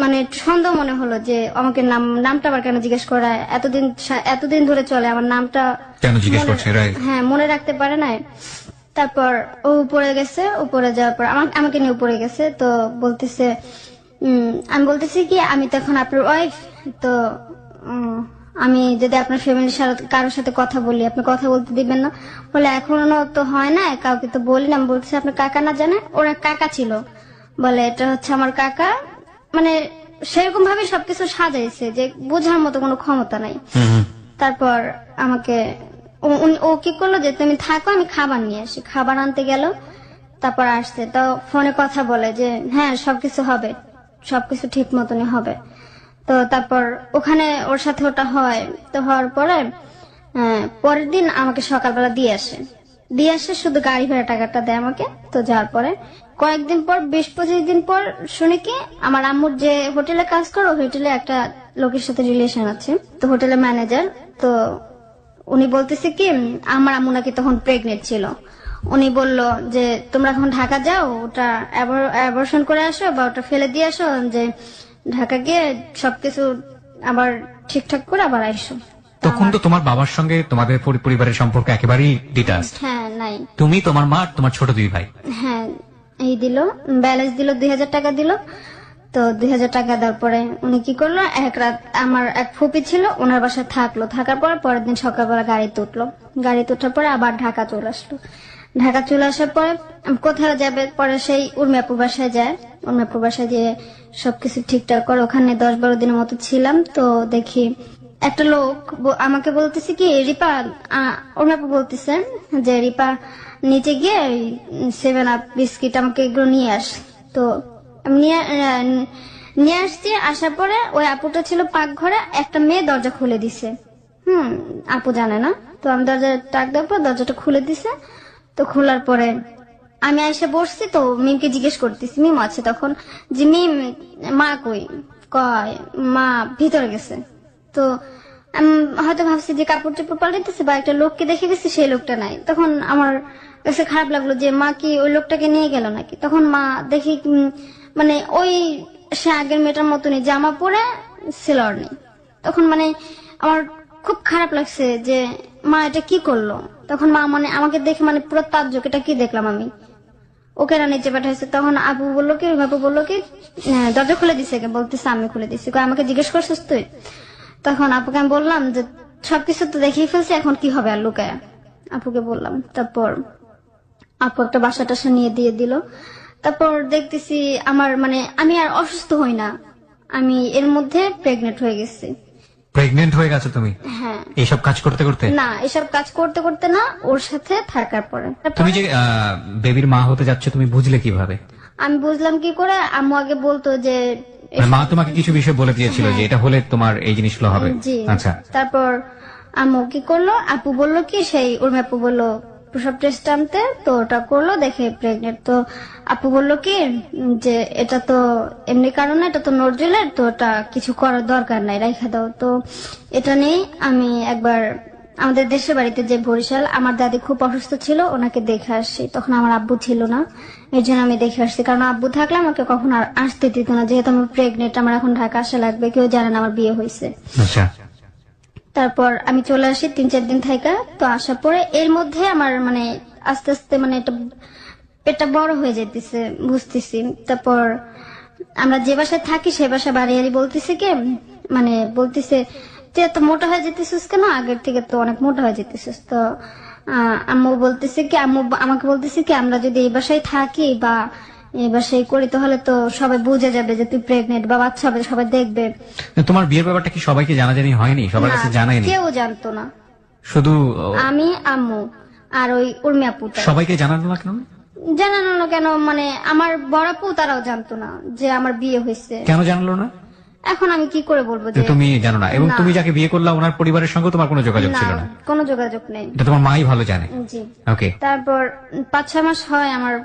মানে সন্দেহ মনে হলো যে আমাকে নামটা আবার কেন জিজ্ঞেস করা, এতদিন ধরে চলে, আমার নামটা কেন জিজ্ঞেস করছে? হ্যাঁ, মনে রাখতে পারে না। তারপর ও উপরে গেছে, উপরে যাওয়ার পর আমাকে নিয়ে উপরে গেছে। তো বলতেছে আমি বলতেছি কি আমি তো এখন আপনার ওয়াইফ, তো আমি যদি আপনার ফ্যামিলির সাথে কারোর সাথে কথা বলি, আপনি কথা বলতে দিবেন না? বলে এখনো তো হয় না, কাউকে তো বলি না। আমি বলতেছি আপনার কাকা না জানে? ওরা কাকা ছিল। বলে এটা হচ্ছে আমার কাকা। মানে সেরকম ভাবে সবকিছু সাজাইছে যে বোঝার মতো কোনো ক্ষমতা নাই। তারপর আমাকে ও কি করলো, যে তুমি থাকো, আমি খাবার নিয়ে আসি। খাবার আনতে গেল, তারপর আসছে। তো ফোনে কথা বলে যে হ্যাঁ সবকিছু হবে, সবকিছু ঠিক মতনই হবে। তো তারপর ওখানে ওর সাথে ওটা হয়। তো হওয়ার পরে পরের দিন আমাকে সকালবেলা দিয়ে আসে, শুধু গাড়ি ভাড়া টাকাটা দেয় আমাকে। তো যাওয়ার পরে কয়েকদিন পর, 20-25 দিন পর শুনে কি আমার আম্মুর যে হোটেলে কাজ করে, হোটেলে একটা লোকের সাথে রিলেশন আছে, তো হোটেলের ম্যানেজার। তো উনি বলতেছে কি আমার আম্মু নাকি তখন প্রেগনেন্ট ছিল। উনি বলল যে তোমরা এখন ঢাকা যাও, ওটা অ্যাবর্শন করে আসো বা ওটা ফেলে দিয়ে আসো, যে ঢাকা গিয়ে সবকিছু আবার ঠিকঠাক করে আবার আইসো। তখন তো তোমার বাবার সঙ্গে তোমাদের পরিবারের সম্পর্ক একেবারেই ডিটাচড। হ্যাঁ, নাই। তুমি, তোমার মা, তোমার ছোট 2 ভাই। হ্যাঁ, এই দিল, ব্যালেন্স দিল 2000 টাকা দিল। তো 2000 টাকা দেওয়ার পরে উনি কি করলো, এক রাত আমার এক ফুপি ছিল, ওনার বাসায় থাকলো। থাকার পর পরের দিন সকালবেলা গাড়িতে উঠলো। গাড়িতে ওঠার পরে আবার ঢাকা চলে আসলো। ঢাকা চলে আসার পরে কোথাও যাবে, পরে সেই উর্মিয়াপুর বাসায় যায়। উর্মিয়াপুর বাসায় গিয়ে সবকিছু ঠিকঠাক করে ওখানে 10-12 দিনের মতো ছিলাম। তো দেখি একটা লোক আমাকে বলতেছে কি রিপা, উর্মিয়াপুর বলতেছে যে রিপা নিচে গিয়ে 7 আপ বিস্কিট আমাকে এগুলো নিয়ে আস। তো নিয়ে আসছি। আসার পরে ওই আপুটা ছিল পাকঘরে, একটা মেয়ে দরজা খুলে দিছে। আপু জানে না। তো আমি দরজা টাক দেওয়ার পর দরজাটা খুলে দিছে। তো খোলার পরে আমি এসে বসছি। তো মিমকে জিজ্ঞেস করতেছি, মিম আছে তখন, যে মিম মা কই? কয় মা ভিতরে গেছে। তো আমি হয়তো ভাবছি যে কাপড় চোপড় পাল্টাইতেছে বা একটা লোককে দেখে গেছি, সেই লোকটা নাই। তখন আমার কাছে খারাপ লাগলো যে মা কি ওই লোকটাকে নিয়ে গেল নাকি। তখন মা দেখি মানে ওই সে আগের মেয়েটার মতনই জামা পরে সেলর নেই। তখন মানে আমার খুব খারাপ লাগছে যে মা এটা কি করলো। তখন মা মানে আমাকে দেখে মানে পুরো তাজ্জব, এটা কি দেখলাম আমি। ওকে না নিচে পাঠাইছে, তখন আপু বললো কি, আপু বললো কি দরজা খুলে দিছে, বলতেছে আমি খুলে দিছি। আমাকে জিজ্ঞেস করছিস তুই? তখন আপুকে আমি বললাম যে সবকিছু তো দেখেই ফেলছি, এখন কি হবে আর লুকায়, আপুকে বললাম। তারপর আপু একটা বাসা টাসা নিয়ে দিয়ে দিল। তারপর দেখতেছি আমার মানে আমি আর অসুস্থ হই না, আমি এর মধ্যে প্রেগনেন্ট হয়ে গেছি। প্রেগনেন্ট হয়ে গেছো তুমি হ্যাঁ, এইসব কাজ করতে করতে? না এসব কাজ করতে করতে না, ওর সাথে থাকার পরে। তুমি যে বেবির মা হতে যাচ্ছ তুমি বুঝলে কিভাবে? আমি বুঝলাম কি করে, আম্মু আগে বলতো যে মানে মা তোমাকে কিছু বিষয় বলে দিয়েছিল যে এটা হলে তোমার এই জিনিসগুলো হবে? জি। আচ্ছা, তারপর আম্মু কি করলো, আপু বললো কি, সেই উর্মি আপু বললো প্রসব টেস্ট আনতে, তো ওটা করলো, দেখে প্রেগনেন্ট। তো আপু বললো কি যে এটা তো এমনি কারণে, এটা তো নজরুলের, তো ওটা কিছু করার দরকার নাই, রাইখা দাও। তো এটা নিয়ে আমি একবার আমাদের দেশের বাড়িতে যে বরিশাল, আমার দাদি খুব অসুস্থ ছিল, ওনাকে দেখে আসছি। তখন আমার আব্বু ছিল না, এই জন্য আমি দেখে আসছি। কারণ আব্বু থাকলে আমাকে কখন আর আসতে দিত না, যেহেতু আমি প্রেগনেন্ট, আমার এখন ঢাকা আসা লাগবে, কেউ জানে না আমার বিয়ে হয়েছে। আচ্ছা। তারপর আমি চলে আসি 3-4 দিন থাকা। তো আসার পরে এর মধ্যে আমার মানে আস্তে আস্তে মানে এটা পেটটা বড় হয়ে যেতেছে, বুঝতেছি। তারপর আমরা যে বাসায় থাকি সে বাসা বাড়ি বলতেছে কি, মানে বলতেছে তুই এত মোটা হয়ে যেতেছিস কেন, আগের থেকে তো অনেক মোটা হয়ে যেতেছিস। তো আম্মু বলতেছে কি, আম্মু আমাকে বলতেছে কি, আমরা যদি এই বাসায় থাকি বা এই বাসায় করি তাহলে তো সবাই বুঝে যাবে যে তুই প্রেগনেন্ট বা বাচ্চা হবে, সবাই দেখবে। তোমার বিয়ের ব্যাপারটা কি সবাইকে জানাজানি হয়নি? সবার কাছে জানায়নি? কেউ জানতো না, শুধু আমি, আম্মু আর ওই উর্মি আপুটা। সবাইকে জানানো না কেন? জানানো না কেন মানে আমার বড় আপু তারাও জানতো না যে আমার বিয়ে হয়েছে। কেন জানলো না? এখন আমি কি করে বলবো যে যে তুমি জানো না? এবং না। তুমি যাকে বিয়ে করলা ওনার পরিবারের সঙ্গে তোমার কোনো যোগাযোগ ছিল না? কোনো যোগাযোগ নেই। এটা তোমার মাই ভালো জানে? জি। ওকে। তারপর 5-6 মাস হয় আমার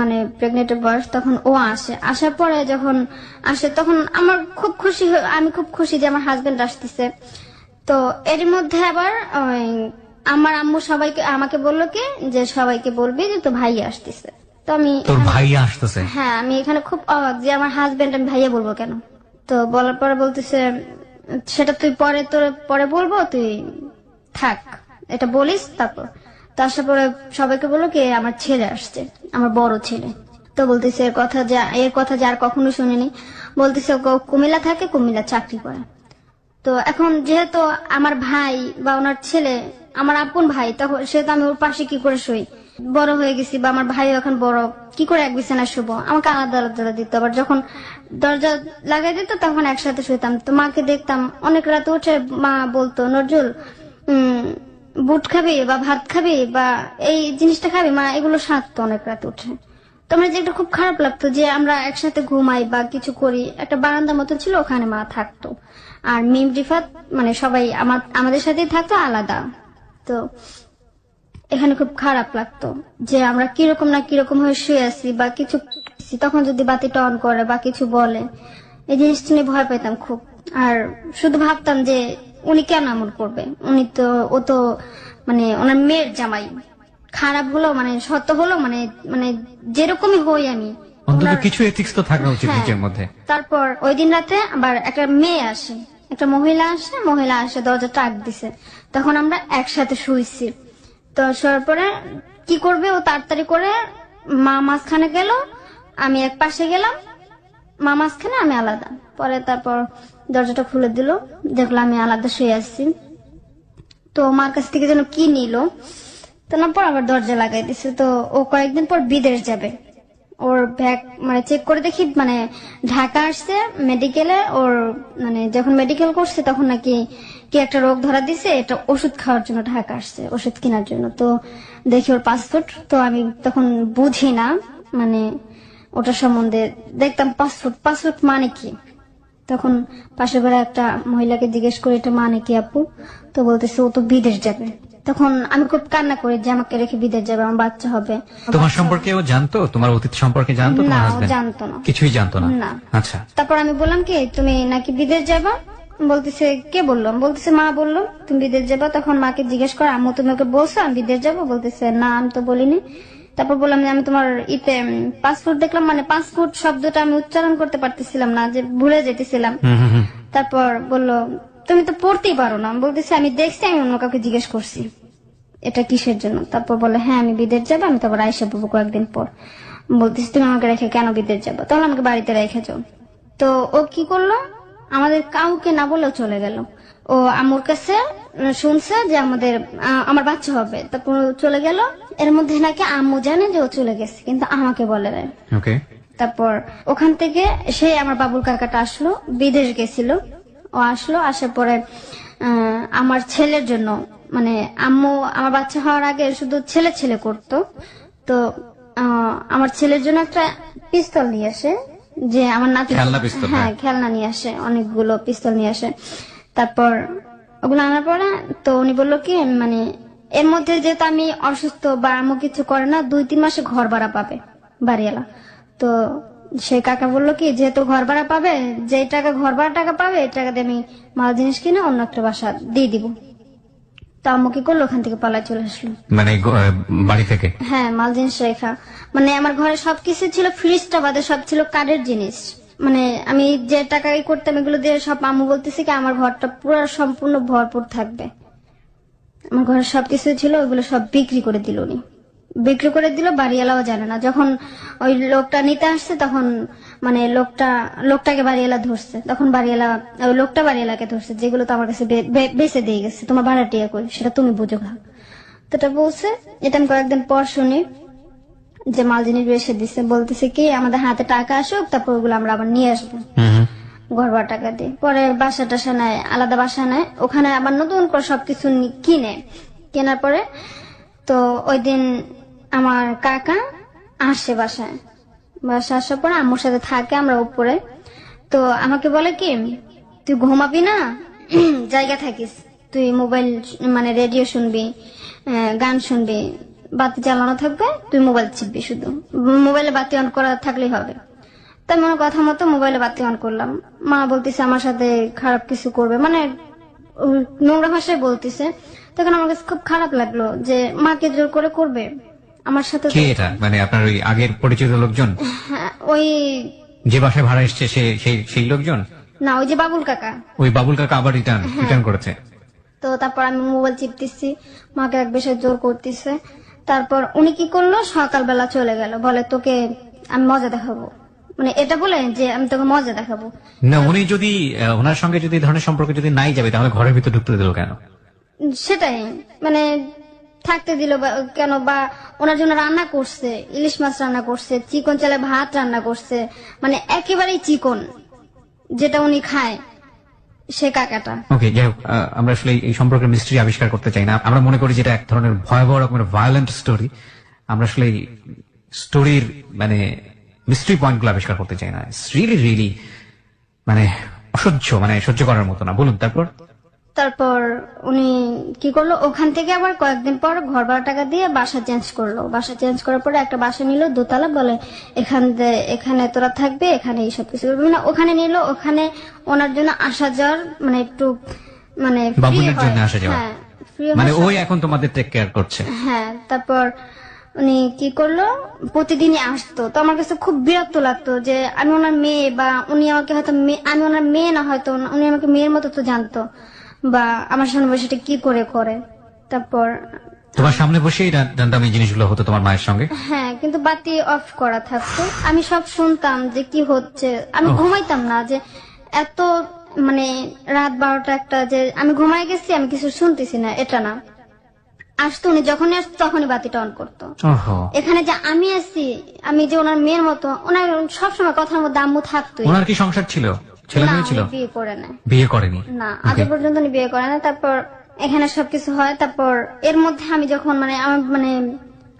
মানে প্রেগনেন্টের বয়স, তখন ও আসে। আসার পরে যখন আসে তখন আমার খুব খুশি, আমি খুব খুশি যে আমার হাজবেন্ড আসতেছে। তো এর মধ্যে আবার আমার আম্মু সবাইকে আমাকে বললো কি যে সবাইকে বলবি যে তো ভাই আসতেছে। তো আমি তোর ভাইয়া আসতেছে? হ্যাঁ, আমি এখানে খুব অবাক যে আমার হাজবেন্ড আমি ভাইয়া বলবো কেন। তো বলার পরে বলতেছে সেটা তুই পরে বলবো, তুই থাক, এটা বলিস। তারপর তার পরে সবাইকে বললো কি আমার ছেলে আসছে, আমার বড় ছেলে। তো বলতেছে এর কথা যে আর কখনো শুনিনি। বলতেছে ও কুমিল্লা থাকে, কুমিল্লা চাকরি করে। তো এখন যেহেতু আমার ভাই বা ওনার ছেলে আমার আপন ভাই, তখন সেহেতু আমি ওর পাশে কি করে শুই, বড় হয়ে গেছি বা আমার ভাইও এখন বড়, কি করে এক বিছানায় শুবো, আমাকে আলাদা আলাদা দিত। আবার যখন দরজা লাগাই দিত তখন একসাথে শুইতাম। তো মাকে দেখতাম অনেক রাতে উঠে মা বলতো নজরুল বুট খাবি বা ভাত খাবি বা এই জিনিসটা খাবি মা, এগুলো সাধতো অনেক রাতে উঠে। তোমার যে একটা খুব খারাপ লাগতো যে আমরা একসাথে ঘুমাই বা কিছু করি। একটা বারান্দা মতো ছিল, ওখানে মা থাকতো, আর মিম রিফাত মানে সবাই আমাদের সাথেই থাকতো আলাদা। তো এখানে খুব খারাপ লাগতো যে আমরা কিরকম না কিরকম হয়ে শুয়ে আছি বা কিছু, তখন যদি বাতিটা অন করে বা কিছু বলে, এই জিনিসটা নিয়ে ভয় পেতাম খুব। আর শুধু ভাবতাম যে উনি কেন এমন করবে, ও তো মানে ওনার মেয়ের জামাই, খারাপ হলো মানে সত্য হলো মানে মানে যেরকমই হই আমি, অন্তত কিছু এথিক্স তো থাকা উচিত হ্যাঁ। নিজের মধ্যে। তারপর ওই দিন রাতে আবার একটা মেয়ে আসে, একটা মহিলা আসে দরজা টাক দিছে। তখন আমরা একসাথে শুইছি। তো শোয়ার পরে কি করবে, ও তাড়াতাড়ি করে মা মাঝখানে গেল, আমি এক পাশে গেলাম, মা মাঝখানে আমি আলাদা। পরে তারপর দরজাটা খুলে দিল, দেখলো আমি আলাদা শুয়ে আসছি। তো মার কাছ থেকে যেন কি নিল, তো না পর আবার দরজা লাগাই দিছে। তো ও কয়েকদিন পর বিদেশ যাবে, ওর ব্যাগ মানে চেক করে দেখি মানে ঢাকা আসছে মেডিকেলে। ওর মানে যখন মেডিকেল করছে তখন নাকি কি একটা রোগ ধরা দিছে, এটা ওষুধ খাওয়ার জন্য ঢাকা আসছে, ওষুধ কেনার জন্য। তো দেখি ওর পাসপোর্ট, তো আমি তখন বুঝি না মানে ওটা সম্বন্ধে, দেখতাম পাসপোর্ট মানে কি। তখন পাশের ঘরে একটা মহিলাকে জিজ্ঞেস করে এটা মানে কি আপু, তো বলতেছে ও তো বিদেশ যাবে। তখন আমি খুব কান্না করি যে আমাকে রেখে বিদেশ যাবে, আমার বাচ্চা হবে। তোমার সম্পর্কে ও জানতো? তোমার অতীত সম্পর্কে জানতো না, তোমার ও হাজবেন্ড? জানতো না, কিছুই জানতো না। না। আচ্ছা। তারপর আমি বললাম কি তুমি নাকি বিদেশ যাবা, বলতেছে কে বললো, বলতেছে মা বললো তুমি বিদেশ যাবা। তখন মাকে জিজ্ঞেস কর আম্মু তুমি ওকে বলছো আমি বিদেশ যাবো, বলতেছে না আমি তো বলিনি। তারপর বললাম যে আমি তোমার পাসপোর্ট দেখলাম, মানে পাসপোর্ট শব্দটা আমি উচ্চারণ করতে পারতেছিলাম না, যে ভুলে যেতেছিলাম। তারপর বললো তুমি তো পড়তেই পারো না, বলতেছে আমি দেখছি, আমি অন্য কাউকে জিজ্ঞেস করছি। এটা কিসের জন্য? তারপর বলে হ্যাঁ আমি বিদেশ যাবো, আমি তারপর আইসা পড়বো কয়েকদিন পর। বলতেছি তুমি আমাকে রেখে কেন বিদেশ যাবো? তাহলে আমাকে বাড়িতে রেখে যাও। তো ও কি করলো, আমাদের কাউকে না বলেও চলে গেল। ও আম্মুর কাছে শুনছে যে আমার বাচ্চা হবে, তারপর চলে গেল। এর মধ্যে নাকি আম্মু জানে যে ও চলে গেছে, কিন্তু আমাকে বলে নাই। ওকে। তারপর ওখান থেকে আমার বাবুল কাকাটা আসলো, বিদেশ গেছিল। ও আসলো, আসার পরে আমার ছেলের জন্য, মানে আম্মু আমার বাচ্চা হওয়ার আগে শুধু ছেলে ছেলে করতো, তো আমার ছেলের জন্য একটা পিস্তল নিয়ে আসে, যে আমার নাতি, খেলনা পিস্তল, হ্যাঁ খেলনা নিয়ে আসে, অনেকগুলো পিস্তল নিয়ে আসে। তারপর ওগুলো আনার পরে তো উনি বললো কি, মানে এর মধ্যে যেহেতু আমি অসুস্থ বা আম্মু কিছু করে না, 2-3 মাসে ঘর ভাড়া পাবে বাড়িওয়ালা। তো সেই কাকা বললো কি, যেহেতু ঘর ভাড়া পাবে, যে টাকা ঘর ভাড়া টাকা পাবে, এই টাকা দিয়ে আমি মাল জিনিস কিনে অন্য একটা বাসা দিয়ে দিব। তো আম্মু কি করলো, ওখান থেকে পালায় চলে আসলো, মানে বাড়ি থেকে? হ্যাঁ মাল জিনিস রেখা। মানে আমার ঘরে সবকিছু ছিল, ফ্রিজটা বাদে সব ছিল কাঠের জিনিস। মানে আমি যে টাকা করতাম এগুলো দিয়ে সব, আম্মু বলতেছে কি আমার ঘরটা পুরো সম্পূর্ণ ভরপুর থাকবে। আমার ঘরে সবকিছু ছিল, ওইগুলো সব বিক্রি করে দিল উনি, বিক্রি করে দিল। বাড়িওয়ালাও জানে না। যখন ওই লোকটা নিতে আসছে, তখন মানে লোকটাকে বাড়িওয়ালা ধরছে, তখন ওই লোকটা বাড়িওয়ালাকে ধরছে, যেগুলো তো আমার কাছে বেঁচে দিয়ে গেছে, তোমার ভাড়াটিয়া কই সেটা তুমি বুঝো না। তো এটা বলছে। এটা আমি কয়েকদিন পর শুনি যে মাল জিনিস বেসে দিচ্ছে, বলতেছে কি আমাদের হাতে টাকা আসুক, তারপর ওগুলো আমরা আবার নিয়ে আসবো ঘর ভাড়া টাকা দিয়ে। পরে বাসা টাসা নেয়, আলাদা বাসা নেয়, ওখানে আবার নতুন করে সবকিছু কেনার পরে তো ওই দিন আমার কাকা আসে বাসায় আসার পরে আম্মুর সাথে থাকে, আমরা উপরে। তো আমাকে বলে কি, তুই ঘুমাবি না, জায়গা থাকিস, তুই মোবাইল মানে রেডিও শুনবি, গান শুনবি, বাতি চালানো থাকবে, তুই মোবাইল চিপবি, শুধু মোবাইলে বাতি অন করা থাকলেই হবে। তাই মনে কথা মতো মোবাইলে বাতি অন করলাম। মা বলতেছে আমার সাথে খারাপ কিছু করবে, মানে নোংরা ভাষায় বলতেছে। তখন আমার কাছে খুব খারাপ লাগলো যে মাকে জোর করে করবে আমার সাথে। কে এটা? মানে আপনার ওই আগের পরিচিত লোকজন? হ্যাঁ, ওই যে বাসায় ভাড়া এসছে সেই লোকজন না, ওই যে বাবুল কাকা। ওই বাবুল কাকা আবার রিটার্ন করেছে। তো তারপর আমি মোবাইল চিপতেছি, মাকে এক বেশি জোর করতেছে। তারপর উনি কি করলো, সকালবেলা চলে গেল, বলে তোকে আমি মজা দেখাবো, মানে এটা বলে যে আমি তোকে মজা দেখাবো। না, উনি যদি ওনার সঙ্গে যদি এই ধরনের সম্পর্ক যদি নাই যাবে, তাহলে ঘরের ভিতর ঢুকতে দিল কেন? সেটাই, মানে থাকতে দিল কেন? বা ওনার জন্য রান্না করছে, ইলিশ মাছ রান্না করছে, চিকন চালে ভাত রান্না করছে, মানে একেবারেই চিকন, যেটা উনি খায় সে কাকাটা। ওকে, যাই হোক, আমরা আসলে এই সম্পর্কের মিস্ট্রি আবিষ্কার করতে চাই না। আমরা মনে করি যেটা এক ধরনের ভয়াবহ রকমের ভায়োলেন্ট স্টোরি। আমরা আসলে স্টোরির মানে মিস্ট্রি পয়েন্ট গুলো আবিষ্কার করতে চাই না। রিয়েলি মানে অসহ্য, মানে সহ্য করার মতো না। বলুন তারপর উনি কি করলো, ওখান থেকে আবার কয়েকদিন পর ঘর ভাড়া টাকা দিয়ে বাসা চেঞ্জ করলো। বাসা চেঞ্জ করার পরে একটা বাসা নিল দোতলা, বলে এখানে তোরা থাকবে, এখানে এইসব কিছু করবি না। ওখানে নিল, ওখানে ওনার জন্য আসা যাওয়ার মানে একটু মানে বাবুলের জন্য আসা যাওয়া, হ্যাঁ মানে ওই এখন তোমাদের টেক কেয়ার করছে। হ্যাঁ। তারপর উনি কি করলো, প্রতিদিনই আসতো। তো আমার কাছে খুব বিরক্ত লাগতো যে আমি ওনার মেয়ে, বা উনি আমাকে হয়তো আমি ওনার মেয়ে না, হয়তো উনি আমাকে মেয়ের মতো তো জানতো, বা আমার সামনে বসে এটা কি করে। তারপর তোমার সামনে বসেই রান্দামি জিনিসগুলো হতো তোমার মায়ের সঙ্গে? হ্যাঁ, কিন্তু বাতি অফ করা থাকতো, আমি সব শুনতাম যে কি হচ্ছে। আমি ঘুমাইতাম না, যে এত মানে রাত 12টা 1টা যে আমি ঘুমাই গেছি, আমি কিছু শুনতেছি না, এটা না। আসতো, উনি যখনই আসতো তখনই বাতিটা অন করতো। এখানে যে আমি আছি, আমি যে ওনার মেয়ের মতো, ওনার সবসময় কথার মধ্যে আম্মু থাকতো। ওনার কি সংসার ছিল, ছেলে মেয়ে ছিল? বিয়ে করে না, বিয়ে করেনি না, আজ পর্যন্ত উনি বিয়ে করে না। তারপর এখানে সবকিছু হয়। তারপর এর মধ্যে আমি যখন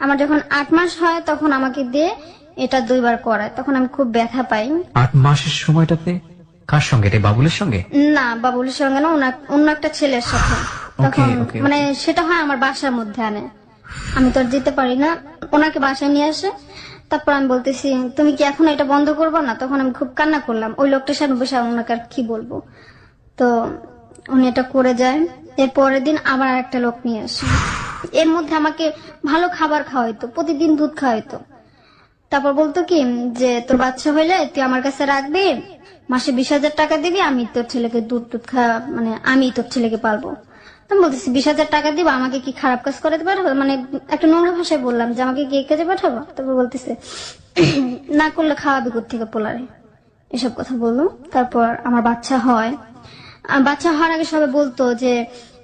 আমার যখন 8 মাস হয়, তখন আমাকে দিয়ে এটা 2 বার করায়। তখন আমি খুব ব্যথা পাই। 8 মাসের সময়টাতে কার সঙ্গে? বাবুলের সঙ্গে? না, বাবুলের সঙ্গে না, অন্য একটা ছেলের সাথে। তখন মানে সেটা হয় আমার বাসার মধ্যে আনে, আমি তো আর যেতে পারি না, ওনাকে বাসায় নিয়ে আসে। তারপর আমি বলতেছি তুমি কি এখন এটা বন্ধ করবো না? তখন আমি খুব কান্না করলাম। ওই লোকটার সামনে বসে ওনাকে আর কি বলবো। তো উনি এটা করে যায়। এর পরের দিন আবার একটা লোক নিয়ে আসে। এর মধ্যে আমাকে ভালো খাবার খাওয়াইতো, প্রতিদিন দুধ খাওয়াইতো। তারপর বলতো কি যে তোর বাচ্চা হইলে তুই আমার কাছে রাখবি, মাসে 20,000 টাকা দিবি, আমি তোর ছেলেকে দুধ মানে আমি তোর ছেলেকে পালবো। তো আমি বলতেছি 20,000 টাকা দিব, আমাকে কি খারাপ কাজ করে পাঠাবো? মানে একটা নোংরা ভাষায় বললাম যে আমাকে কি এই কাজে পাঠাবো? তারপর বলতেছে না করলে খাওয়াবি কোত্থেকে পোলারে, এসব কথা বললো। তারপর আমার বাচ্চা হয়, বাচ্চা হওয়ার আগে সবাই বলতো যে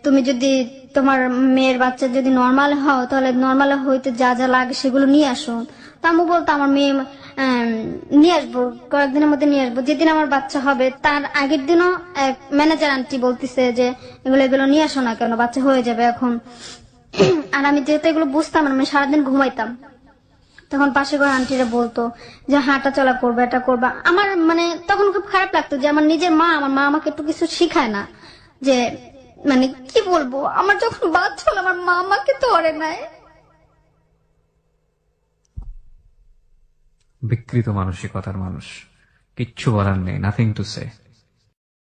তুমি যদি তোমার মেয়ের বাচ্চা যদি নর্মাল হও তাহলে নর্মাল হইতে যা যা লাগে সেগুলো নিয়ে আসো। তা আমি বলতো আমার মেয়ে নিয়ে আসবো, কয়েকদিনের মধ্যে নিয়ে আসবো। যেদিন আমার বাচ্চা হবে তার আগের দিনও এক ম্যানেজার আন্টি বলতেছে যে এগুলো নিয়ে আসো না কেন, বাচ্চা হয়ে যাবে এখন। আর আমি যেহেতু এগুলো বুঝতাম না, আমি সারাদিন ঘুমাইতাম। তখন পাশে ঘর আন্টিরা বলতো যে হাঁটা চলা করবে, এটা করবা। আমার মানে তখন খুব খারাপ লাগতো যে আমার নিজের মা, আমার মা আমাকে একটু কিছু শিখায় না। যে মানে কি বলবো, আমার যখন বাচ্চা হলো আমার মা আমাকে ধরে নাই। বিকৃত মানসিকতার মানুষ, কিচ্ছু বলার নেই, নাথিং টু সে।